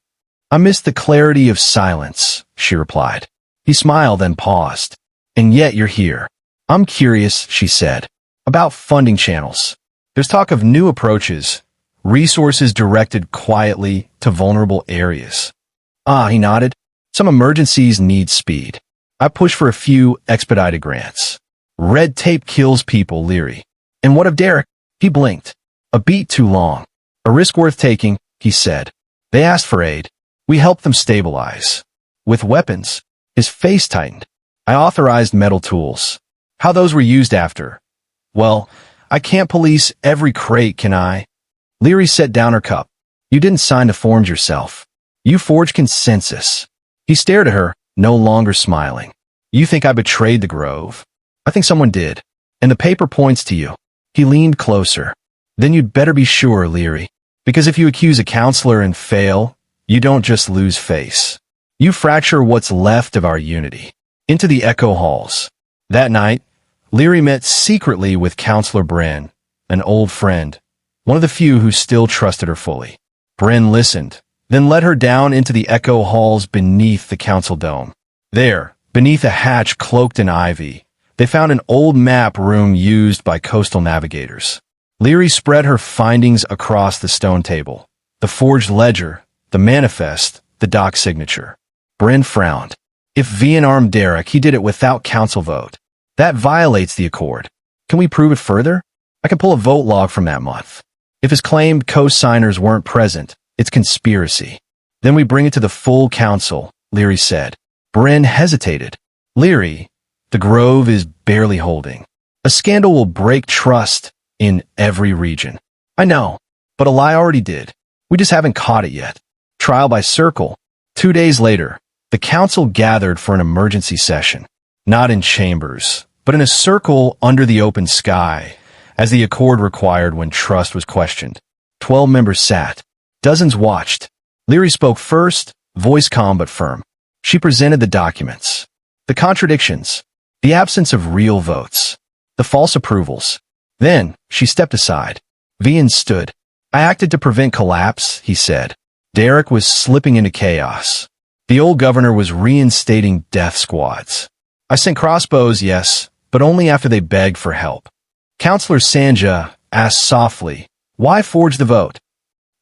"I missed the clarity of silence," she replied. He smiled and paused. "And yet you're here." "I'm curious," she said, "about funding channels. There's talk of new approaches, resources directed quietly to vulnerable areas." "Ah," he nodded. "Some emergencies need speed. I push for a few expedited grants. Red tape kills people, Leary." "And what of Derek?" He blinked. "A beat too long. A risk worth taking," he said. "They asked for aid. We helped them stabilize. With weapons." His face tightened. "I authorized metal tools. How those were used after. Well, I can't police every crate, can I?" Leary set down her cup. "You didn't sign the forms yourself. You forged consensus." He stared at her, no longer smiling. "You think I betrayed the Grove? I think someone did. And the paper points to you." He leaned closer. "Then you'd better be sure, Leary. Because if you accuse a counselor and fail, you don't just lose face. You fracture what's left of our unity." Into the echo halls. That night, Leary met secretly with Counselor Bren, an old friend, one of the few who still trusted her fully. Bren listened, then led her down into the echo halls beneath the council dome. There, beneath a hatch cloaked in ivy, they found an old map room used by coastal navigators. Leary spread her findings across the stone table. The forged ledger, the manifest, the dock signature. Bren frowned. "If Vian armed Derek, he did it without council vote. That violates the accord. Can we prove it further? I can pull a vote log from that month. If his claimed co-signers weren't present, it's conspiracy. Then we bring it to the full council," Leary said. Bren hesitated. "Leary, the Grove is barely holding. A scandal will break trust in every region." "I know, but a lie already did. We just haven't caught it yet." Trial by circle. 2 days later, the council gathered for an emergency session. Not in chambers, but in a circle under the open sky, as the accord required when trust was questioned. 12 members sat. Dozens watched. Leary spoke first, voice calm but firm. She presented the documents. The contradictions. The absence of real votes. The false approvals. Then, she stepped aside. Vian stood. "I acted to prevent collapse," he said. Derek was slipping into chaos. The old governor was reinstating death squads. "I sent crossbows, yes, but only after they begged for help." Counselor Sanja asked softly, "Why forge the vote?"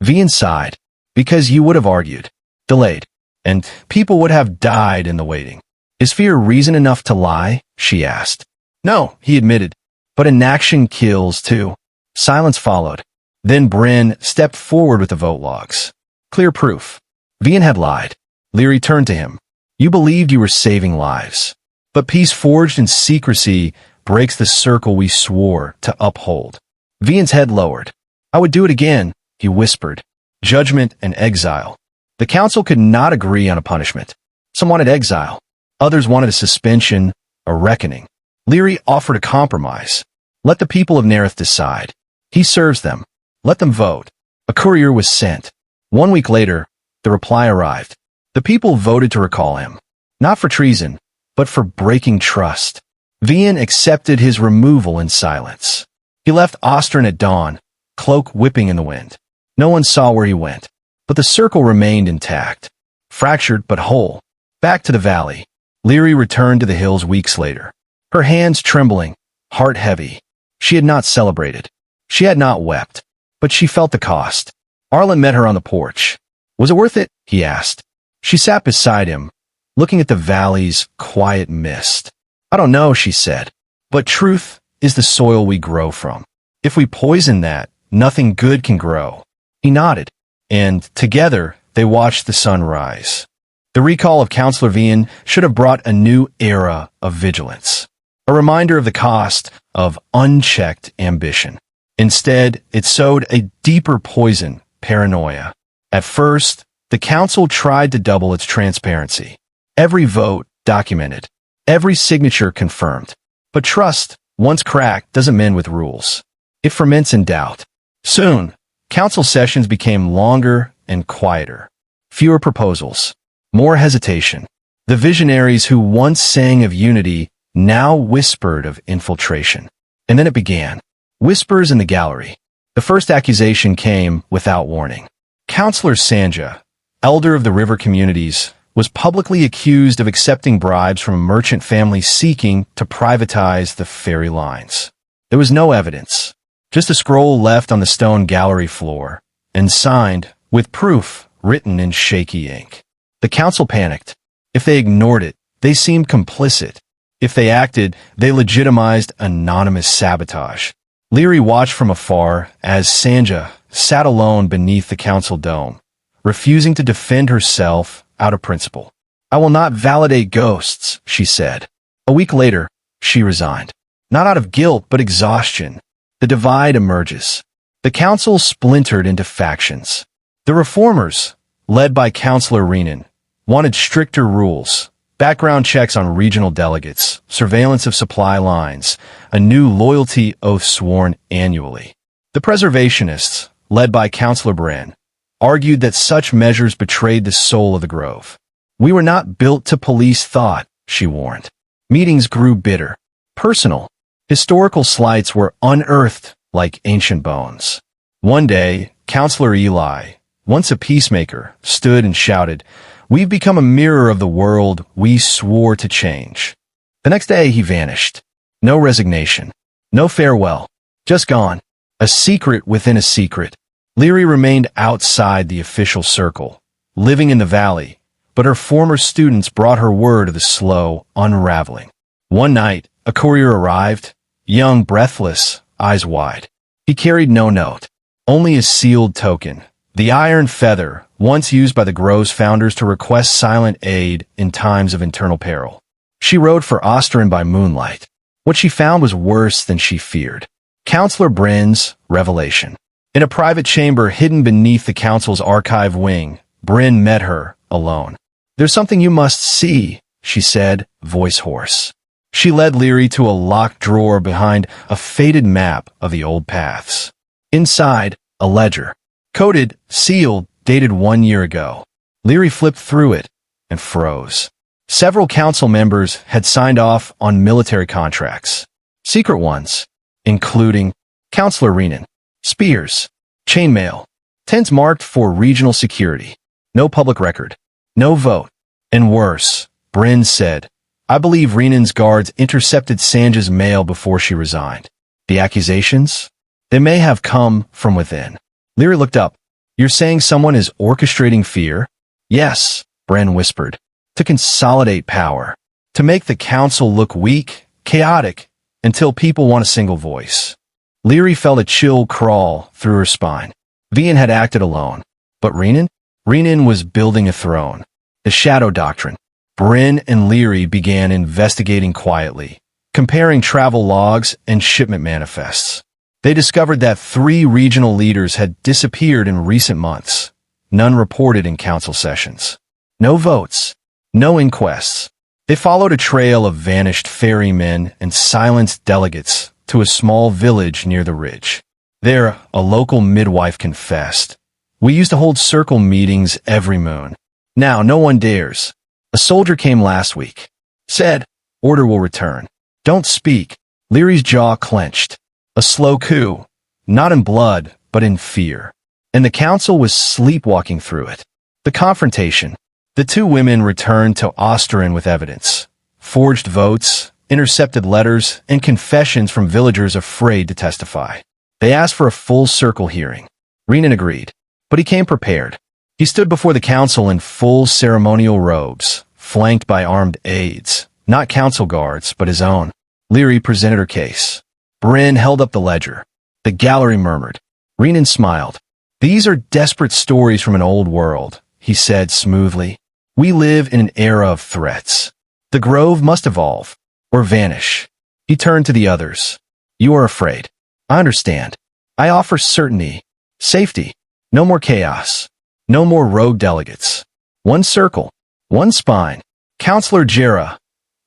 Vian sighed. "Because you would have argued, delayed, and people would have died in the waiting." "Is fear reason enough to lie?" she asked. "No," he admitted, "but inaction kills too." Silence followed. Then Bren stepped forward with the vote logs. Clear proof. Vian had lied. Leary turned to him. "You believed you were saving lives. But peace forged in secrecy breaks the circle we swore to uphold." Vian's head lowered. "I would do it again," he whispered. Judgment and exile. The council could not agree on a punishment. Some wanted exile. Others wanted a suspension, a reckoning. Leary offered a compromise. "Let the people of Nerith decide. He serves them. Let them vote." A courier was sent. 1 week later, the reply arrived. The people voted to recall him. Not for treason, but for breaking trust. Vian accepted his removal in silence. He left Ostrin at dawn, cloak whipping in the wind. No one saw where he went, but the circle remained intact. Fractured but whole. Back to the valley. Leary returned to the hills weeks later. Her hands trembling, heart heavy. She had not celebrated. She had not wept, but she felt the cost. Arlen met her on the porch. "Was it worth it?" he asked. She sat beside him, looking at the valley's quiet mist. "I don't know," she said, "but truth is the soil we grow from. If we poison that, nothing good can grow." He nodded, and together they watched the sun rise. The recall of Counselor Vian should have brought a new era of vigilance, a reminder of the cost of unchecked ambition. Instead, it sowed a deeper poison, paranoia. At first, the council tried to double its transparency. Every vote documented, every signature confirmed. But trust, once cracked, doesn't mend with rules. It ferments in doubt. Soon, council sessions became longer and quieter. Fewer proposals, more hesitation. The visionaries who once sang of unity now whispered of infiltration. And then it began. Whispers in the gallery. The first accusation came without warning. Counselor Sanja, elder of the river communities, was publicly accused of accepting bribes from a merchant family seeking to privatize the ferry lines. There was no evidence, just a scroll left on the stone gallery floor, and signed, with proof, written in shaky ink. The council panicked. If they ignored it, they seemed complicit. If they acted, they legitimized anonymous sabotage. Leary watched from afar as Sanja sat alone beneath the council dome, refusing to defend herself out of principle. "I will not validate ghosts," she said. A week later, she resigned. Not out of guilt, but exhaustion. The divide emerges. The council splintered into factions. The reformers, led by Councillor Renan, wanted stricter rules, background checks on regional delegates, surveillance of supply lines, a new loyalty oath sworn annually. The preservationists, led by Councillor Bren, argued that such measures betrayed the soul of the grove. "We were not built to police thought," she warned. Meetings grew bitter, personal. Historical slights were unearthed like ancient bones. One day, Councillor Eli, once a peacemaker, stood and shouted, "We've become a mirror of the world we swore to change." The next day, he vanished. No resignation. No farewell. Just gone. A secret within a secret. Leary remained outside the official circle, living in the valley, but her former students brought her word of the slow unraveling. One night, a courier arrived, young, breathless, eyes wide. He carried no note, only a sealed token, the iron feather once used by the Grove's founders to request silent aid in times of internal peril. She rode for Osterin by moonlight. What she found was worse than she feared. Councillor Bren's revelation. In a private chamber hidden beneath the council's archive wing, Bren met her, alone. "There's something you must see," she said, voice hoarse. She led Leary to a locked drawer behind a faded map of the old paths. Inside, a ledger. Coded, sealed, dated 1 year ago. Leary flipped through it and froze. Several council members had signed off on military contracts. Secret ones, including Councillor Renan. Spears. Chainmail. Tents marked for regional security. No public record. No vote. And worse, Bren said, "I believe Renan's guards intercepted Sanja's mail before she resigned." The accusations? They may have come from within. Leary looked up. "You're saying someone is orchestrating fear?" "Yes," Bren whispered. "To consolidate power. To make the council look weak, chaotic, until people want a single voice." Leary felt a chill crawl through her spine. Vian had acted alone. But Renan? Renan was building a throne. The Shadow Doctrine. Bren and Leary began investigating quietly, comparing travel logs and shipment manifests. They discovered that 3 regional leaders had disappeared in recent months. None reported in council sessions. No votes. No inquests. They followed a trail of vanished ferrymen and silenced delegates to a small village near the ridge. There, a local midwife confessed, "We used to hold circle meetings every moon. Now no one dares. A soldier came last week. Said, order will return. Don't speak." Leary's jaw clenched. A slow coup, not in blood, but in fear. And the council was sleepwalking through it. The confrontation. The 2 women returned to Osterin with evidence. Forged votes, intercepted letters, and confessions from villagers afraid to testify. They asked for a full circle hearing. Renan agreed, but he came prepared. He stood before the council in full ceremonial robes, flanked by armed aides, not council guards, but his own. Leary presented her case. Bren held up the ledger. The gallery murmured. Renan smiled. "These are desperate stories from an old world," he said smoothly. "We live in an era of threats. The Grove must evolve, or vanish." He turned to the others. "You are afraid. I understand. I offer certainty, safety, no more chaos, no more rogue delegates. One circle, one spine." Councillor Jera,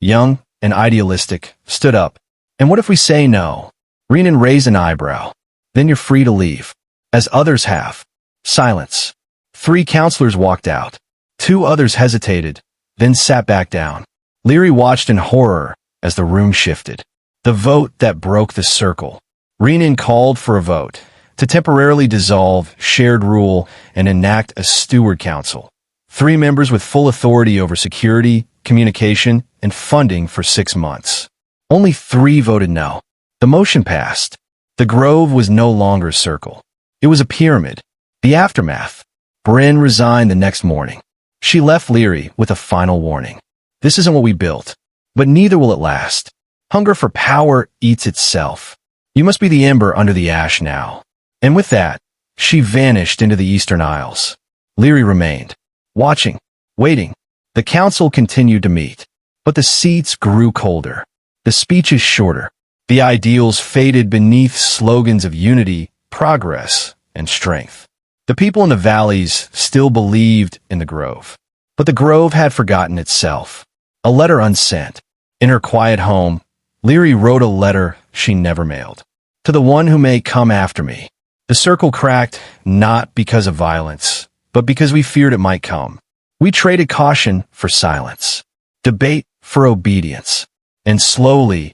young and idealistic, stood up. "And what if we say no?" Renan raised an eyebrow. "Then you're free to leave, as others have." Silence. 3 councillors walked out. 2 others hesitated, then sat back down. Leary watched in horror as the room shifted. The vote that broke the circle. Renan called for a vote to temporarily dissolve shared rule and enact a steward council. 3 members with full authority over security, communication, and funding for 6 months. Only 3 voted no. The motion passed. The grove was no longer a circle. It was a pyramid. The aftermath. Bryn resigned the next morning. She left Leary with a final warning. This isn't what we built, but neither will it last. Hunger for power eats itself. You must be the ember under the ash now. And with that, she vanished into the Eastern Isles. Leary remained, watching, waiting. The council continued to meet, but the seats grew colder. The speeches shorter. The ideals faded beneath slogans of unity, progress, and strength. The people in the valleys still believed in the grove, but the grove had forgotten itself. A letter unsent. In her quiet home, Leary wrote a letter she never mailed. To the one who may come after me. The circle cracked, not because of violence, but because we feared it might come. We traded caution for silence, debate for obedience, and slowly,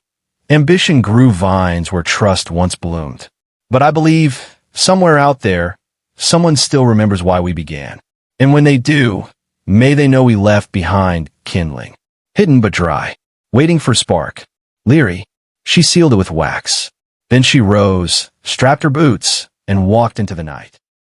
ambition grew vines where trust once bloomed. But I believe, somewhere out there, someone still remembers why we began. And when they do, may they know we left behind kindling, hidden but dry, waiting for spark. Leary, she sealed it with wax. Then she rose, strapped her boots, and walked into the night.